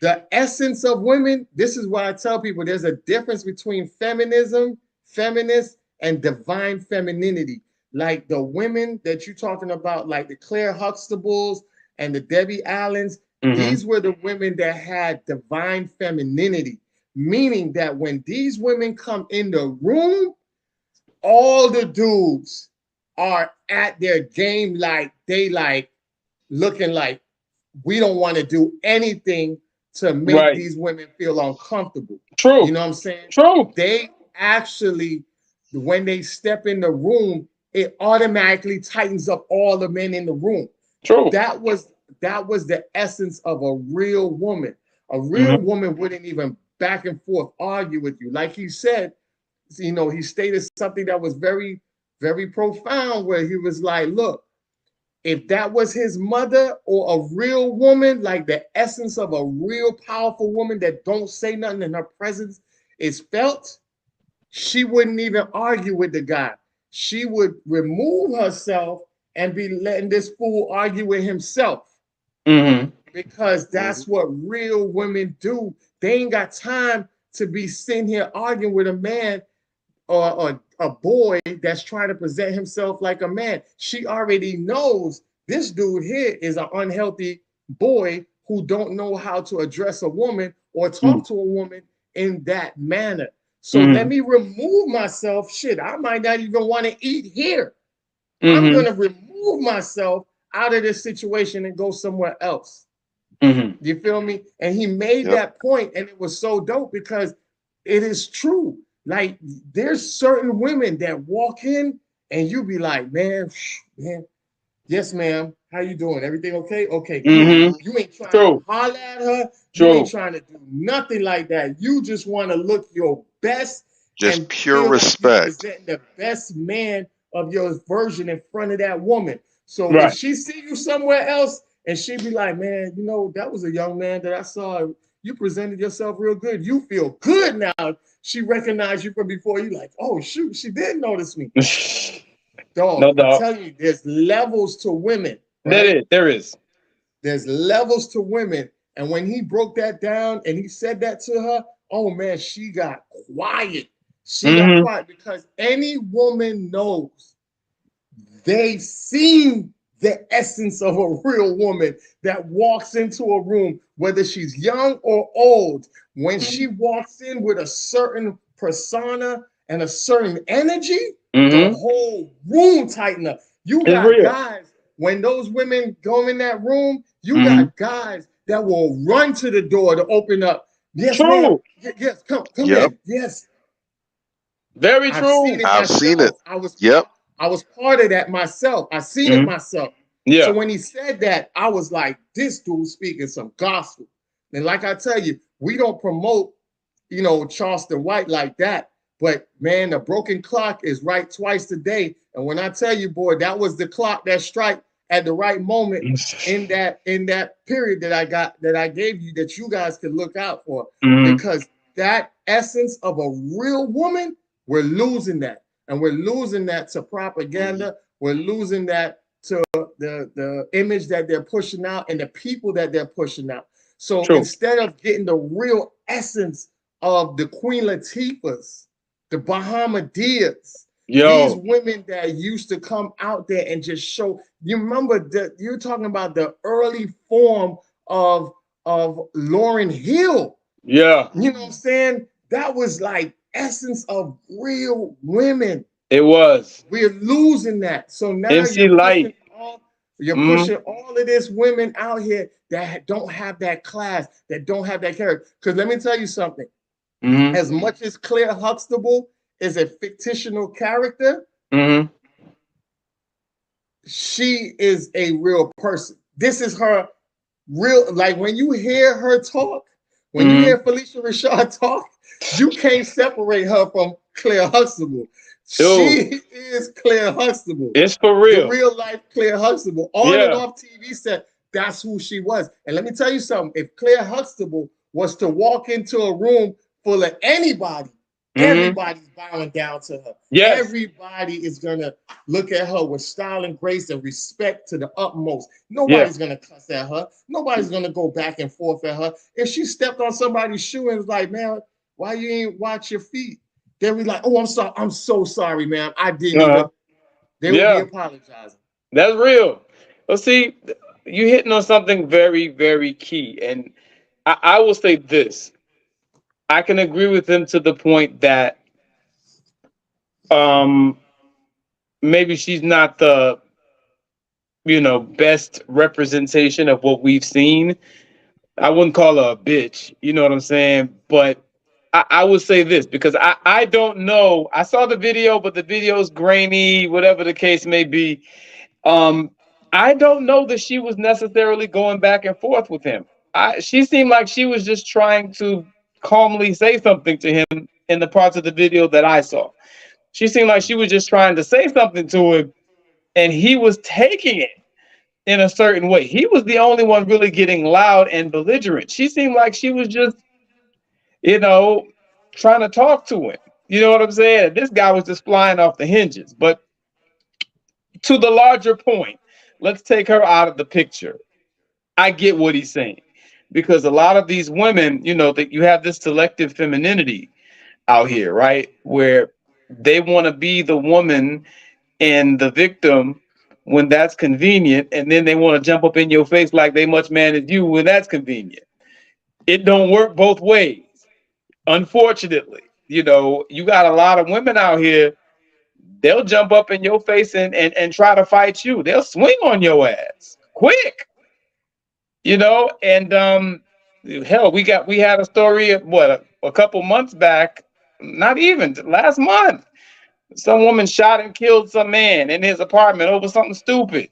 the essence of women, this is why I tell people there's a difference between feminism, feminist, and divine femininity. Like the women that you're talking about, like the Claire Huxtables and the Debbie Allens, Mhm. these were the women that had divine femininity, meaning that when these women come in the room, all the dudes are at their game, like they like looking like we don't want to do anything to make Right. these women feel uncomfortable. You True. know what I'm saying? True. They actually, when they step in the room, it automatically tightens up all the men in the room. True. That was the essence of a real woman. A real Mhm. woman wouldn't even back and forth argue with you. Like he said, he stated something that was very, very profound, where he was like, look, if that was his mother or a real woman, like the essence of a real powerful woman that don't say nothing and her presence is felt, she wouldn't even argue with the guy. She would remove herself and be letting this fool argue with himself, Mhm. because Mhm. that's what real women do. They ain't got time to be sitting here arguing with a man or a boy that's trying to present himself like a man. She already knows this dude here is an unhealthy boy who don't know how to address a woman or Mhm. talk to a woman in that manner. So let Mhm. me remove myself. Shit, I might not even want to eat here. I'm Mhm. gonna remove myself out of this situation and go somewhere else. Mhm. You feel me? And he made Yep. that point, and it was so dope because it is true. Like there's certain women that walk in and you be like, man, man, yes, ma'am. How you doing? Everything okay? Okay, cool. Mhm. Mhm. You ain't trying to True. holler at her. You ain't True. trying to do nothing like that. You just want to look your best Just and pure feel like you respect. presenting the best man of your version in front of that woman. So if Right. she see you somewhere else and she be like, man, that was a young man that I saw. You presented yourself real good. You feel good now. She recognized you from before. You like, oh shoot, she did notice me. No Dog, I'm doubt. telling you, there's levels to women, That right? is. There is. There's levels to women. And when he broke that down and he said that to her, oh man, she got quiet. She got Mhm. quiet because any woman knows they've seen the essence of a real woman that walks into a room, whether she's young or old. When she walks in with a certain persona and a certain energy, the whole room tighten up. You got guys, when those women go in that room, you got guys that will run to the door to open up. Yes, ma'am. Yes, come in. Yes. Very true. I've seen it. I was part of that myself. I seen it myself. Yeah. So when he said that, I was like, this dude speaking some gospel. And like I tell you, we don't promote, Charleston White like that. But man, the broken clock is right twice a day. And when I tell you, boy, that was the clock that strike at the right moment in that period that I gave you, that you guys could look out for. Because that essence of a real woman, we're losing that. And we're losing that to propaganda. We're losing that to the image that they're pushing out and the people that they're pushing out. So instead of getting the real essence of the Queen Latifahs, the Bahamadia, these women that used to come out there and just show, you remember that you're talking about the early form of Lauryn Hill. Yeah. You know what I'm saying? That was like essence of real women. It was. We're losing that. So now MC Light. You're pushing all of this women out here that don't have that class, that don't have that character. Because let me tell you something. As much as Claire Huxtable is a fictional character, she is a real person. This is her real, like when you hear her talk, when you hear Felicia Rashad talk, you can't separate her from Claire Huxtable. She is Claire Huxtable. It's for real. The real life Claire Huxtable. On and off TV set, that's who she was. And let me tell you something. If Claire Huxtable was to walk into a room full of anybody, everybody's bowing down to her. Yes. Everybody is going to look at her with style and grace and respect to the utmost. Nobody's going to cuss at her. Nobody's going to go back and forth at her. If she stepped on somebody's shoe and was like, man, why you ain't watch your feet? They'll be like, oh, I'm sorry. I'm so sorry, man. I didn't even. They would be apologizing. That's real. Well, see, you're hitting on something very, very key. And I will say this. I can agree with him to the point that maybe she's not the, best representation of what we've seen. I wouldn't call her a bitch, you know what I'm saying? But I would say this, because I don't know. I saw the video, but the video's grainy, whatever the case may be. I don't know that she was necessarily going back and forth with him. She seemed like she was just trying to calmly say something to him in the parts of the video that I saw. She seemed like she was just trying to say something to him, and he was taking it in a certain way. He was the only one really getting loud and belligerent. She seemed like she was just, trying to talk to him. You know what I'm saying? This guy was just flying off the hinges. But to the larger point, let's take her out of the picture. I get what he's saying. Because a lot of these women, that you have this selective femininity out here, right? Where they want to be the woman and the victim when that's convenient, and then they want to jump up in your face like they much man as you when that's convenient. It don't work both ways, unfortunately. You got a lot of women out here, they'll jump up in your face and try to fight you. They'll swing on your ass quick. And hell, we had a story of a couple months back, not even last month. Some woman shot and killed some man in his apartment over something stupid.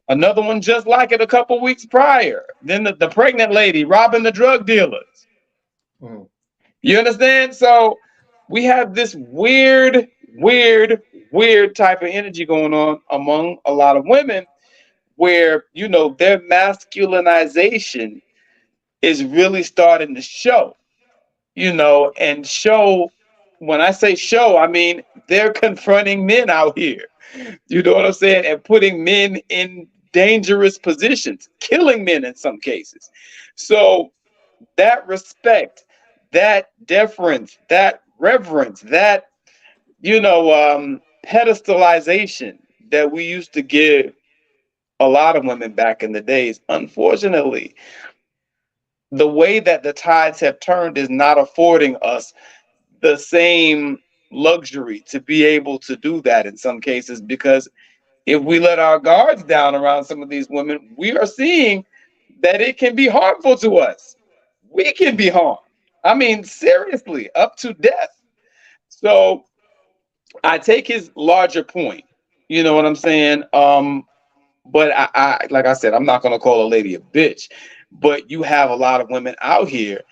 Another one just like it a couple weeks prior. Then the pregnant lady robbing the drug dealers. You understand? So we have this weird type of energy going on among a lot of women, where their masculinization is really starting to show, and show. When I say show, I mean they're confronting men out here, you know what I'm saying, and putting men in dangerous positions, killing men in some cases. So that respect, that deference, that reverence, that pedestalization that we used to give a lot of women back in the days. Unfortunately, the way that the tides have turned is not affording us the same luxury to be able to do that in some cases, because if we let our guards down around some of these women, we are seeing that it can be harmful to us. We can be harmed. I mean, seriously, up to death. So I take his larger point. You know what I'm saying? But I like I said, I'm not gonna call a lady a bitch, but you have a lot of women out here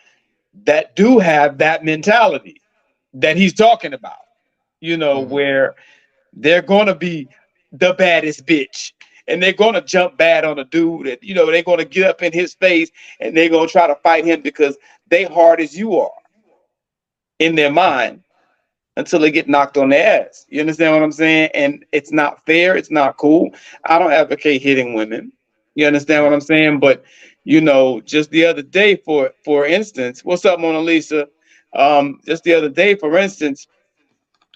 that do have that mentality that he's talking about, you know, Mhm. where they're gonna be the baddest bitch and they're gonna jump bad on a dude, and you know, they're gonna get up in his face and they're gonna try to fight him because they hard as you are in their mind until they get knocked on their ass. You understand what I'm saying? And it's not fair, it's not cool. I don't advocate hitting women. You understand what I'm saying? But you know, just the other day, for instance, what's up, Mona Lisa? Just the other day, for instance,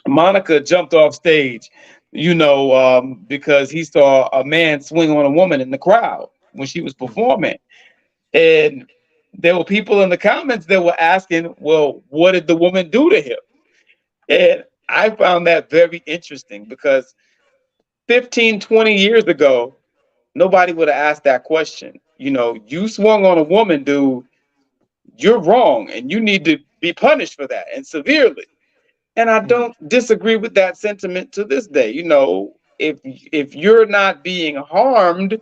Monica jumped off stage, you know, because he saw a man swing on a woman in the crowd when she was performing. And there were people in the comments that were asking, well, what did the woman do to him? And I found that very interesting because 15, 20 years ago, nobody would have asked that question. You know, you swung on a woman, dude, you're wrong and you need to be punished for that and severely. And I Mhm. don't disagree with that sentiment to this day. You know, if you're not being harmed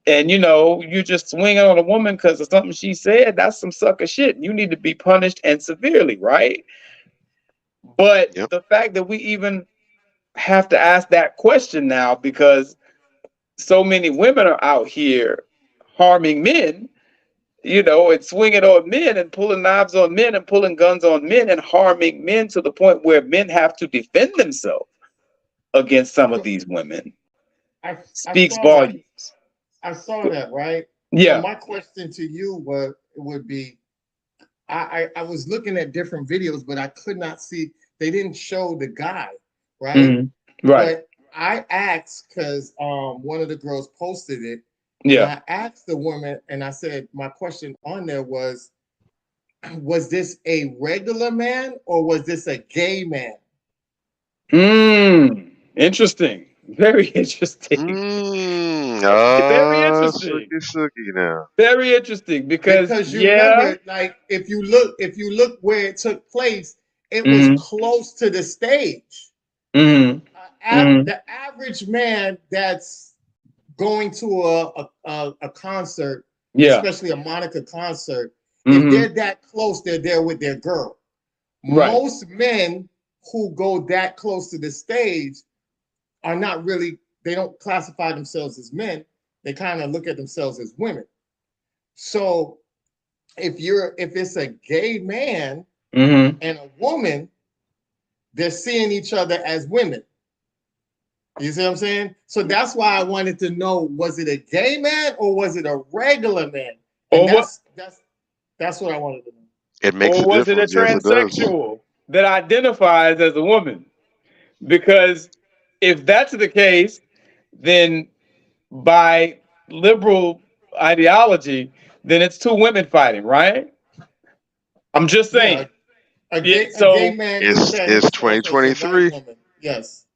and you know you just swinging on a woman because of something she said, that's some sucker shit. You need to be punished and severely, right? But Yep. the fact that we even have to ask that question now because so many women are out here harming men, you know, and swinging on men and pulling knives on men and pulling guns on men and harming men to the point where men have to defend themselves against some of So these women I speaks saw that. volumes. I saw that, right? So Yeah. my question to you would be, I was looking at different videos, but I could not see, they didn't show the guy, right? Mhm. Right. But I asked because one of the girls posted it, and Yeah. I asked the woman, and I said my question on there was this a regular man or was this a gay man? Interesting. Very interesting. Very interesting. Sookie Sookie now. Very interesting because Because you yeah. remember, like if you look where it took place, it was Mm-hmm. close to the stage. Mm-hmm. Mm-hmm. The average man that's going to a concert, Yeah. especially a Monica concert, if Mm-hmm. they're that close, they're there with their girl. Right. Most men who go that close to the stage are not really, they don't classify themselves as men. They kind of look at themselves as women. So if it's a gay man Mm-hmm. and a woman, they're seeing each other as women. You see what I'm saying? So that's why I wanted to know, was it a gay man or was it a regular man? And Or what? that's what I wanted to know. It makes Or a was it a difference. Yes, it does. transsexual that identifies as a woman? Because if that's the case, then by liberal ideology, then it's two women fighting, right? I'm just Yeah, saying. Yeah, a gay so man looks It's at it's himself as a white 2023. woman. Yes.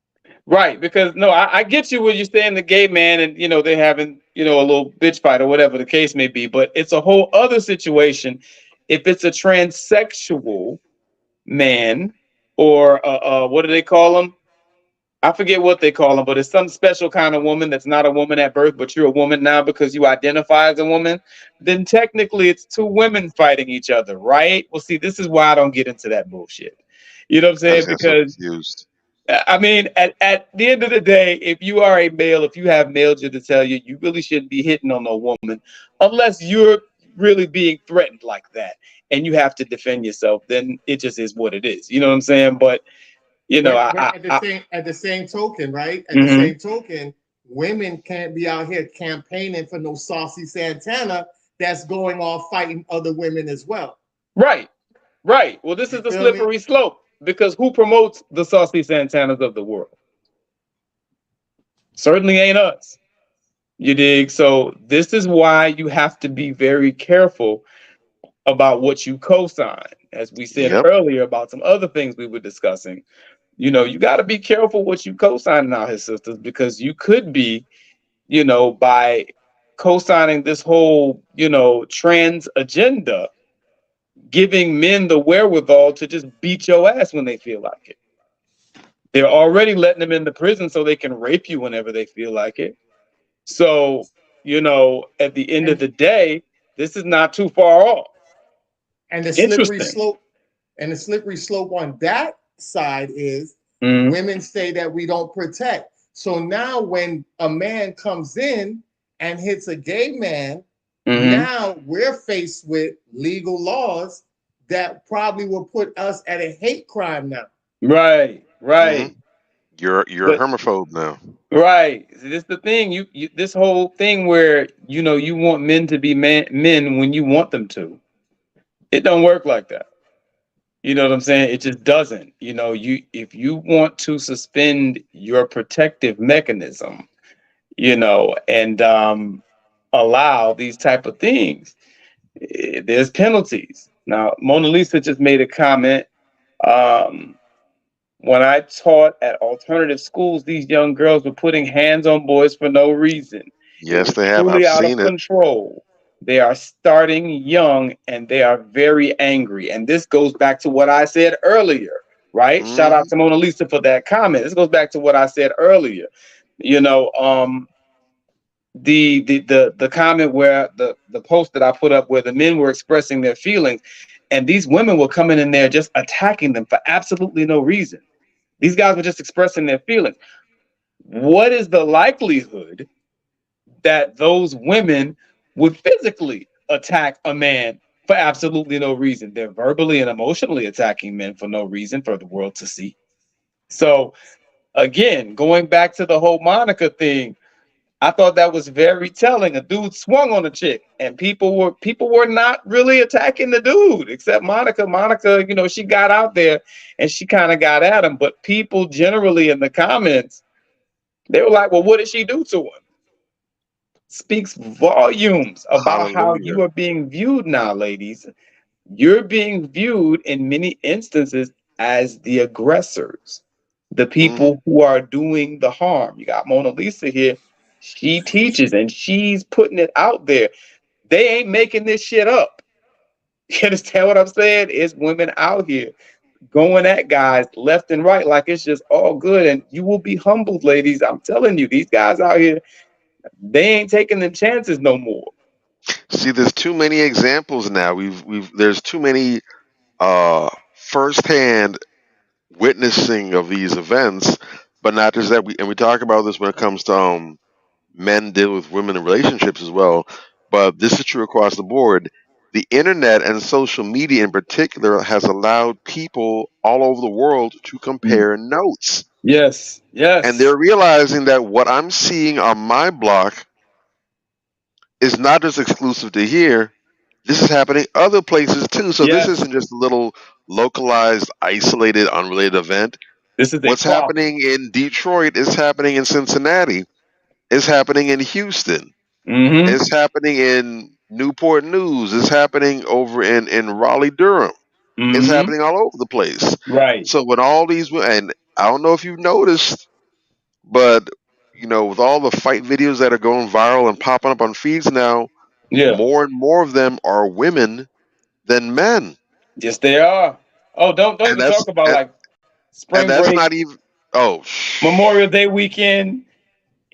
right, because no, I get you when you're saying the gay man and you know they're having, you know, a little bitch fight or whatever the case may be, but it's a whole other situation if it's a transsexual man or what do they call them? I forget what they call them, but it's some special kind of woman that's not a woman at birth, but you're a woman now because you identify as a woman. Then technically it's two women fighting each other, right? Well, see, this is why I don't get into that bullshit. You know what I'm I saying? just got so Because confused. I mean, at the end of the day, if you are a male, if you have male genitalia, you really shouldn't be hitting on no woman unless you're really being threatened like that and you have to defend yourself. Then it just is what it is. You know what I'm saying? But you know, But at the same token, right? At the mhm. same token, women can't be out here campaigning for no saucy Santana that's going off fighting other women as well. Right, right. Well, this You is the feel me? slippery slope because who promotes the Saucy Santanas of the world? Certainly ain't us. You dig? So this is why you have to be very careful about what you co-sign. As we said Yep. earlier about some other things we were discussing, you got to be careful what you co-signing out here, sisters, because you could be, by co-signing this whole, trans agenda, giving men the wherewithal to just beat your ass when they feel like it. They're already letting them into prison so they can rape you whenever they feel like it. So, at the end of the day, this is not too far off. And the slippery Interesting. slope, on that side is Mhm. women say that we don't protect. So now when a man comes in and hits a gay man, Mhm. now we're faced with legal laws that probably will put us at a hate crime now. Right, right. hmm You're a But hermaphobe now. right, this is the thing. You this whole thing where you want men to be men when you want them to. It don't work like that. You know what I'm saying? It just doesn't. If you want to suspend your protective mechanism, and allow these type of things, there's penalties. Now, Mona Lisa just made a comment. Um, when I taught at alternative schools, these young girls were putting hands on boys for no reason. It Yes, was they have. I've truly out of seen it. control. They are starting young and they are very angry. And this goes back to what I said earlier, right? Shout out hmm to Mona Lisa for that comment. This goes back to what I said earlier. You know, the comment where the post that I put up where the men were expressing their feelings and these women were coming in there just attacking them for absolutely no reason. These guys were just expressing their feelings. What is the likelihood that those women would physically attack a man for absolutely no reason? They're verbally and emotionally attacking men for no reason for the world to see. So again, going back to the whole Monica thing, I thought that was very telling. A dude swung on a chick, and people were not really attacking the dude, except Monica. Monica, she got out there and she kind of got at him. But people generally in the comments, they were like, "Well, what did she do to him?" Speaks volumes about how Hallelujah. you are being viewed now, ladies. You're being viewed in many instances as the aggressors, the hmm people who are doing the harm. You got Mona Lisa here. She teaches and she's putting it out there. They ain't making this shit up. You understand what I'm saying? It's women out here going at guys left and right like it's just all good. And you will be humbled, ladies. I'm telling you, these guys out here, they ain't taking them chances no more. See, there's too many examples now. There's too many firsthand witnessing of these events, but not just that. We talk about this when it comes to men deal with women in relationships as well. But this is true across the board. The internet and social media in particular has allowed people all over the world to compare notes. Yes, And yes. they're realizing that what I'm seeing on my block is not just exclusive to here. This is happening other places too. So this Yes. isn't just a little localized, isolated, unrelated event. This is a What's problem. happening in Detroit is happening in Cincinnati. It's happening in Houston. Mm-hmm. It's happening in Newport News. It's happening over in Raleigh, Durham. It's Mm-hmm. happening all over the place. Right. So when all these, and I don't know if you've noticed, but with all the fight videos that are going viral and popping up on feeds now, Yeah. more and more of them are women than men, Yes, they are. Oh, don't and even talk that's about and, like and spring that's break, not even. Oh, Memorial Day weekend.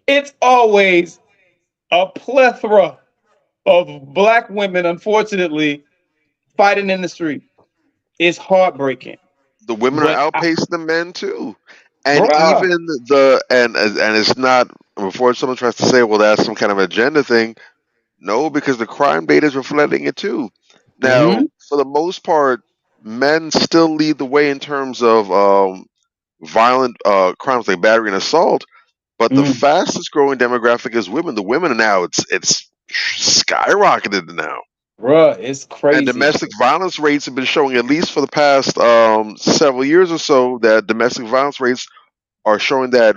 It's always a plethora of black women, unfortunately, fighting in the street. It's heartbreaking. the women are But outpacing the men too, and bruh. even and it's not. Before someone tries to say, well, that's some kind of agenda thing. No, because the crime data is reflecting it too. Now, Mm-hmm. for the most part, men still lead the way in terms of violent crimes like battery and assault. But the Mm, fastest growing demographic is women. The women are now it's skyrocketed now, bruh, it's and crazy. domestic violence rates have been showing at least for the past several years or so that domestic violence rates are showing that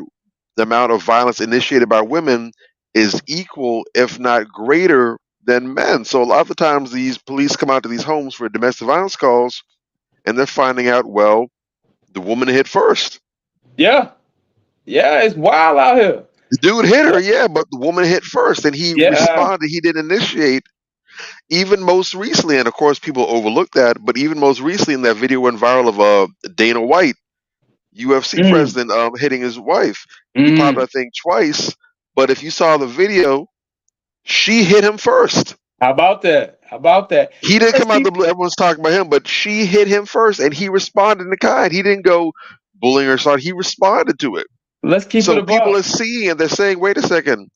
the amount of violence initiated by women is equal, if not greater, than men. So a lot of the times these police come out to these homes for domestic violence calls, and they're finding out, well, the woman hit first. Yeah. Yeah, it's wild out here. The dude hit her, yeah, but the woman hit first, and he Yeah. responded. He didn't initiate. Even most recently, and of course people overlook that, but even most recently in that video went viral of Dana White, UFC president, hitting his wife. He popped, I think, twice. But if you saw the video, she hit him first. How about that? How about that? He didn't come out of the blue. Everyone's talking about him, but she hit him first, and he responded in kind. He didn't go bullying her. Son. He responded to it. Let's keep it So a people buck. are seeing and they're saying, "Wait a second,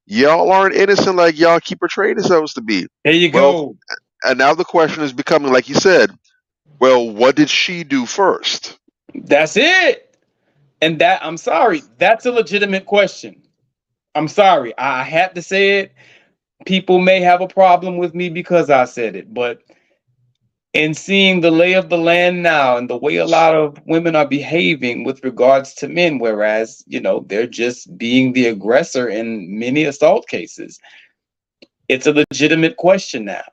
y'all aren't innocent like y'all keep portraying yourselves to be." There you Well, go. and now the question is becoming, like you said, well, what did she do first? That's it. And that, I'm sorry, that's a legitimate question. I'm sorry. I had to say it. People may have a problem with me because I said it, but in seeing the lay of the land now and the way a lot of women are behaving with regards to men, whereas, they're just being the aggressor in many assault cases, it's a legitimate question now.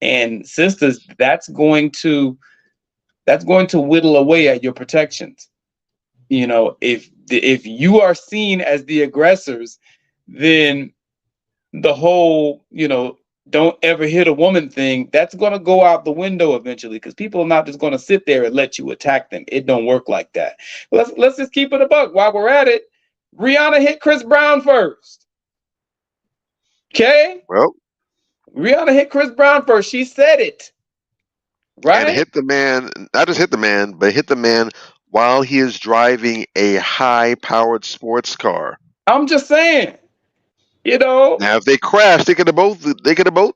And sisters, that's going to whittle away at your protections. If you are seen as the aggressors, then the whole, don't ever hit a woman thing, that's going to go out the window eventually, because people are not just going to sit there and let you attack them. It don't work like that. Let's just keep it a buck while we're at it. Rihanna hit Chris Brown first. Okay? Well, Rihanna hit Chris Brown first. She said it. Right? and hit the man, not just hit the man, but hit the man while he is driving a high-powered sports car. I'm just saying. Now, if they crashed, they could have both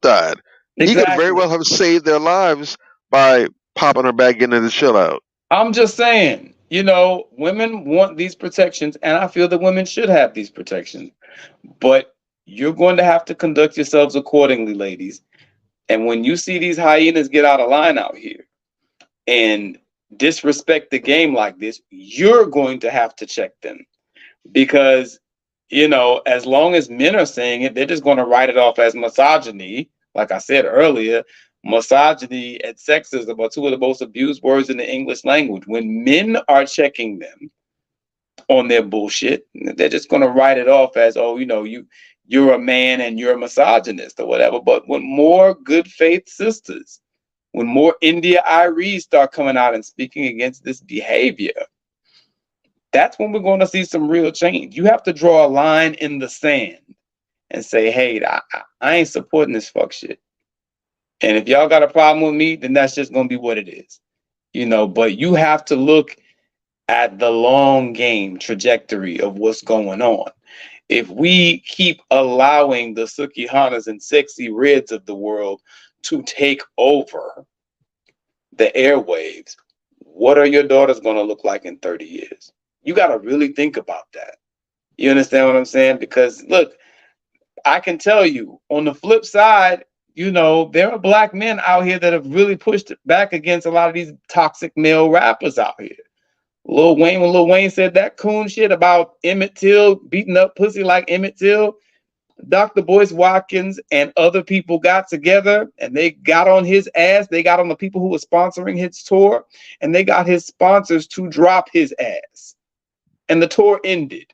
died. Exactly. He could very well have saved their lives by popping her back into the chill out. I'm just saying, women want these protections, and I feel that women should have these protections. But you're going to have to conduct yourselves accordingly, ladies. And when you see these hyenas get out of line out here and disrespect the game like this, you're going to have to check them. Because, as long as men are saying it, they're just going to write it off as misogyny. Like I said earlier, misogyny and sexism are two of the most abused words in the English language. When men are checking them on their bullshit, they're just going to write it off as, oh, you're a man and you're a misogynist or whatever. But when more good faith sisters, when more India Iries start coming out and speaking against this behavior, that's when we're going to see some real change. You have to draw a line in the sand and say, hey, I ain't supporting this fuck shit. And if y'all got a problem with me, then that's just going to be what it is. But you have to look at the long game trajectory of what's going on. If we keep allowing the Sukihanas and Sexy Reds of the world to take over the airwaves, what are your daughters going to look like in 30 years? You got to really think about that. You understand what I'm saying? Because look, I can tell you on the flip side, there are black men out here that have really pushed back against a lot of these toxic male rappers out here. Lil Wayne, when Lil Wayne said that coon shit about Emmett Till beating up pussy like Emmett Till, Dr. Boyce Watkins and other people got together and they got on his ass. They got on the people who were sponsoring his tour, and they got his sponsors to drop his ass. And the tour ended.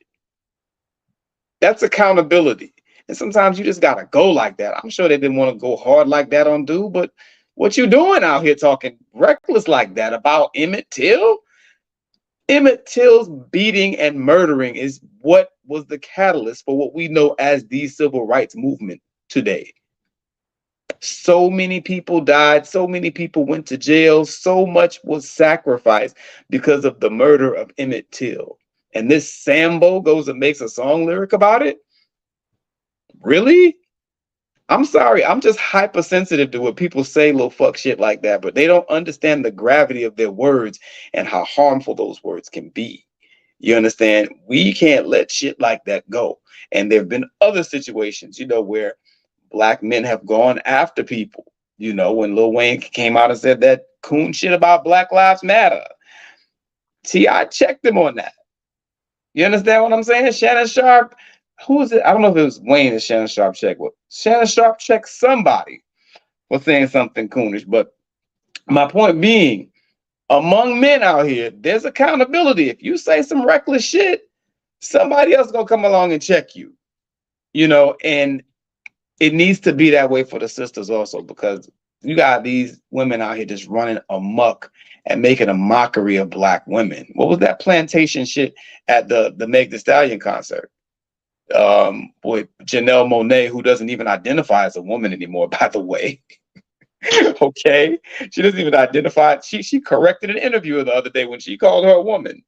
That's accountability. And sometimes you just gotta go like that. I'm sure they didn't want to go hard like that on dude, but what you doing out here talking reckless like that about Emmett Till? Emmett Till's beating and murdering is what was the catalyst for what we know as the civil rights movement today. So many people died, so many people went to jail, so much was sacrificed because of the murder of Emmett Till. And this Sambo goes and makes a song lyric about it? Really? I'm sorry, I'm just hypersensitive to what people say little fuck shit like that, but they don't understand the gravity of their words and how harmful those words can be. You understand? We can't let shit like that go. And there have been other situations, where black men have gone after people. When Lil Wayne came out and said that coon shit about Black Lives Matter, T.I. checked him on that. You understand what I'm saying? Shannon Sharp who was it? I don't know if it was Wayne or Shannon Sharp checked. Well, Shannon Sharp checked somebody for saying something coonish. But my point being, among men out here, there's accountability. If you say some reckless shit, somebody else gonna come along and check you. And it needs to be that way for the sisters also, because you got these women out here just running amok and making a mockery of Black women. What was that plantation shit at the Meg Thee Stallion concert? With Janelle Monáe, who doesn't even identify as a woman anymore, by the way. Okay, she doesn't even identify. She corrected an interviewer the other day when she called her a woman.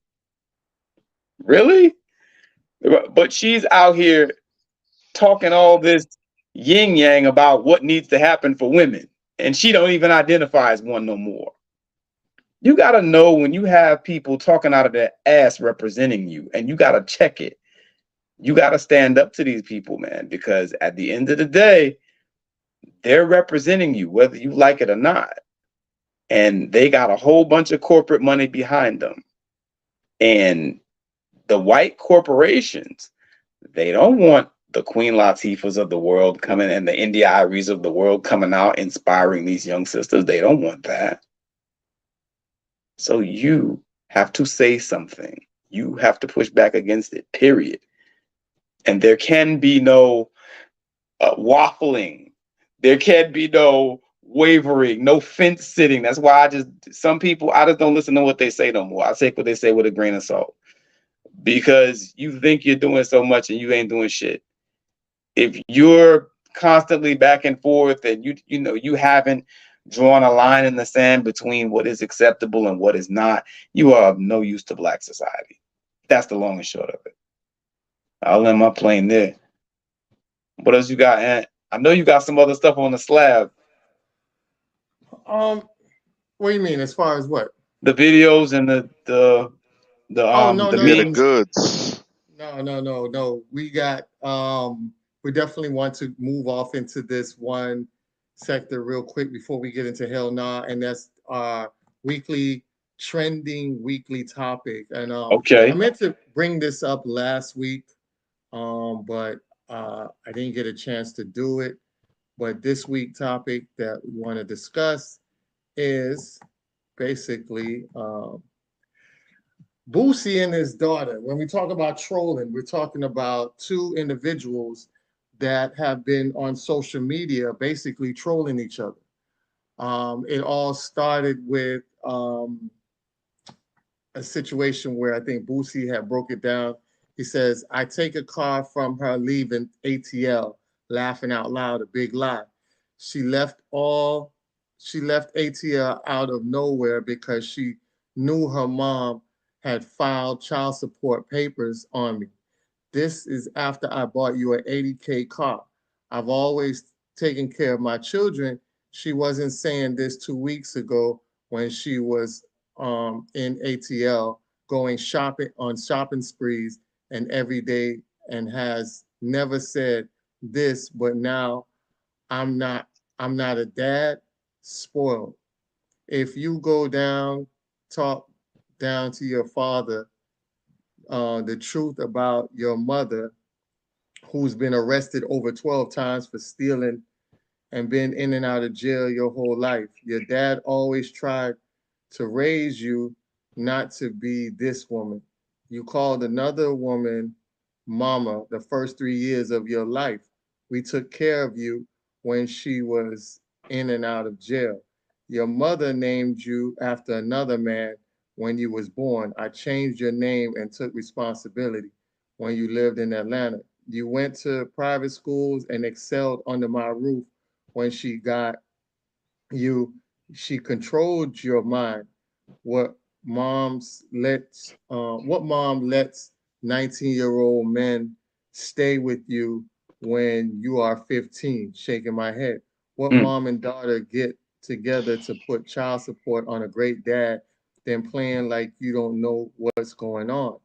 Really? But she's out here talking all this yin yang about what needs to happen for women, and she don't even identify as one no more. You got to know when you have people talking out of their ass representing you, and you got to check it. You got to stand up to these people, man, because at the end of the day, they're representing you, whether you like it or not. And they got a whole bunch of corporate money behind them. And the white corporations, they don't want the Queen Latifahs of the world coming and the India Iries of the world coming out inspiring these young sisters. They don't want that. So you have to say something. You have to push back against it, period. And there can be no waffling. There can be no wavering, no fence sitting. That's why some people, I just don't listen to what they say no more. I take what they say with a grain of salt, because you think you're doing so much and you ain't doing shit. If you're constantly back and forth and you haven't drawn a line in the sand between what is acceptable and what is not, you are of no use to Black society. That's the long and short of it. I'll end my plane there. What else you got, Ant? I know you got some other stuff on the slab. What do you mean, as far as what? The videos and the Oh, no, the no, Yeah, the no, memes. goods. no. We definitely want to move off into this one sector real quick before we get into Hell Nah, and that's our trending weekly topic. And I Okay. meant to bring this up last week, but I didn't get a chance to do it. But this week topic that we want to discuss is basically Boosie and his daughter. When we talk about trolling, we're talking about two individuals that have been on social media basically trolling each other. It all started with a situation where I think Boosie had broke it down. He says, I take a car from her leaving ATL, laughing out loud, a big lie. She left ATL out of nowhere because she knew her mom had filed child support papers on me. This is after I bought you an 80K car. I've always taken care of my children. She wasn't saying this 2 weeks ago when she was in ATL going shopping on shopping sprees and every day, and has never said this, but now I'm not I'm not a dad, spoiled. If you go down, talk down to your father, the truth about your mother, who's been arrested over 12 times for stealing and been in and out of jail your whole life. Your dad always tried to raise you not to be this woman. You called another woman mama the first 3 years of your life. We took care of you when she was in and out of jail. Your mother named you after another man when you was born. I changed your name and took responsibility when you lived in Atlanta. You went to private schools and excelled under my roof when she got you. She controlled your mind. What what mom lets 19-year-old men stay with you when you are 15? Shaking my head. What Mm. mom and daughter get together to put child support on a great dad, then playing like you don't know what's going on?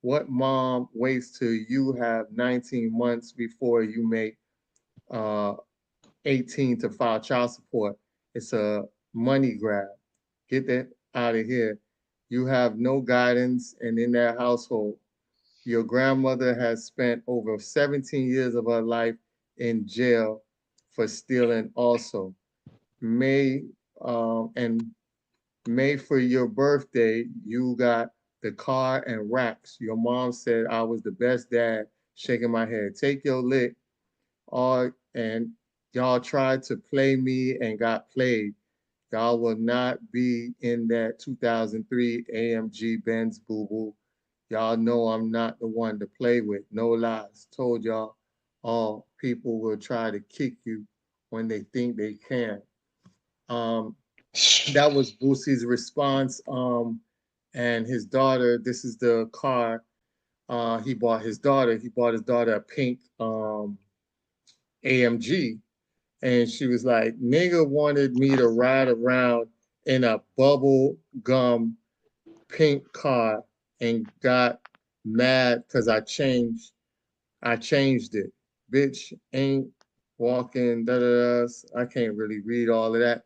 What mom waits till you have 19 months before you make uh, 18 to file child support? It's a money grab. Get that out of here. You have no guidance, and in that household, Your grandmother has spent over 17 years of her life in jail for stealing also. May and May for your birthday, you got the car and racks. Your mom said I was the best dad, shaking my head. Take your lick, all and y'all tried to play me and got played. Y'all will not be in that 2003 AMG Benz boo boo. Y'all know I'm not the one to play with. No lies. Told y'all all people will try to kick you when they think they can. Um, that was Boosie's response. And his daughter, this is the car he bought his daughter. He bought his daughter a pink AMG. And she was like, nigga wanted me to ride around in a bubble gum pink car and got mad because I changed it. Bitch ain't walking, da da da. I can't really read all of that.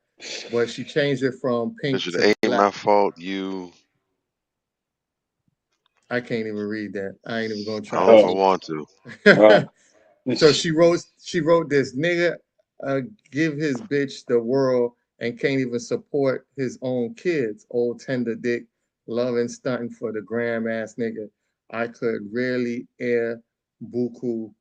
But she changed it from pink Bishop, to it ain't my black. fault. You, I can't even read that. I ain't even gonna I don't try know to if I Oh, read want to. wow. it. So she wrote this nigga give his bitch the world and can't even support his own kids. Old tender dick, loving stunting for the gram ass nigga. I could rarely air buku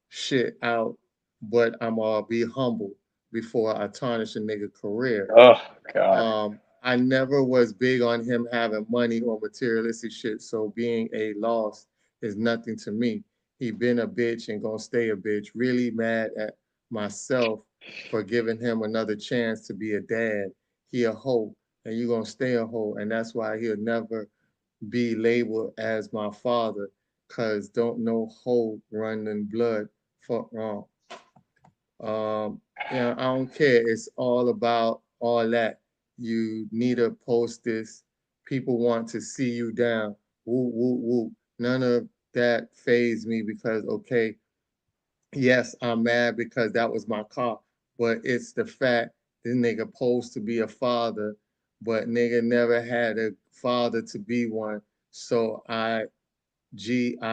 shit out, but I'm all be humble before I tarnish a nigga career. Oh, God. I never was big on him having money or materialistic shit, so being a loss is nothing to me. He been a bitch and gonna stay a bitch. Really mad at myself for giving him another chance to be a dad. He a hoe, and you gonna stay a hoe, and that's why he'll never be labeled as my father, cause don't no hoe running blood. Fuck wrong. Yeah, I don't care. It's all about all that. You need to post this. People want to see you down. Woo, woo, woo. None of that phased me because, okay, yes, I'm mad because that was my car, but it's the fact this nigga supposed to be a father, but nigga never had a father to be one. So I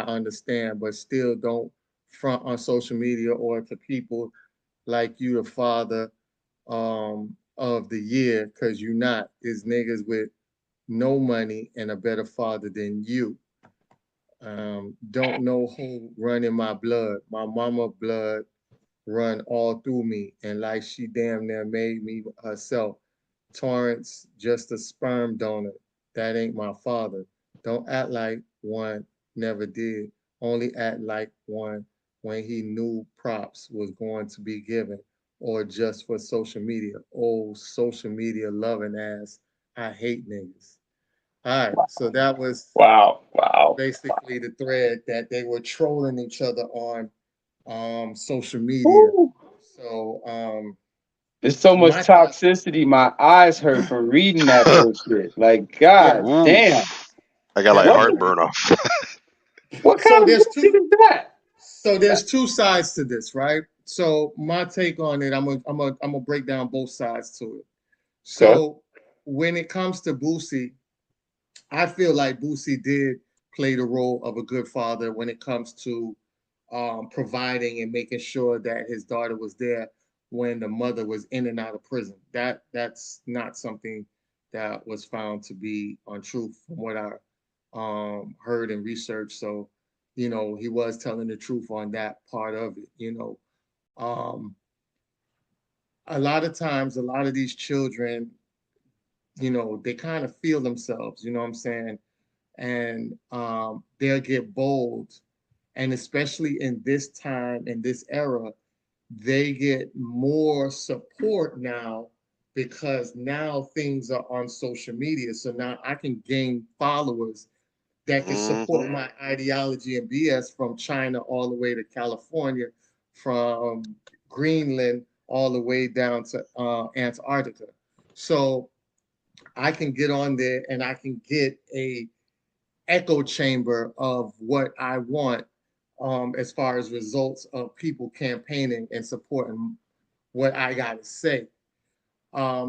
understand, but still don't front on social media or to people like you the father of the year, because you not. Is niggas with no money and a better father than you. Don't know who run in my blood. My mama blood run all through me, and like she damn near made me herself. Torrance just a sperm donor. That ain't my father. Don't act like one never did. Only act like one when he knew props was going to be given or just for social media. Oh, social media loving ass. I hate niggas. All right, so that was Wow. Wow. basically the thread that they were trolling each other on social media. Woo. So There's so much my thought, toxicity. My eyes hurt from reading that bullshit. Like, God yeah, damn. Oof. I got like What heartburn definitely. off. what So kind of there's bullshit two is that? so there's two sides to this, right? So my take on it, I'm gonna break down both sides to it. Okay. So when it comes to Boosie, I feel like Boosie did play the role of a good father when it comes to providing and making sure that his daughter was there when the mother was in and out of prison. That's not something that was found to be untrue from what I heard and researched. So, he was telling the truth on that part of it. Um, a lot of times, a lot of these children, they kind of feel themselves. You know what I'm saying? And they'll get bold, and especially in this time in this era, they get more support now because now things are on social media. So now I can gain followers that can support Hmm. my ideology and BS from China all the way to California, from Greenland all the way down to Antarctica. So I can get on there and I can get a echo chamber of what I want, as far as results of people campaigning and supporting what I got to say.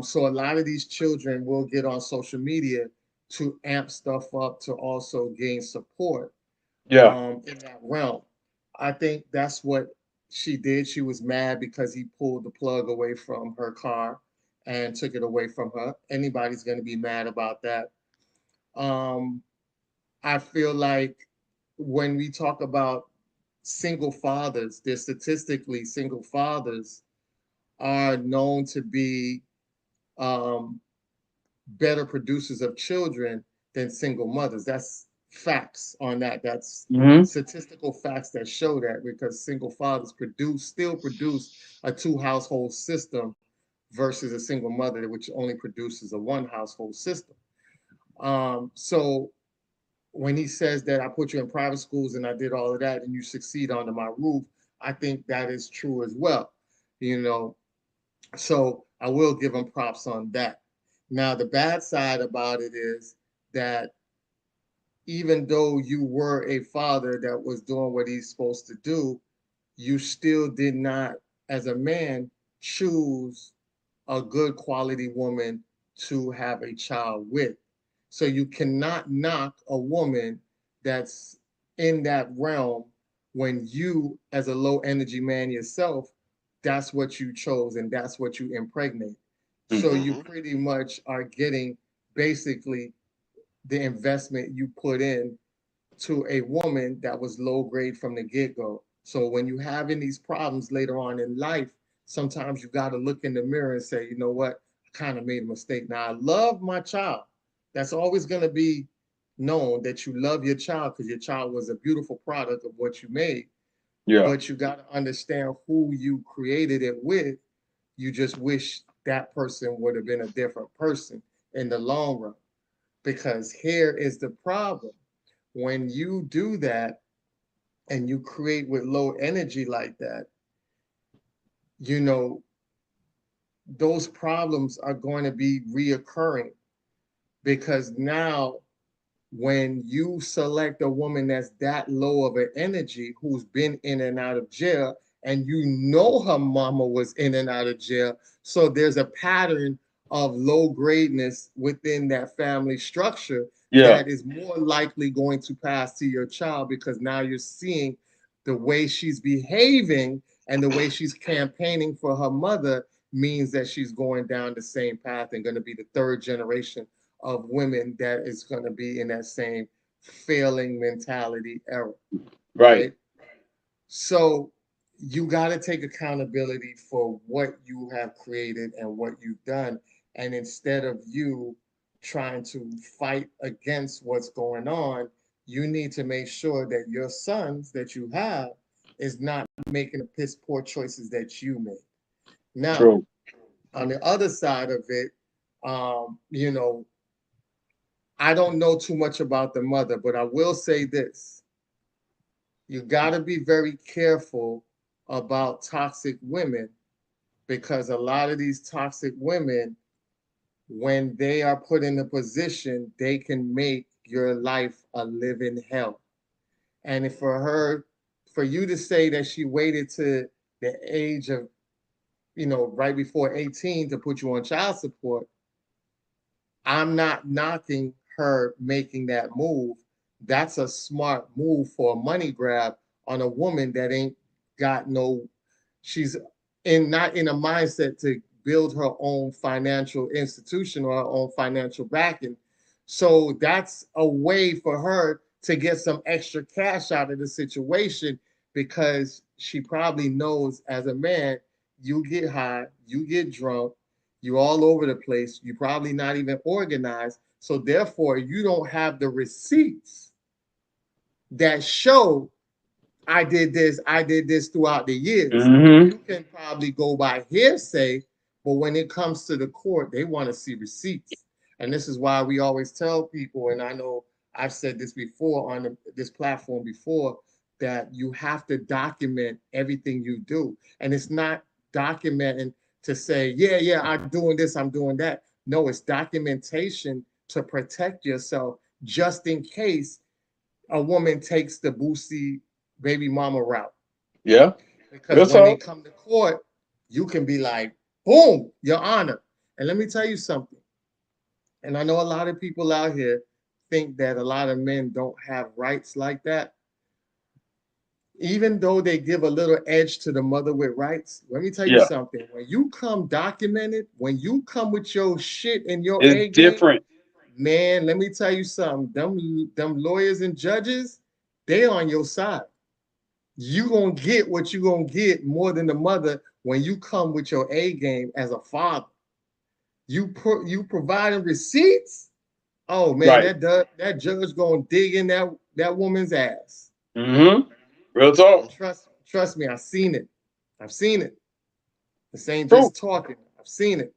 So a lot of these children will get on social media to amp stuff up to also gain support. Yeah. in that realm. I think that's what she did. She was mad because he pulled the plug away from her car and took it away from her. Anybody's going to be mad about that. Um, I feel like when we talk about single fathers, they're statistically single fathers are known to be um, better producers of children than single mothers. That's facts on that. That's Hmm. statistical facts that show that because single fathers still produce a two household system versus a single mother, which only produces a one household system. So when he says that I put you in private schools and I did all of that and you succeed under my roof, I think that is true as well. You know, so I will give him props on that. Now, the bad side about it is that even though you were a father that was doing what he's supposed to do, you still did not, as a man, choose a good quality woman to have a child with. So you cannot knock a woman that's in that realm when you, as a low energy man yourself, that's what you chose and that's what you impregnate. So Hmm. you Hmm. pretty much are getting basically the investment you put in to a woman that was low grade from the get-go. So when you having these problems later on in life, sometimes you got to look in the mirror and say, you know what, I kind of made a mistake. Now I love my child. That's always going to be known that you love your child because your child was a beautiful product of what you made. Yeah. But you got to understand who you created it with. You just wish that person would have been a different person in the long run. Because here is the problem. When you do that, and you create with low energy like that, you know, those problems are going to be reoccurring because now when you select a woman that's that low of an energy who's been in and out of jail and you know her mama was in and out of jail, so there's a pattern of low gradeness within that family structure Yeah. that is more likely going to pass to your child because now you're seeing the way she's behaving and the way she's campaigning for her mother means that she's going down the same path and going to be the third generation of women that is going to be in that same failing mentality era, Right. right? So you got to take accountability for what you have created and what you've done. And instead of you trying to fight against what's going on, you need to make sure that your sons that you have is not making the piss poor choices that you made. Now, True. on the other side of it, you know, I don't know too much about the mother, but I will say this. You got to be very careful about toxic women because a lot of these toxic women, when they are put in a position, they can make your life a living hell. And if for you to say that she waited to the age of, right before 18 to put you on child support, I'm not knocking her making that move. That's a smart move for a money grab on a woman that ain't got no, she's not in a mindset to build her own financial institution or her own financial backing. So that's a way for her to get some extra cash out of the situation because she probably knows as a man, you get high, you get drunk, you're all over the place. You're probably not even organized. So therefore, you don't have the receipts that show I did this throughout the years. Hmm. You can probably go by hearsay, but when it comes to the court, they want to see receipts. And this is why we always tell people, and I know I've said this before on this platform before, that you have to document everything you do. And it's not documenting to say, yeah, yeah, I'm doing this, I'm doing that. No, it's documentation to protect yourself just in case a woman takes the Boosie baby mama route. Yeah. Because Real when they talk. come to court, you can be like, boom, your honor. And let me tell you something. And I know a lot of people out here think that a lot of men don't have rights like that. even though they give a little edge to the mother with rights, let me tell you Yeah, something. When you come documented, when you come with your shit and your it's A game, different. man, let me tell you something. Them lawyers and judges, they on your side. You gonna get what you gonna get more than the mother when you come with your A game as a father. You providing receipts. Oh man, Right. that judge gonna dig in that woman's ass. Mm-hmm. Real talk. Trust me, I've seen it. I've seen it. This ain't True. just talking. I've seen it.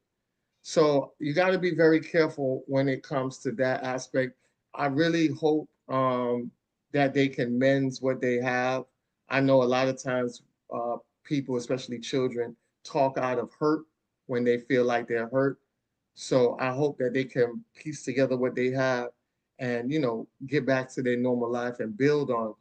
So you got to be very careful when it comes to that aspect. I really hope that they can mend what they have. I know a lot of times people, especially children, talk out of hurt when they feel like they're hurt. So I hope that they can piece together what they have and, get back to their normal life and build on,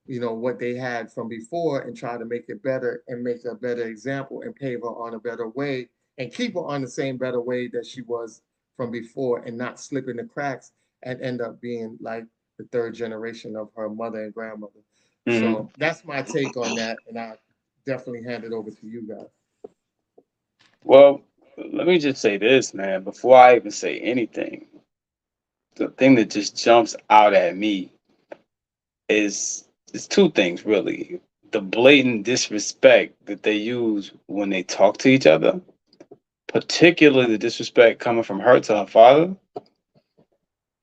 what they had from before and try to make it better and make a better example and pave her on a better way and keep her on the same better way that she was from before and not slip in the cracks and end up being like the third generation of her mother and grandmother. Mm-hmm. So that's my take on that. And I definitely hand it over to you guys. Well, let me just say this, man, before I even say anything. The thing that just jumps out at me is two things really. The blatant disrespect that they use when they talk to each other, particularly the disrespect coming from her to her father,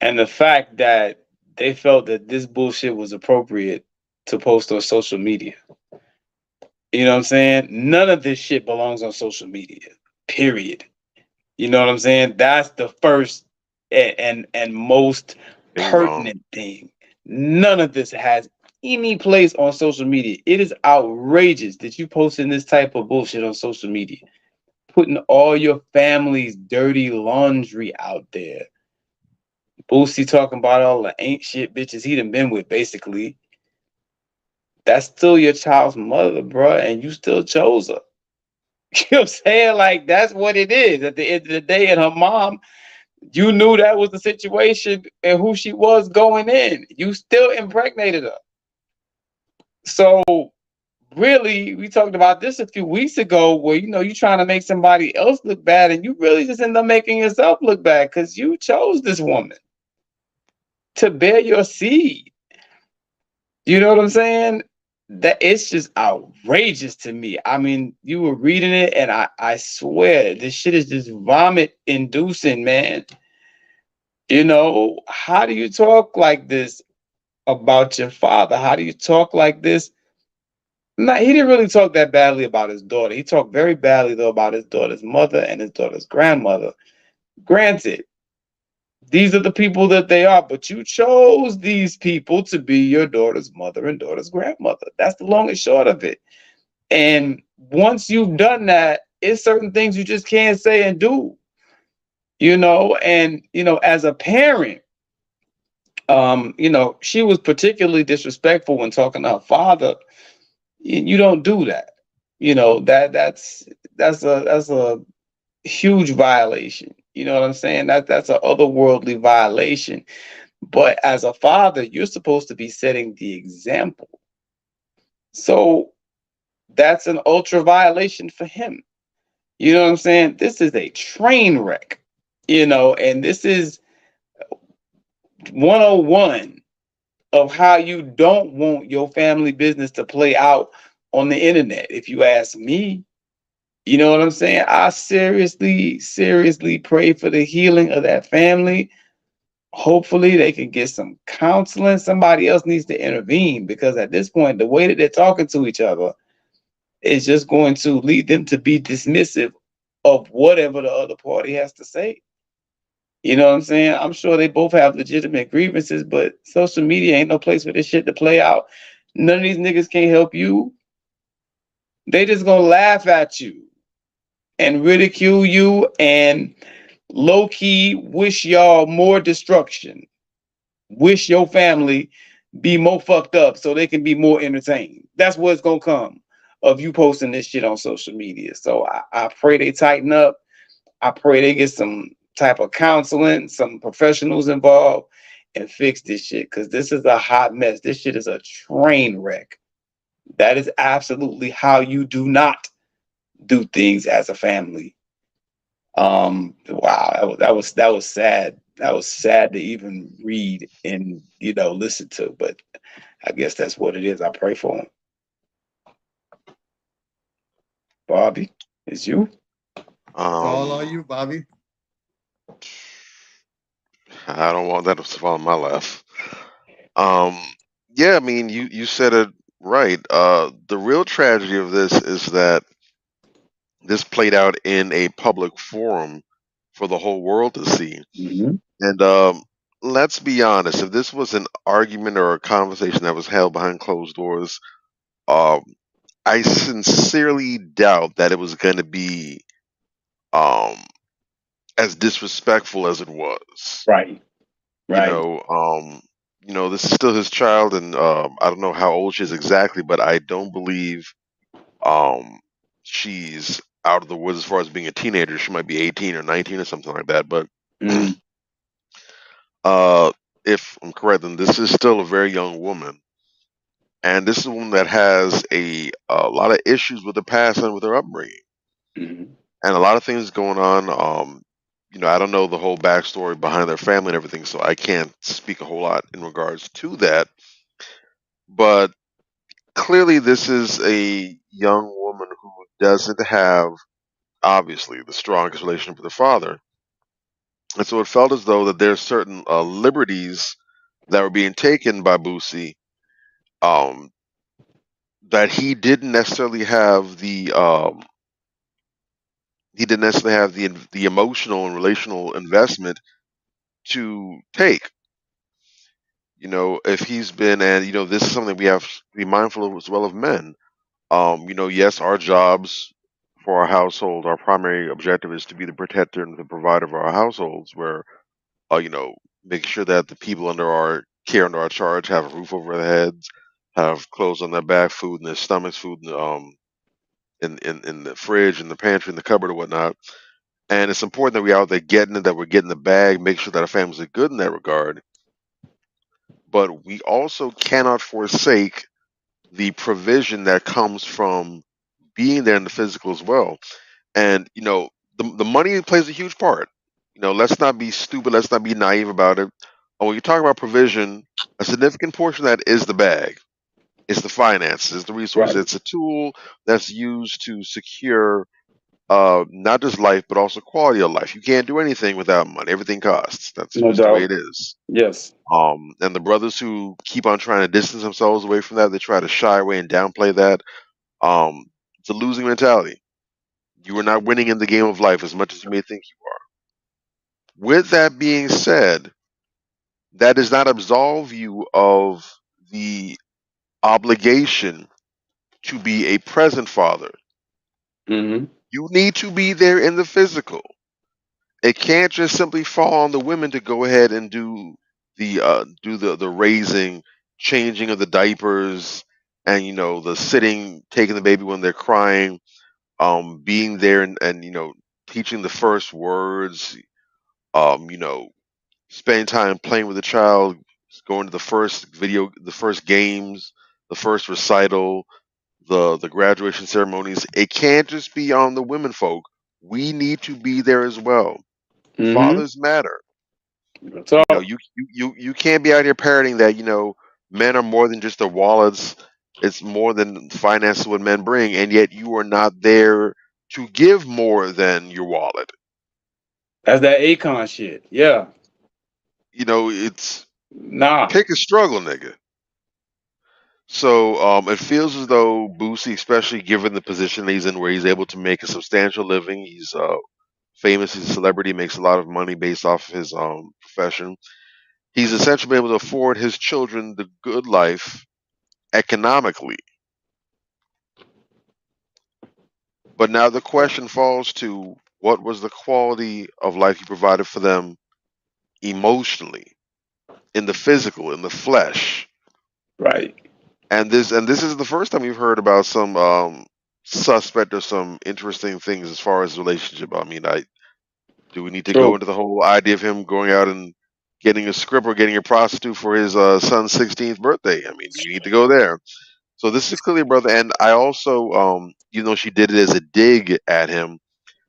and the fact that they felt that this bullshit was appropriate to post on social media. You know what I'm saying? None of this shit belongs on social media. Period. You know what I'm saying? That's the first and most Bing bong. pertinent thing. None of this has any place on social media. It is outrageous that you posting this type of bullshit on social media, putting all your family's dirty laundry out there. Boosie talking about all the ain't shit bitches he done been with, basically. That's still your child's mother, bruh, and you still chose her. You know what I'm saying? Like, that's what it is. At the end of the day, and her mom, you knew that was the situation and who she was going in. You still impregnated her. So really, we talked about this a few weeks ago where, you're trying to make somebody else look bad and you really just end up making yourself look bad because you chose this woman to bear your seed. You know what I'm saying? That it's just outrageous to me. I mean, you were reading it and I swear this shit is just vomit inducing, man. How do you talk like this about your father? How do you talk like this? No, he didn't really talk that badly about his daughter. He talked very badly though about his daughter's mother and his daughter's grandmother. Granted, these are the people that they are, but you chose these people to be your daughter's mother and daughter's grandmother. That's the long and short of it. And once you've done that, it's certain things you just can't say and do. As a parent, she was particularly disrespectful when talking to her father. You don't do that. That's a huge violation. You know what I'm saying? That's an otherworldly violation. But as a father, you're supposed to be setting the example. So that's an ultra violation for him. You know what I'm saying? This is a train wreck. And this is 101 of how you don't want your family business to play out on the internet. If you ask me, you know what I'm saying? I seriously, seriously pray for the healing of that family. Hopefully they can get some counseling. Somebody else needs to intervene because at this point, the way that they're talking to each other is just going to lead them to be dismissive of whatever the other party has to say. You know what I'm saying? I'm sure they both have legitimate grievances, but social media ain't no place for this shit to play out. None of these niggas can't help you. They just gonna laugh at you and ridicule you and low key wish y'all more destruction. Wish your family be more fucked up so they can be more entertained. That's what's gonna come of you posting this shit on social media. So I pray they tighten up. I pray they get some type of counseling, some professionals involved, and fix this shit because this is a hot mess. This shit is a train wreck. That is absolutely how you do not do things as a family. Wow, that was sad. That was sad to even read and listen to, but I guess that's what it is. I pray for him. Bobby, it's you. All on Um, you, Bobby. I don't want that to fall on my lap. Um, yeah, I mean, you said it right. The real tragedy of this is that this played out in a public forum for the whole world to see. Hmm. And let's be honest, if this was an argument or a conversation that was held behind closed doors, um, I sincerely doubt that it was going to be um, as disrespectful as it was. Right, You right. know, um, this is still his child, and I don't know how old she is exactly, but I don't believe um, she's out of the woods as far as being a teenager. She might be 18 or 19 or something like that. But Mm, uh, if I'm correct, then this is still a very young woman, and this is a woman that has a lot of issues with the past and with her upbringing, mhm. and a lot of things going on. I don't know the whole backstory behind their family and everything, so I can't speak a whole lot in regards to that. But clearly, this is a young woman who doesn't have, obviously, the strongest relationship with her father. And so it felt as though that there's certain liberties that were being taken by Boosie, um, that he didn't necessarily have the emotional and relational investment to take. If he's been, and this is something we have to be mindful of as well of men. Yes, our jobs for our household, our primary objective is to be the protector and the provider of our households, where making sure that the people under our care, under our charge, have a roof over their heads, have clothes on their back, food in their stomachs, food in the fridge, in the pantry, in the cupboard, or whatnot. And it's important that we out there getting it, that we're getting the bag, make sure that our families are good in that regard. But we also cannot forsake the provision that comes from being there in the physical as well. And the money plays a huge part. Let's not be stupid. Let's not be naive about it. And when you talk about provision, a significant portion of that is the bag. It's the finances. It's the resources. Right. It's a tool that's used to secure not just life but also quality of life. You can't do anything without money. Everything costs. That's No just the way doubt. it is. Yes. And the brothers who keep on trying to distance themselves away from that, they try to shy away and downplay that. Um, it's a losing mentality. You are not winning in the game of life as much as you may think you are. With that being said, that does not absolve you of the obligation to be a present father. Hmm. You need to be there in the physical. It can't just simply fall on the women to go ahead and do the raising, changing of the diapers, and the sitting, taking the baby when they're crying, being there and teaching the first words, um, you know, spending time playing with the child, going to the first games, the first recital, the graduation ceremonies. It can't just be on the women folk. We need to be there as well. Hmm. Fathers matter. Talk. You can't be out here parroting that men are more than just their wallets. It's more than finances what men bring, and yet you are not there to give more than your wallet. That's that Akon shit. Yeah. It's Nah. pick a struggle, nigga. So it feels as though Boosie, especially given the position that he's in, where he's able to make a substantial living, he's famous, he's a celebrity, makes a lot of money based off of his profession. He's essentially been able to afford his children the good life economically. But now the question falls to what was the quality of life he provided for them emotionally, in the physical, in the flesh. Right. And this is the first time we've heard about some suspect or some interesting things as far as the relationship. I mean, I do we need to go True. into the whole idea of him going out and getting a script or getting a prostitute for his son's 16th birthday? I mean, do we need to go there? So this is clearly a brother, and I also, she did it as a dig at him.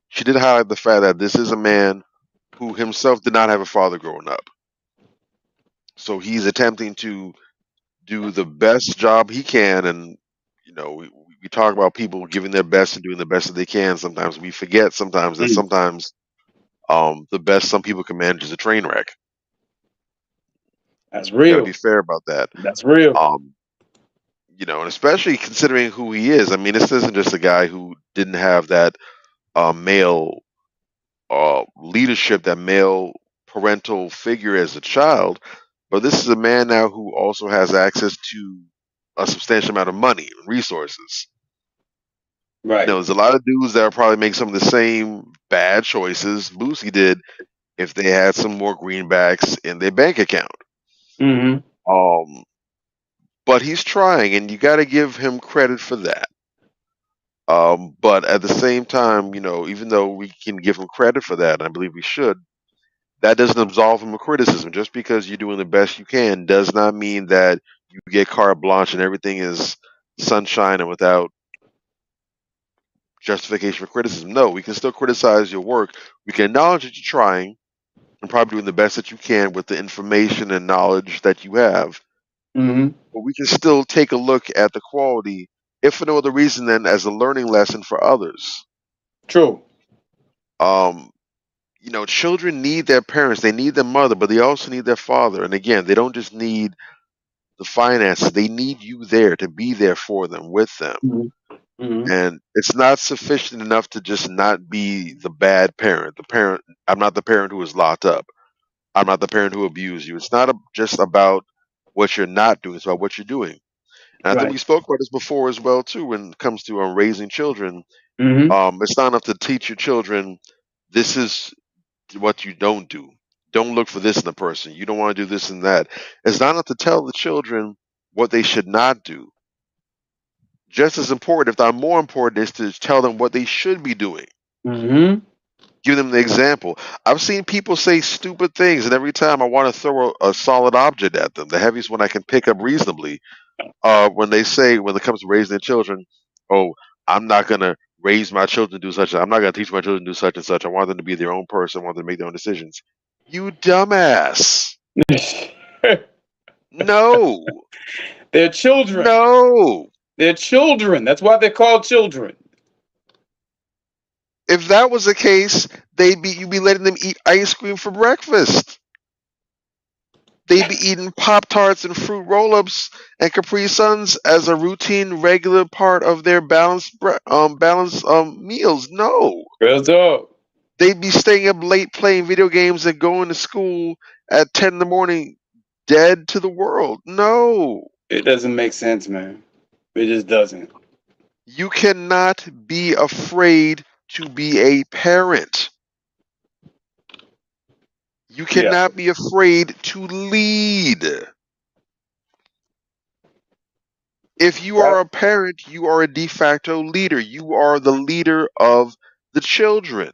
She did highlight the fact that this is a man who himself did not have a father growing up. So he's attempting to do the best job he can, and we talk about people giving their best and doing the best that they can. Sometimes we forget that Mm. sometimes the best some people can manage is a train wreck. That's We got to be real. fair about that. That's real. And especially considering who he is. I mean, this isn't just a guy who didn't have that male leadership, that male parental figure as a child, but this is a man now who also has access to a substantial amount of money and resources. Right. There's a lot of dudes that will probably make some of the same bad choices Boosie did if they had some more greenbacks in their bank account. Mm-hmm. But he's trying, and you got to give him credit for that. But at the same time, even though we can give him credit for that, and I believe we should, that doesn't absolve him of criticism. Just because you're doing the best you can does not mean that you get carte blanche and everything is sunshine and without justification for criticism. No, we can still criticize your work. We can acknowledge that you're trying and probably doing the best that you can with the information and knowledge that you have. Mm-hmm. But we can still take a look at the quality, if for no other reason than as a learning lesson for others. True. Children need their parents, they need their mother, but they also need their father. And again, they don't just need the finances, they need you there to be there for them, with them. Mm-hmm. And it's not sufficient enough to just not be the bad parent. I'm not the parent who is locked up. I'm not the parent who abused you. It's not just about what you're not doing, it's about what you're doing. And I think Right. we spoke about this before as well too when it comes to raising children. Mm-hmm. It's not enough to teach your children this is what you don't do. Don't look for this in a person. You don't want to do this and that. It's not enough to tell the children what they should not do. Just as important, if not more important, is to tell them what they should be doing. Mm-hmm. Give them the example. I've seen people say stupid things, and every time I want to throw a solid object at them, the heaviest one I can pick up reasonably. When it comes to raising their children, oh, I'm not gonna raise my children to do such. I'm not gonna teach my children to do such and such. I want them to be their own person. I want them to make their own decisions. You dumbass. No. They're children. No. They're children. That's why they're called children. If that was the case, you'd be letting them eat ice cream for breakfast. They'd be eating Pop-Tarts and fruit roll-ups and Capri Suns as a routine, regular part of their balanced meals. No. Real talk. They'd be staying up late playing video games and going to school at 10 in the morning, dead to the world. No. It doesn't make sense, man. It just doesn't. You cannot be afraid to be a parent. You cannot be afraid to lead. If you are a parent, you are a de facto leader. You are the leader of the children.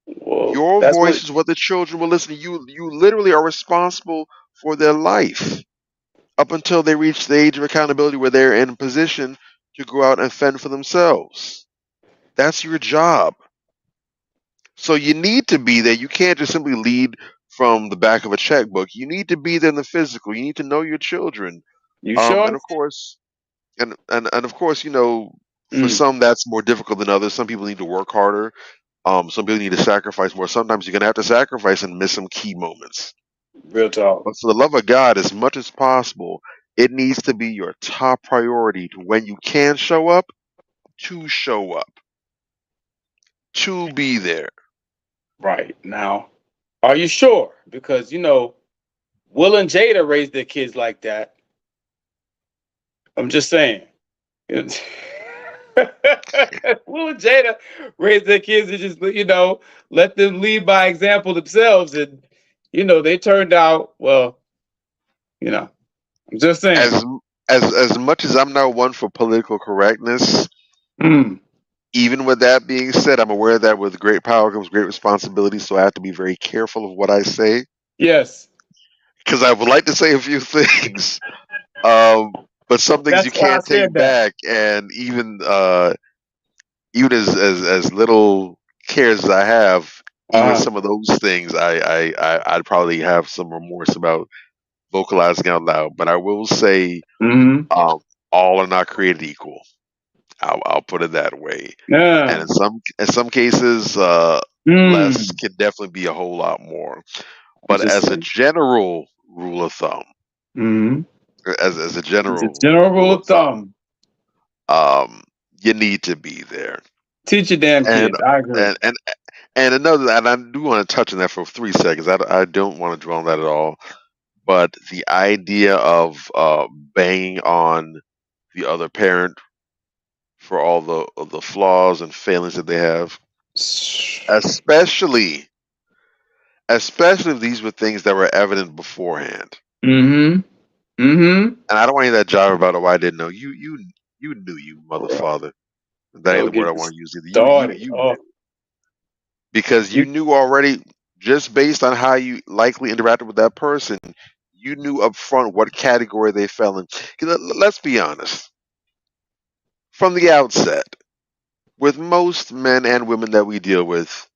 Well, Your voice is what the children will listen to. You literally are responsible for their life up until they reach the age of accountability where they're in a position to go out and fend for themselves. That's your job. So you need to be there. You can't just simply lead from the back of a checkbook. You need to be there in the physical. You need to know your children. You sure? And of course, for some that's more difficult than others. Some people need to work harder. Some people need to sacrifice more. Sometimes you're gonna have to sacrifice and miss some key moments. Real talk. But for the love of God, as much as possible, it needs to be your top priority to when you can show up, to be there. Right. Now, are you sure? Because, Will and Jada raised their kids like that. I'm just saying. Will and Jada raised their kids and just, let them lead by example themselves. And, they turned out, well, I'm just saying. As much as I'm not one for political correctness, even with that being said, I'm aware that with great power comes great responsibility, so I have to be very careful of what I say. Yes. Because I would like to say a few things. but some things you That's why I can't said take that. back, and even as little cares as I have, even Uh-huh. some of those things, I'd probably have some remorse about vocalizing out loud. But I will say, Mm-hmm. um, all are not created equal. I'll put it that way. And Yeah. in some cases, less Mm. can definitely be a whole lot more. I'm But just as a saying. general rule of thumb, Mm-hmm. as a It's a general general rule rule of of thumb. thumb, you need to be there. Teach your damn And kids. I agree. and and and another, and I do want to touch on that for 3 seconds. I don't want to dwell on that at all. But the idea of banging on the other parent for all the flaws and failings that they have, especially if these were things that were evident beforehand. Mm-hmm. Mm-hmm. And I don't want to hear that jive about, oh, I didn't know. You knew, you mother father. That ain't Don't the word get I me want to use either. started. You Oh, knew, because you you knew already, just based on how you likely interacted with that person. You knew up front what category they fell in. 'Cause let's be honest, from the outset, with most men and women that we deal with,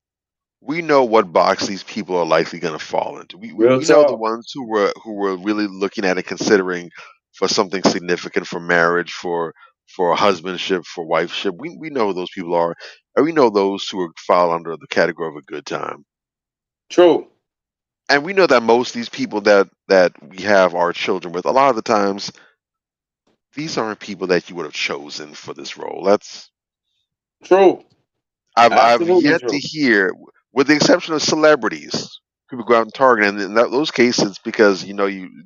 we know what box these people are likely going to fall into. real We know the talk. ones who were really looking at it, considering for something significant, for marriage, for husbandship, for wifeship. We know who those people are, and we know those who fall under the category of a good time. True. And we know that most of these people that we have our children with, a lot of the times, these aren't people that you would have chosen for this role. True. I've Absolutely yet to true. hear, with the exception of celebrities, people go out and target, and in those cases, because you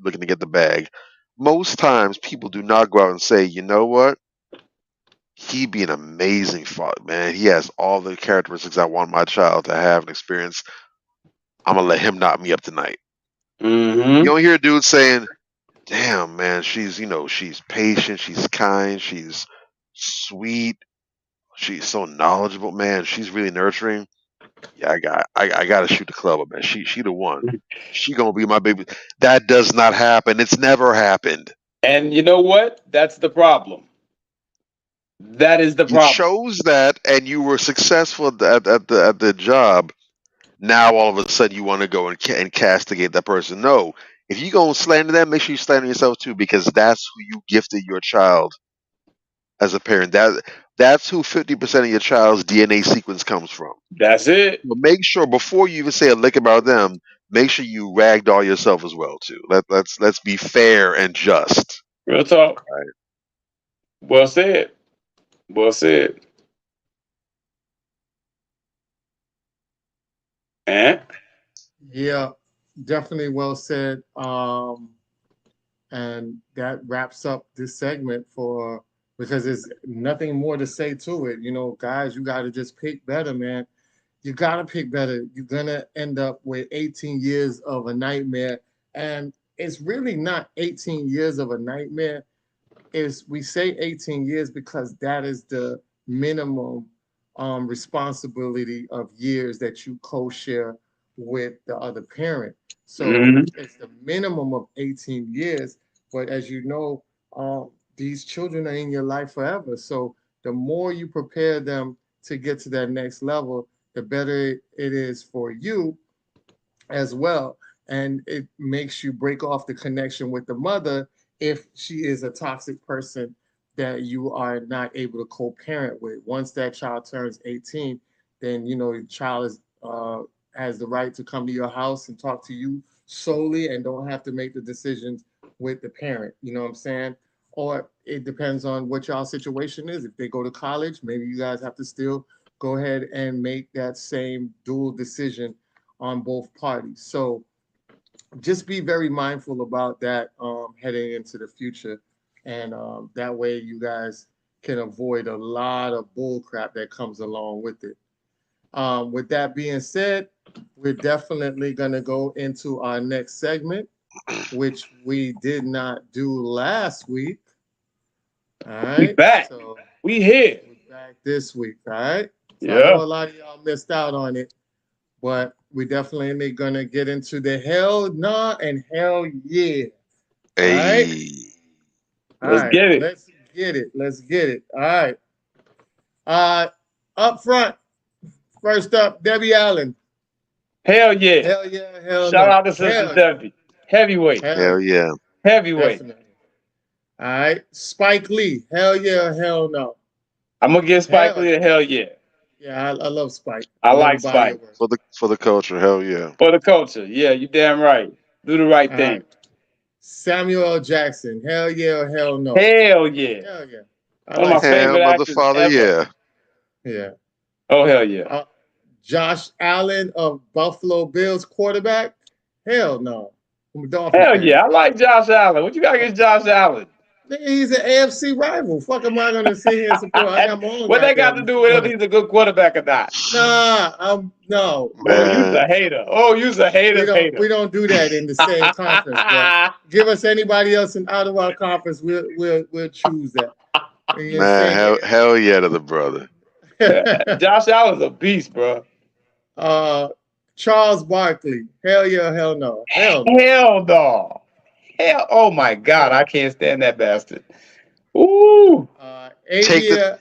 looking to get the bag. Most times, people do not go out and say, you know what, he'd be an amazing father, man. He has all the characteristics I want my child to have and experience. I'm gonna let him knock me up tonight. You Mm-hmm. don't hear a dude saying, "Damn, man, she's patient, she's kind, she's sweet, she's so knowledgeable, man. She's really nurturing. Yeah, I gotta shoot the club up, man. She the one. She gonna be my baby." That does not happen. It's never happened. And you know what? That's the problem. That is the You problem. chose that, and you were successful at the job. Now all of a sudden you want to go and castigate that person. No, if you go and slander them, make sure you slander yourself too, because that's who you gifted your child as a parent. That's who 50% of your child's DNA sequence comes from. That's it. But make sure before you even say a lick about them, make sure you ragdoll yourself as well too. Let's be fair and just. Real talk. Right? Well said. Well said. And Yeah, definitely well said. And that wraps up this segment for because there's nothing more to say to it. You know, guys, you got to just pick better, man. You got to pick better. You're gonna end up with 18 years of a nightmare, and it's really not 18 years of a nightmare. Is we say 18 years because that is the minimum responsibility of years that you co-share with the other parent. So mm-hmm. it's the minimum of 18 years. But as you know, these children are in your life forever. So the more you prepare them to get to that next level, the better it is for you as well. And it makes you break off the connection with the mother if she is a toxic person that you are not able to co-parent with. Once that child turns 18, then you know the child is has the right to come to your house and talk to you solely and don't have to make the decisions with the parent. You know what I'm saying? Or it depends on what y'all situation is. If they go to college, maybe you guys have to still go ahead and make that same dual decision on both parties. So just be very mindful about that heading into the future. And that way you guys can avoid a lot of bull crap that comes along with it. With that being said, we're definitely going to go into our next segment, which we did not do last week. All We right. back. So We here. we're back this week. All right. So I know Yeah. a lot of y'all missed out on it, but we definitely gonna get into the hell nah and hell yeah. All right. Hey, All Let's right, get it. let's get it. Let's get it. All right. Up front, first up, Debbie Allen. Hell yeah. Hell yeah, hell Shout no. out to Sister Hell, Debbie. Heavyweight. Hell yeah. Heavyweight. definitely. All right, Spike Lee. Hell yeah, hell no. I'm gonna give Spike Hell Lee a hell yeah. yeah, I love Spike. I love like the body of Spike. work. For the culture, hell yeah. For the culture. Yeah, you damn right. Do the right All thing. right, Samuel L. Jackson. Hell yeah, hell no. Hell yeah. Hell yeah. I One of my like Hell, favorite mother, actors father, ever. yeah. yeah. Oh hell yeah. Josh Allen of Buffalo Bills quarterback. Hell no. I'm a Dolphin Hell fan. yeah. I like Josh Allen. What you got against Josh Allen? Nigga, he's an AFC rival. Fuck am I gonna sit here and support? I got my own. What they got to goddamn do with money. if he's a good quarterback or not? Nah, no. Oh, you's Man. a hater. Oh, you's a hater. We don't do that in the same conference, bro. Give us anybody else out of our conference, we'll choose that. You Man, hell yeah to the brother. understand? Josh Allen's a beast, bro. Charles Barkley. Hell yeah, hell no. Hell no. Hell no. Hell, oh my God, I can't stand that bastard. Ooh. Take the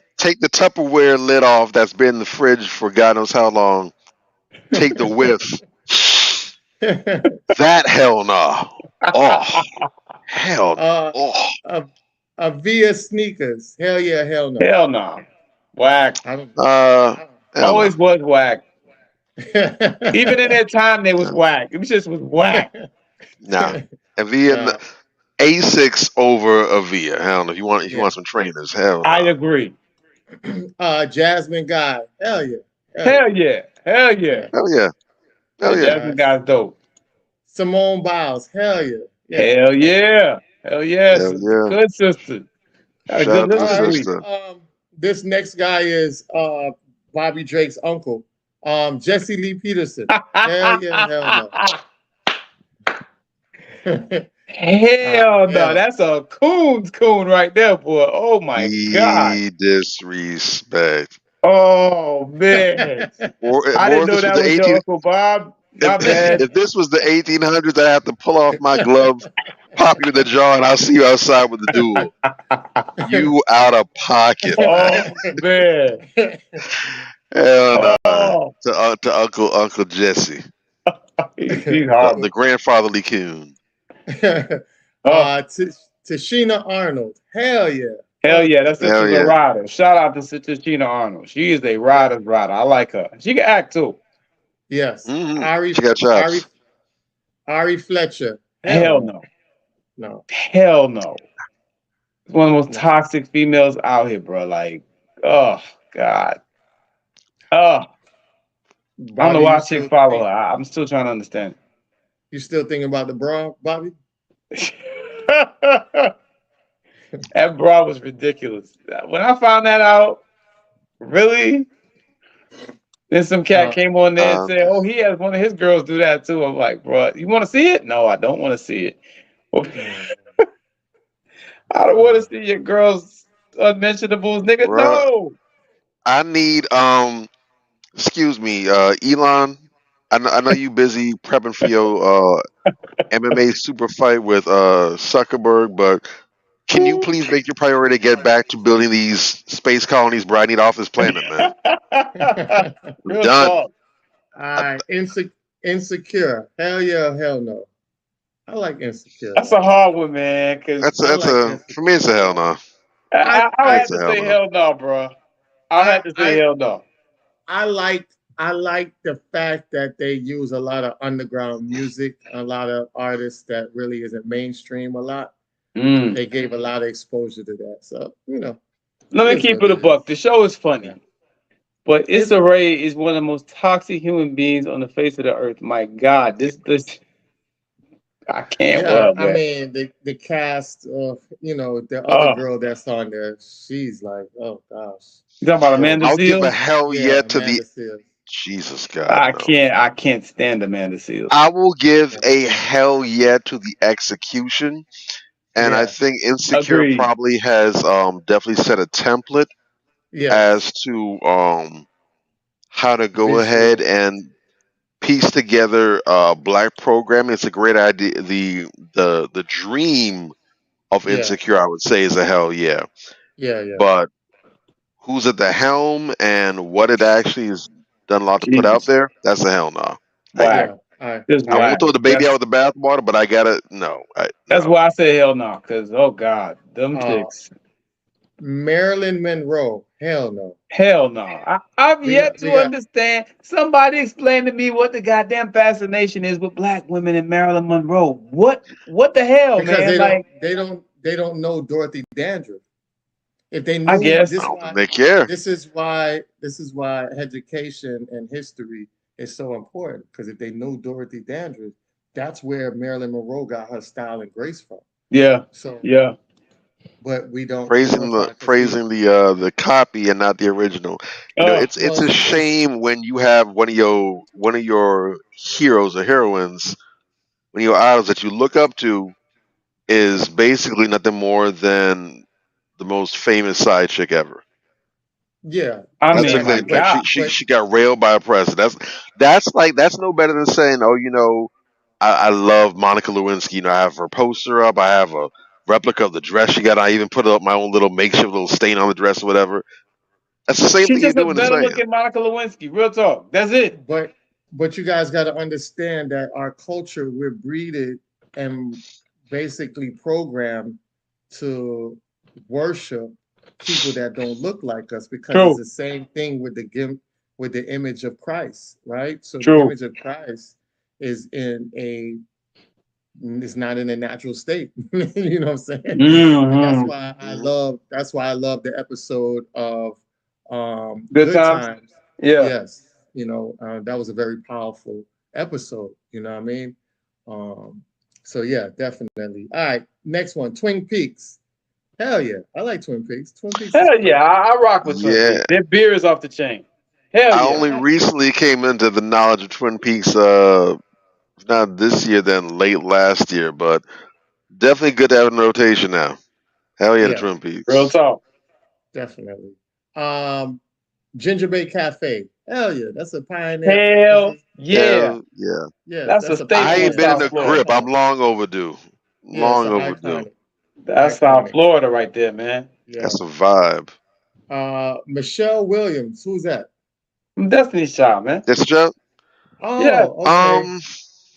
Tupperware lid off that's been in the fridge for God knows how long. Take the whiff. That hell no. Oh, hell. Oh. Via sneakers. Hell yeah, hell no. Hell no. Whack. Hell Always no. was whack. Even in that time, they was whack. It just was whack. Nah. Avia, A6 over Avia. Hell no. If you want some trainers, hell no. I agree. Jasmine Guy. Hell yeah. Hell yeah. Hell yeah. Hell yeah. Hell yeah. Jasmine Guy's dope. Simone Biles. Hell yeah. Hell yeah. Hell yeah. Hell yeah. Good sister. Got a Shout good out to little the streak. sister. This next guy is Bobby Drake's uncle, Jesse Lee Peterson. Hell yeah, hell no. Hell no. That's a coon right there, boy. Oh my God. Disrespect. Oh man. I didn't know that was your Uncle Bob. My bad. If this was the 1800s, I have to pull off my glove, pop you in the jaw, and I'll see you outside with the duel. You out of pocket. Oh man. Hell no. To Uncle Jesse. He's hard. The grandfatherly coon. Tashina Arnold. Hell yeah. Hell yeah. That's Hell a yeah. rider. Shout out to Tashina Arnold. She is a rider's rider. I like her. She can act too. Yes. Mm-hmm. She got chops. Ari Fletcher. Hell no. No. Hell no. One of the most toxic females out here, bro. Like, oh God. I don't know why chick follow her. I'm still trying to understand. You still thinking about the bra, Bobby? That bra was ridiculous. When I found that out, really? Then some cat came on there and said, "Oh, he has one of his girls do that too." I'm like, "Bro, you want to see it?" No, I don't want to see it. I don't want to see your girls unmentionables, nigga. Bruh. No. I need excuse me, Elon. I know you busy prepping for your MMA super fight with Zuckerberg, but can you please make your priority to get back to building these space colonies, bro? I need off this planet, man. Real done. talk. All right, Insecure. Hell yeah, hell no. I like Insecure. That's a hard one, man. Cause For me, it's a hell no. I have to It's a say hell no, bro. I have to say hell no. I like the fact that they use a lot of underground music, a lot of artists that really isn't mainstream a lot. They gave a lot of exposure to that. So, Let me keep it a buck. The show is funny. But Issa Rae is one of the most toxic human beings on the face of the earth. My God, this I can't. I mean, the cast of the other girl that's on there, she's like, oh gosh. You talking about Amanda I'll Seales? give a hell yeah to Amanda the. Seales. Jesus God. I can't stand Amanda Seales. I will give a hell yeah to the execution. And I think Insecure probably has definitely set a template as to how to go ahead and piece together black programming. It's a great idea. The dream of Yeah, Insecure, I would say is a hell yeah. yeah. But who's at the helm and what it actually has done a lot to put out Jesus, there, that's a hell no. whack. All right. Just I won't whack. throw the baby out with the bathwater, but I gotta no, That's no. why I say hell no. Cause oh God, them Uh, chicks. Marilyn Monroe. Hell no. Hell no. I've We yet got we to got understand. Somebody explain to me what the goddamn fascination is with black women and Marilyn Monroe. What the hell, because man? Like, they don't know Dorothy Dandridge. If they I knew guess. I don't think they care. this is why education and history is so important. Because if they know Dorothy Dandridge, that's where Marilyn Monroe got her style and grace from. Yeah. So, Yeah. but we don't Praising try the to conceive. praising the copy and not the original. It's Well, a it's shame when you have one of your heroes or heroines, one of your idols that you look up to is basically nothing more than the most famous side chick ever. yeah, I That's the mean, my exactly. thing. Like God. she got railed by a president. That's no better than saying, oh, I love Monica Lewinsky. I have her poster up. I have a replica of the dress she got. I even put up my own little makeshift little stain on the dress or whatever. That's the same She's thing you're just a doing and better saying. looking Monica Lewinsky. Real talk. That's it. But you guys got to understand that our culture, we're breeded and basically programmed to worship people that don't look like us because it's True. the same thing with with the image of Christ, right? So the True. image of Christ is it's not in a natural state. You know what I'm saying? And Hmm. Mhm. that's why I love the episode of Good Good times. Times. Yeah. Yes, that was a very powerful episode. You know what I mean? Um, so yeah, definitely. All right, next one, Twin Peaks. Hell yeah, I like Twin Peaks. Twin Peaks is Hell cool. yeah. I rock with Twin Yeah, Peaks. Their beer is off the chain. Hell I yeah. only I, recently came into the knowledge of Twin Peaks. Not this year, then late last year, but definitely good to have in rotation now. Hell yeah, the yeah, Twin Real Peaks. talk. definitely. Um, Ginger Bay Cafe. Hell yeah, that's a pioneer. Hell yeah. Hell yeah. Yes, That's a that's a staple I in ain't pioneer. been in That's South an the Florida. Crip. I'm icon. long overdue. Yeah, it's Long an overdue. iconic. That's South Iconic. Florida right there, man. Yeah. That's a vibe. Michelle Williams. Who's that? Destiny's Child, man. That's a joke. Yeah. Oh, okay. Um,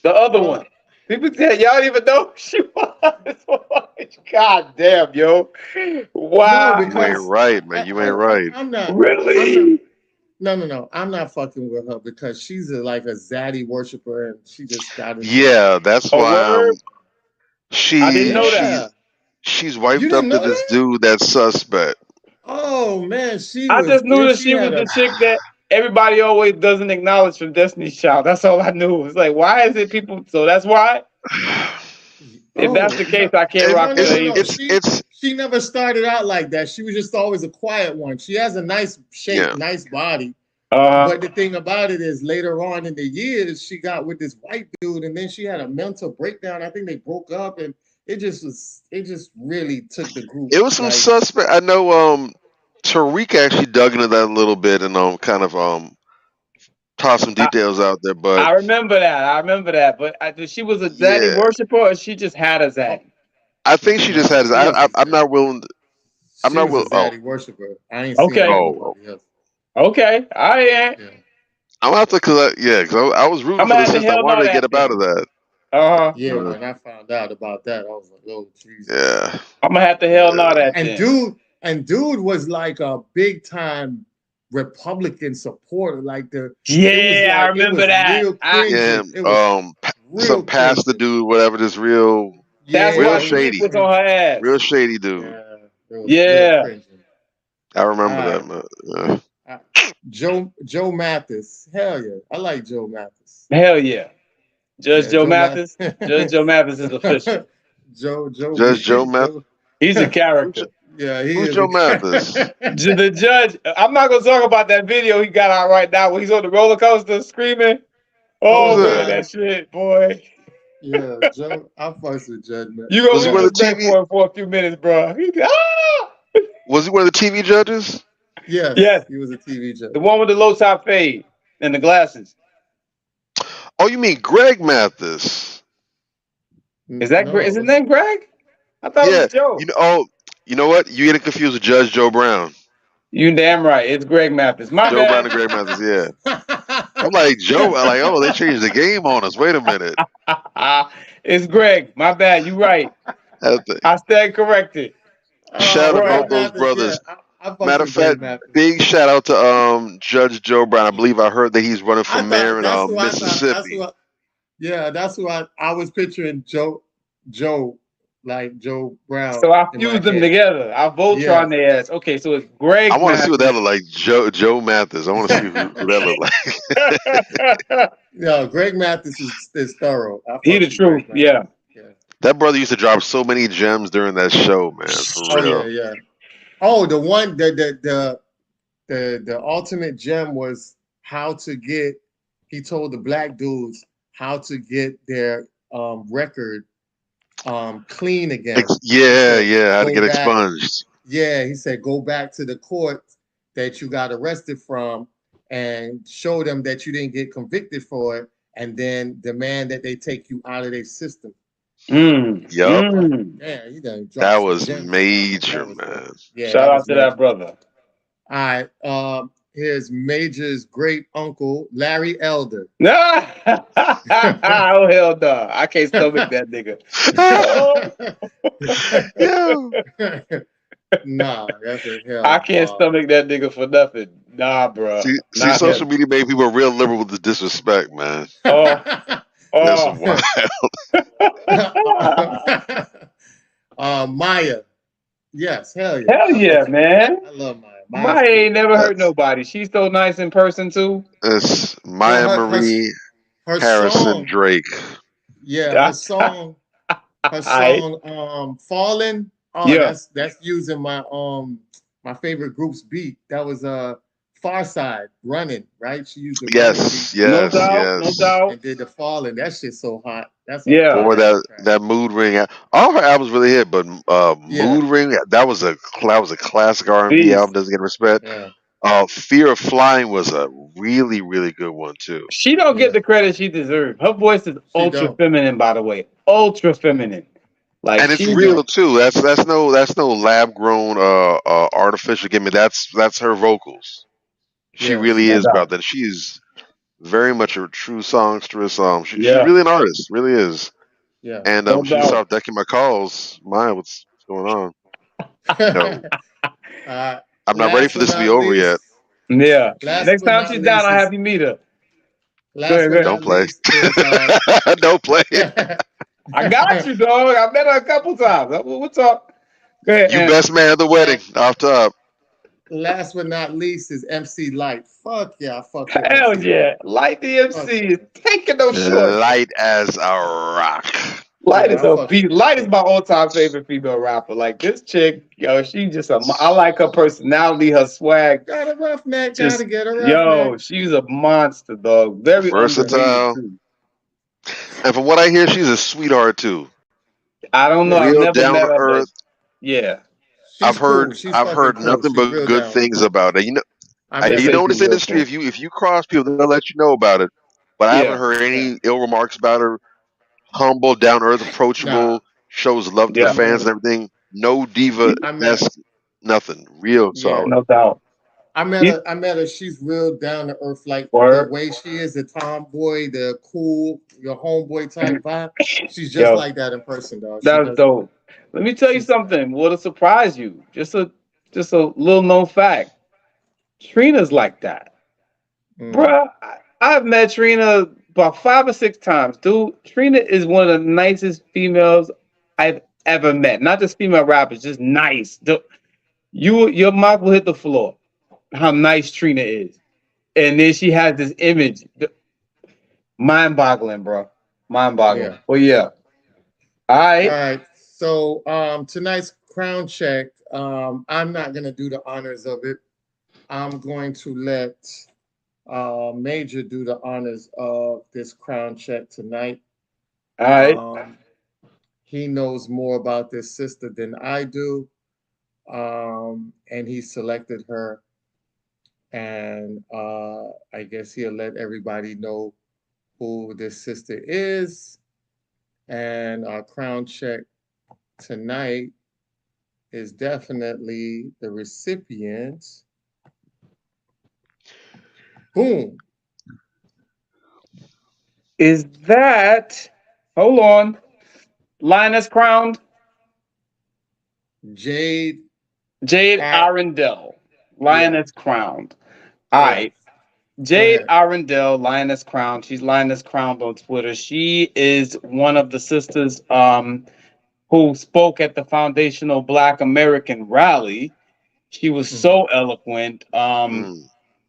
The other Uh, one. People say y'all don't even know who she was. God damn, yo. no, you ain't because Wow. right, man. You ain't right. I'm not. I'm not. Really? No. I'm not fucking with her because she's like a zaddy worshiper and she just got into. Yeah, that's A why word? I didn't she know that. she's Yeah. she's You wiped didn't up to know this that? dude that's suspect. Oh man, she I was just knew there. that She she was had the a chick that everybody always doesn't acknowledge from Destiny's Child. That's all I knew. It's like, why is it people? So that's why. If that's oh the case, no I can't It, rock with her no. either. She never started out like that. She was just always a quiet one. She has a nice shape, yeah. nice body. Uh, But the thing about it is later on in the years, she got with this white dude and then she had a mental breakdown. I think they broke up and it just really took the group It was some like, suspect. I know. Tariq actually dug into that a little bit and kind of tossed some I, details out there. But I remember that. I remember that. But she was a zaddy yeah, worshiper, or she just had a oh, zaddy. I think she just no, had. she was a I'm zaddy. not willing. I'm She not was a willing. Oh, zaddy worshiper. I ain't seen her Okay. with oh, nobody else. Okay. I ain't. Yeah. I'm gonna have to collect. Yeah, because I was rooting I'm for gonna the have to sister. I hell no wanted to get that up out then. of that. Yeah, Uh, when I found out about that, I was like, oh Jesus. yeah, I'm gonna have to hell Yeah. no that And then. dude was like a big time Republican supporter. Like Yeah, I it remember was that. real yeah. cringing. It was Some real pastor cringing. dude, whatever. This real, That's Yeah, real why it was Tariq shady, was on cringing. her real ass. shady dude. Yeah, it was real Yeah. cringing. I All remember that, right. man. Yeah. Joe Mathis. Hell yeah. I like Joe Mathis. Hell yeah. Judge Yeah, Joe Joe Mathis. Mathis. Judge Joe Mathis is official. Joe Judge Joe Math. Joe. He's a Who's, character. Yeah, he who's is Joe Mathis? The judge. I'm not gonna talk about that video he got out right now where he's on the roller coaster screaming. Oh Who's Oh man, that? nah. that shit, boy. Yeah, Joe. I fucks with Judgment. You gonna Was he lose one Uh, of the respect TV? for a few minutes, bro. Was he one of the TV judges? Yes, yes, he was a TV judge. the one with the low top fade and the glasses. Oh, you mean Greg Mathis? Is that No, Is it his was name Greg? I thought it Yeah, was Joe. you know what? You getting confused with Judge Joe Brown. You damn right. It's Greg Mathis. My Joe Brown bad. and Greg Mathers. Yeah, I'm like Joe. I'm like, oh, they changed the game on us. Wait a minute. It's Greg. My bad. You right. That's the- I stand corrected. Shout out to Right. both Greg those Mathis, yeah. brothers. I fuck Matter of with Greg fact, Mathis. big shout out to Judge Joe Brown. I believe I heard that he's running for I mayor thought in that's who I thought. That's Mississippi. who. That's who I was picturing. Joe, like Joe Brown So I in my fused them head. together. I Voltron Yes. their ass. Okay, so it's I Greg want to see what that Mathis. look like. Joe Mathis. I want to see who that look like. Yeah, Greg Mathis is thorough. I He fuck the with truth. Greg Mathis. Yeah. Yeah. That brother used to drop so many gems during that show, man. For Oh real. yeah. Oh, the one the ultimate gem was how to get. He told the black dudes how to get their record clean again. Yeah, said, yeah. How to "Go get back." expunged. Yeah, he said, go back to the court that you got arrested from and show them that you didn't get convicted for it, and then demand that they take you out of their system. Yup. Yeah, he done dropped That some was gems. major, That was man. Yeah, Shout that out was to major. that brother. All right. Here's Major's great uncle, Larry Elder. Oh hell no! I can't stomach that nigga. Yo. Nah, that's a hell. I can't stomach that nigga for nothing. Nah, bro. See, Not social him. media made people real liberal with the disrespect, man. Oh, That's oh. wild. Maya. Yes, hell yeah. Hell yeah, man. I love Maya. Maya ain't never hurt That's- nobody. She's so nice in person too. It's Maya Marie her Harrison song, Drake. yeah, her song, Fallen. Oh, Yeah. that's using my my favorite group's beat. That was Far Side Running, right? She used the Running Yes, beat No yes, doubt, no yes. doubt. and did the Fallen. That shit's so hot. That's a Yeah. Or that Mood Ring. All her albums really hit, but Yeah. Mood Ring, that was a classic R&B Beast. album. Doesn't get respect. Yeah. Fear of Flying was a really, really good one too. She don't get the credit she deserves. Her voice is ultra don't. feminine, by the way. Ultra feminine. Like And it's she real too. That's no lab grown artificial gimmick. That's her vocals. She Yeah. really No is doubt. about that. She is very much a true songstress. She's Yeah. really an artist, really is. Yeah. And No she doubt. stopped decking my calls. Maya, what's going on? No, I'm not ready for this to be over yet. Yeah. Last Next but time not she's down, I'll least have you meet her. Last ahead, but go not Don't play. least is Don't play. I got you, dog. I met her a couple times. What's up? Go ahead. You Ant. best man at the wedding. Off top. last but not least is MC Light. Fuck yeah, I fuck with Hell MC yeah. Light DMC is taking no short. Light as a rock. Light is I a fuck beat. with Light is my all-time favorite female rapper. Like this chick, yo, she just I like her personality, her swag. Got a rough neck, Just gotta get a rough yo, neck. she's a monster, dog. Very Versatile. underrated too. And from what I hear, she's a sweetheart too. I don't know. I've Real never down met to her, but earth. yeah. She's I've heard cool. She's I've fucking heard cool. nothing She's but real good down. things about it. I They met You say know in she's this real industry, cool. if you cross people, they'll let you know about it. But I haven't Yeah. heard any ill remarks about her. Humble, down to earth, approachable, Nah. shows love to Yeah. the fans and everything. No diva I met esque, nothing. Real Yeah. solid. No doubt. I met her. She's real down to earth, like the Word. way she is, the tomboy, the cool, your homeboy type vibe. She's just Yo. like that in person, dog. That's dope. Let me tell you something. What'll surprise you? Just a little known fact. Trina's like that. Bruh, I've met Trina about 5 or 6 times. Dude, Trina is one of the nicest females I've ever met. Not just female rappers, just nice. Your mouth will hit the floor. How nice Trina is. And then she has this image. Mind-boggling, bro. Mind-boggling. Yeah. Well, yeah. All All right. right. So tonight's crown check. I'm not gonna do the honors of it. I'm going to let Major do the honors of this crown check tonight. All right. He knows more about this sister than I do. And he selected her. And I guess he'll let everybody know who this sister is. And our crown check tonight is definitely the recipient. Boom. Is that, hold on, Lioness Crowned? Jade. Jade Ar- Arundel, yeah. Lioness Crowned. All Yeah. right. Go Jade ahead. Arundel, Lioness Crowned. She's Lioness Crowned on Twitter. She is one of the sisters who spoke at the Foundational Black American Rally. She was so eloquent.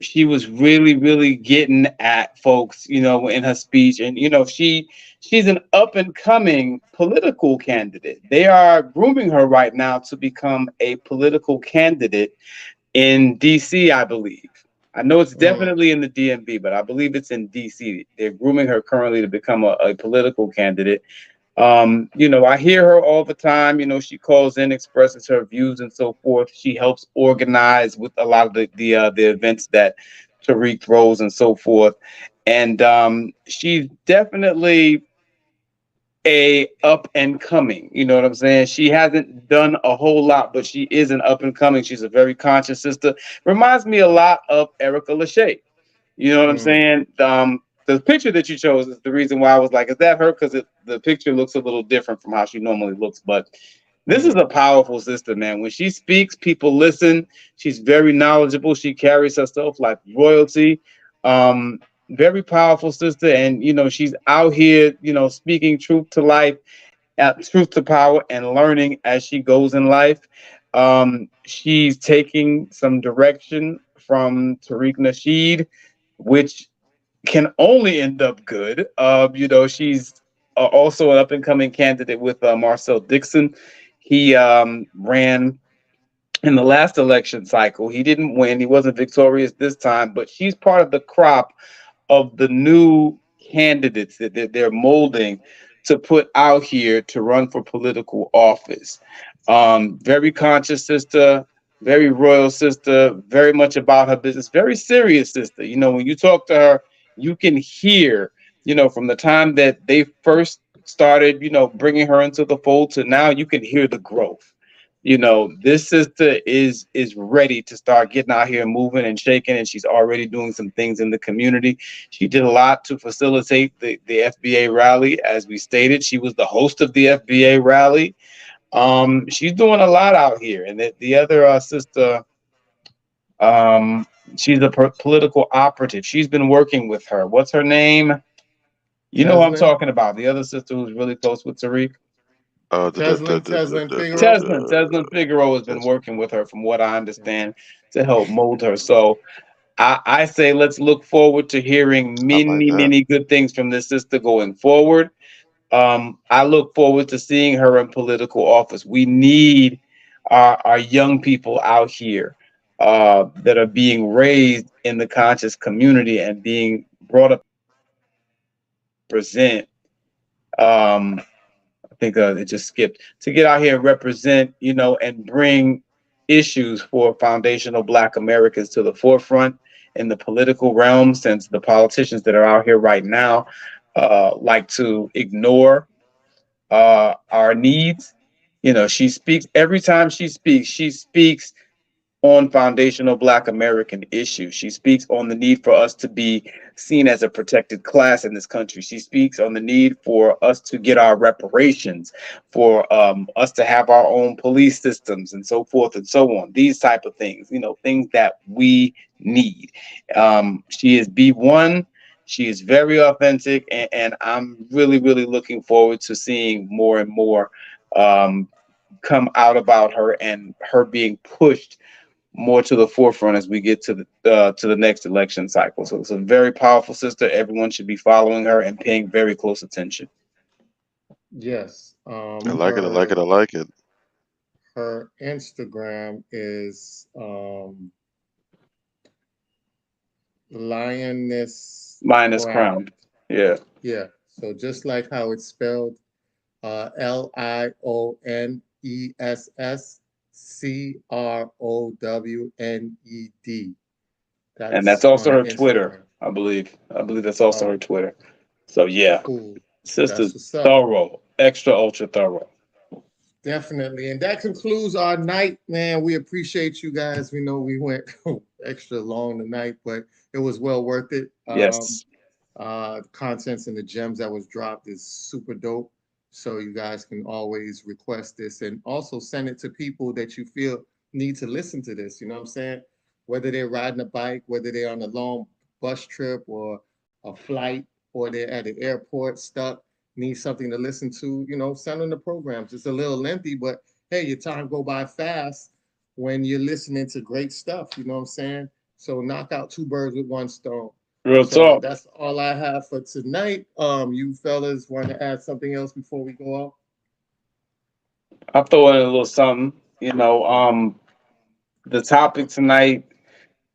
She was really, really getting at folks, you know, in her speech. And, you know, she's an up and coming political candidate. They are grooming her right now to become a political candidate in DC, I believe. I know it's definitely in the DMV, but I believe it's in DC. They're grooming her currently to become a political candidate. You know, I hear her all the time. You know, she calls in, expresses her views and so forth. She helps organize with a lot of the events that Tariq throws and so forth. And she's definitely a up and coming. You know what I'm saying? She hasn't done a whole lot, but she is an up and coming. She's a very conscious sister. Reminds me a lot of Erica Lachey. You know what I'm saying? The picture that you chose is the reason why I was like, is that her? Because the picture looks a little different from how she normally looks. But this is a powerful sister, man. When she speaks, people listen. She's very knowledgeable. She carries herself like royalty. Very powerful sister. And, you know, she's out here, you know, speaking truth to life, truth to power, and learning as she goes in life. She's taking some direction from Tariq Nasheed, which can only end up good. You know, she's also an up and coming candidate with Marcel Dixon. He ran in the last election cycle. He didn't win. He wasn't victorious this time, but she's part of the crop of the new candidates that they're molding to put out here to run for political office. Very conscious sister, very royal sister, very much about her business, very serious sister. You know, when you talk to her, you can hear, you know, from the time that they first started, you know, bringing her into the fold to now, you can hear the growth. You know, this sister is ready to start getting out here and moving and shaking, and she's already doing some things in the community. She did a lot to facilitate the FBA rally, as we stated. She was the host of the FBA rally. She's doing a lot out here, and the other sister, she's a political operative. She's been working with her. What's her name? You know who I'm talking about. The other sister who's really close with Tariq. Teslin Figaro. Teslin Figaro has been working with her, from what I understand, to help mold her. So I say let's look forward to hearing many good things from this sister going forward. I look forward to seeing her in political office. We need our young people out here that are being raised in the conscious community and being brought up to present. I think it just skipped, to get out here and represent, you know, and bring issues for foundational Black Americans to the forefront in the political realm, since the politicians that are out here right now like to ignore our needs. You know, she speaks, every time she speaks on foundational Black American issues. She speaks on the need for us to be seen as a protected class in this country. She speaks on the need for us to get our reparations, for us to have our own police systems and so forth and so on. These type of things, you know, things that we need. She is B1. She is very authentic, and I'm really, really looking forward to seeing more and more come out about her, and her being pushed more to the forefront as we get to the next election cycle. So it's a very powerful sister. Everyone should be following her and paying very close attention. Yes. I like it. I like it. I like it. Her Instagram is Lioness Crowned. Yeah. Yeah. So just like how it's spelled, LIONESSCROWNED. And that's also her Twitter, I believe. I believe that's also her Twitter. So yeah, cool. sister's thorough, extra ultra thorough. Definitely. And that concludes our night, man. We appreciate you guys. We know we went extra long tonight, but it was well worth it. Yes. The contents and the gems that was dropped is super dope. So you guys can always request this and also send it to people that you feel need to listen to this. You know what I'm saying? Whether they're riding a bike, whether they're on a long bus trip or a flight, or they're at the airport stuck, need something to listen to, send them the programs. It's a little lengthy, but hey, your time go by fast when you're listening to great stuff. You know what I'm saying? So knock out two birds with one stone. Real So talk. that's all I have for tonight. You fellas want to add something else before we go out? I'll throw in a little something. The topic tonight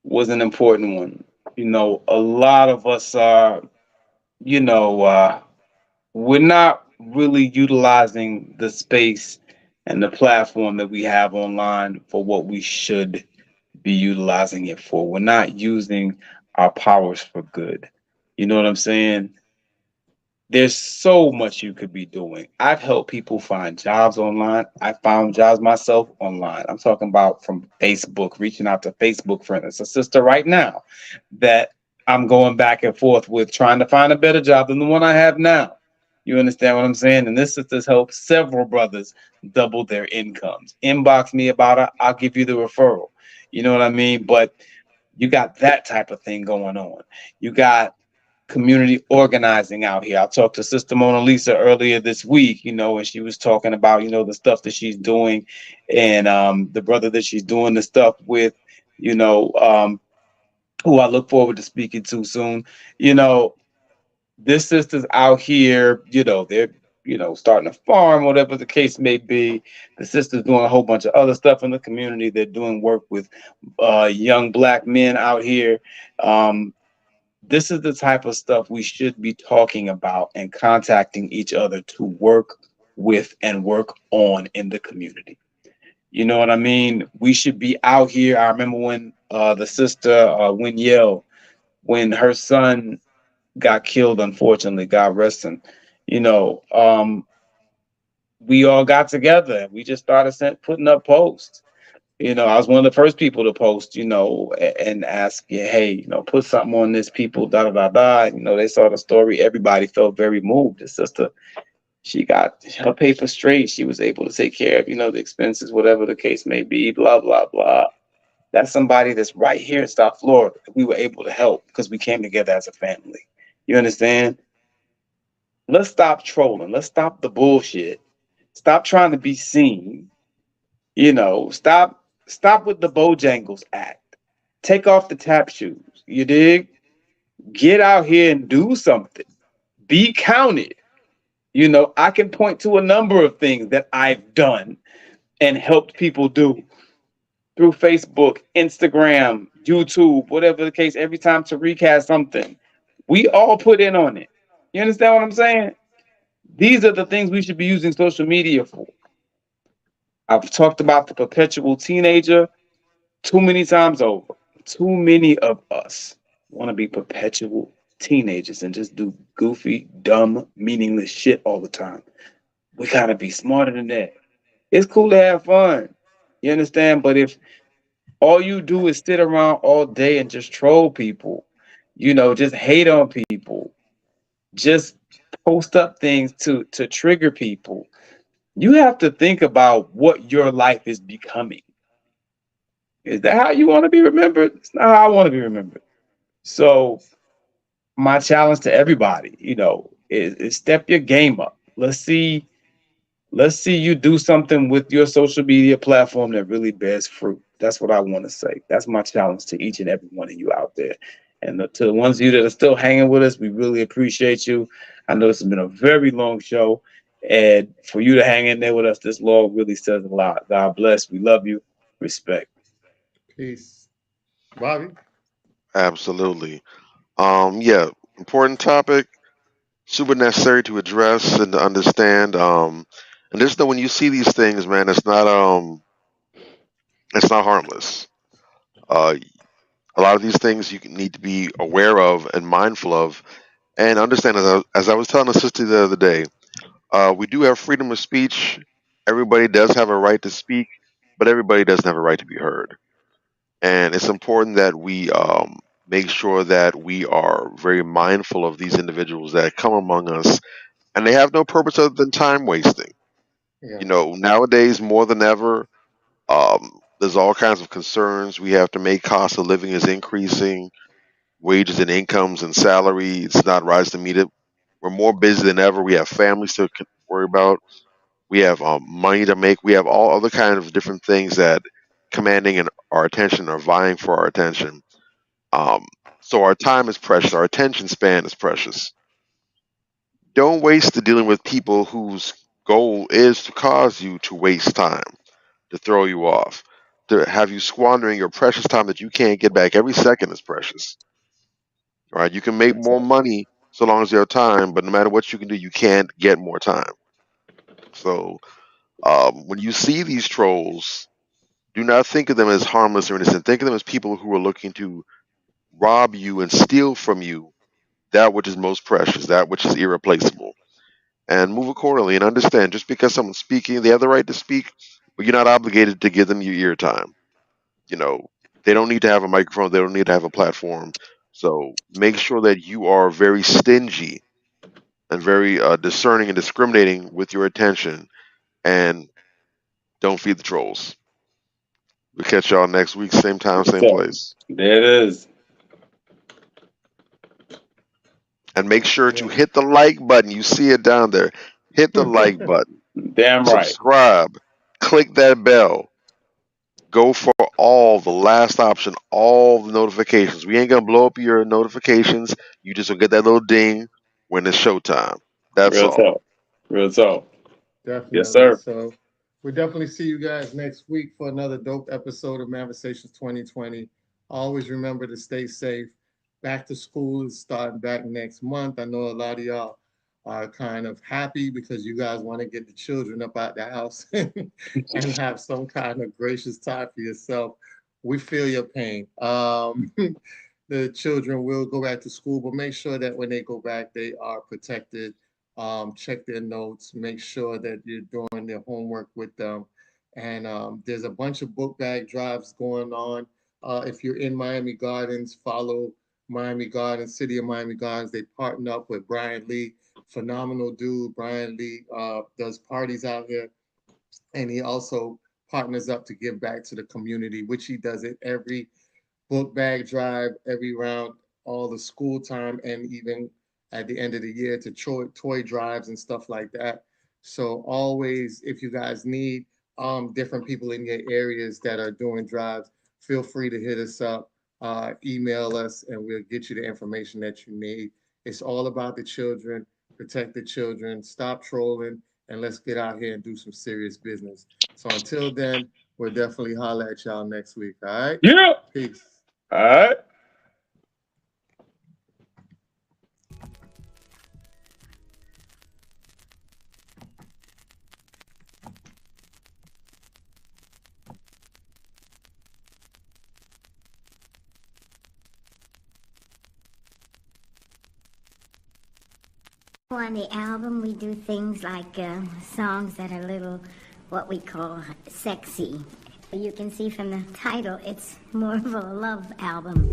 was an important one. A lot of us are, you know, we're not really utilizing the space and the platform that we have online for what we should be utilizing it for. We're not using our powers for good. You know what I'm saying? There's so much you could be doing. I've helped people find jobs online. I found jobs myself online. I'm talking about from Facebook, reaching out to Facebook friends. It's a sister right now that I'm going back and forth with, trying to find a better job than the one I have now. You understand what I'm saying? And this sister's helped several brothers double their incomes. Inbox me about it. I'll give you the referral. You know what I mean? But you got that type of thing going on. You got community organizing out here. I talked to Sister Mona Lisa earlier this week, and she was talking about, the stuff that she's doing, and the brother that she's doing the stuff with, you know, um, who I look forward to speaking to soon. You know, this sister's out here, they're, starting a farm, whatever the case may be. The sister's doing a whole bunch of other stuff in the community. They're doing work with young black men out here. This is the type of stuff we should be talking about and contacting each other to work with and work on in the community. You know what I mean? We should be out here. I remember when the sister Winyelle, when her son got killed, unfortunately, God rest him. You know, we all got together and we just started putting up posts. I was one of the first people to post, and ask, yeah, hey, put something on this, people, da da da da. They saw the story. Everybody felt very moved. The sister, she got her paper straight. She was able to take care of, the expenses, whatever the case may be, blah, blah, blah. That's somebody that's right here in South Florida. We were able to help because we came together as a family. You understand? Let's stop trolling. Let's stop the bullshit. Stop trying to be seen. Stop with the Bojangles act. Take off the tap shoes. You dig? Get out here and do something. Be counted. I can point to a number of things that I've done and helped people do through Facebook, Instagram, YouTube, whatever the case. Every time Tariq has something, we all put in on it. You understand what I'm saying? These are the things we should be using social media for. I've talked about the perpetual teenager too many times over. Too many of us want to be perpetual teenagers and just do goofy, dumb, meaningless shit all the time. We gotta be smarter than that. It's cool to have fun. You understand? But if all you do is sit around all day and just troll people, just hate on people, just post up things to trigger people, you have to think about what your life is becoming. Is that how you want to be remembered? It's not how I want to be remembered. So my challenge to everybody, is step your game up. Let's see you do something with your social media platform that really bears fruit. That's what I want to say. That's my challenge to each and every one of you out there. And to the ones of you that are still hanging with us, we really appreciate you. I know this has been a very long show. And for you to hang in there with us this long really says a lot. God bless. We love you. Respect. Peace. Bobby? Absolutely. Yeah, important topic, super necessary to address and to understand. And just know when you see these things, man, it's not harmless. Uh, a lot of these things you need to be aware of and mindful of, and understand. As I was telling a sister the other day, we do have freedom of speech Everybody does have a right to speak, but everybody doesn't have a right to be heard. And it's important that we make sure that we are very mindful of these individuals that come among us, and they have no purpose other than time wasting. Yeah. You know, nowadays more than ever, there's all kinds of concerns. We have to make cost of living is increasing, wages and incomes and salary it's not rising to meet it. We're more busy than ever. We have families to worry about. We have money to make. We have all other kinds of different things that commanding our attention or vying for our attention. Um, so our time is precious. Our attention span is precious. Don't waste it dealing with people whose goal is to cause you to waste time, to throw you off, to have you squandering your precious time that you can't get back. Every second is precious. Right? You can make Real more talk. money so long as you have time, but no matter what you can do, you can't get more time. So when you see these trolls, do not think of them as harmless or innocent. Think of them as people who are looking to rob you and steal from you that which is most precious, that which is irreplaceable. And move accordingly and understand just because someone's speaking, they have the right to speak, but you're not obligated to give them your ear time. You know, they don't need to have a microphone, they don't need to have a platform. So make sure that you are very stingy and very discerning and discriminating with your attention, and don't feed the trolls. We'll catch y'all next week, same time, Real same talk. place. There it is. And make sure to Yeah. hit the like button. You see it down there. Hit the like button. Damn right. Subscribe. Click that bell. Go for all the last option, all the notifications. We ain't gonna blow up your notifications. You just will get that little ding when it's showtime. That's Real all. talk. Real talk. Yes, Definitely. sir. So we definitely see you guys next week for another dope episode of Manversations 2020. Always remember to stay safe. Back to school is starting back next month. I know a lot of y'all are kind of happy because you guys want to get the children up out the house and have some kind of gracious time for yourself. We feel your pain. The children will go back to school, but make sure that when they go back, they are protected. Check their notes, make sure that you're doing their homework with them. And there's a bunch of book bag drives going on. If you're in Miami Gardens, follow Miami Gardens, City of Miami Gardens. They partner up with Brian Lee, phenomenal dude. Brian Lee does parties out here, and he also partners up to give back to the community, which he does it every book bag drive, every round, all the school time, and even at the end of the year to toy drives and stuff like that. So always, if you guys need different people in your areas that are doing drives, feel free to hit us up, email us, and we'll get you the information that you need. It's all about the children. Protect the children. Stop trolling, and let's get out here and do some serious business. So until then, we'll definitely holler at y'all next week. All right. Yeah. Peace. All right. On the album, we do things like songs that are a little, what we call sexy. You can see from the title, it's more of a love album.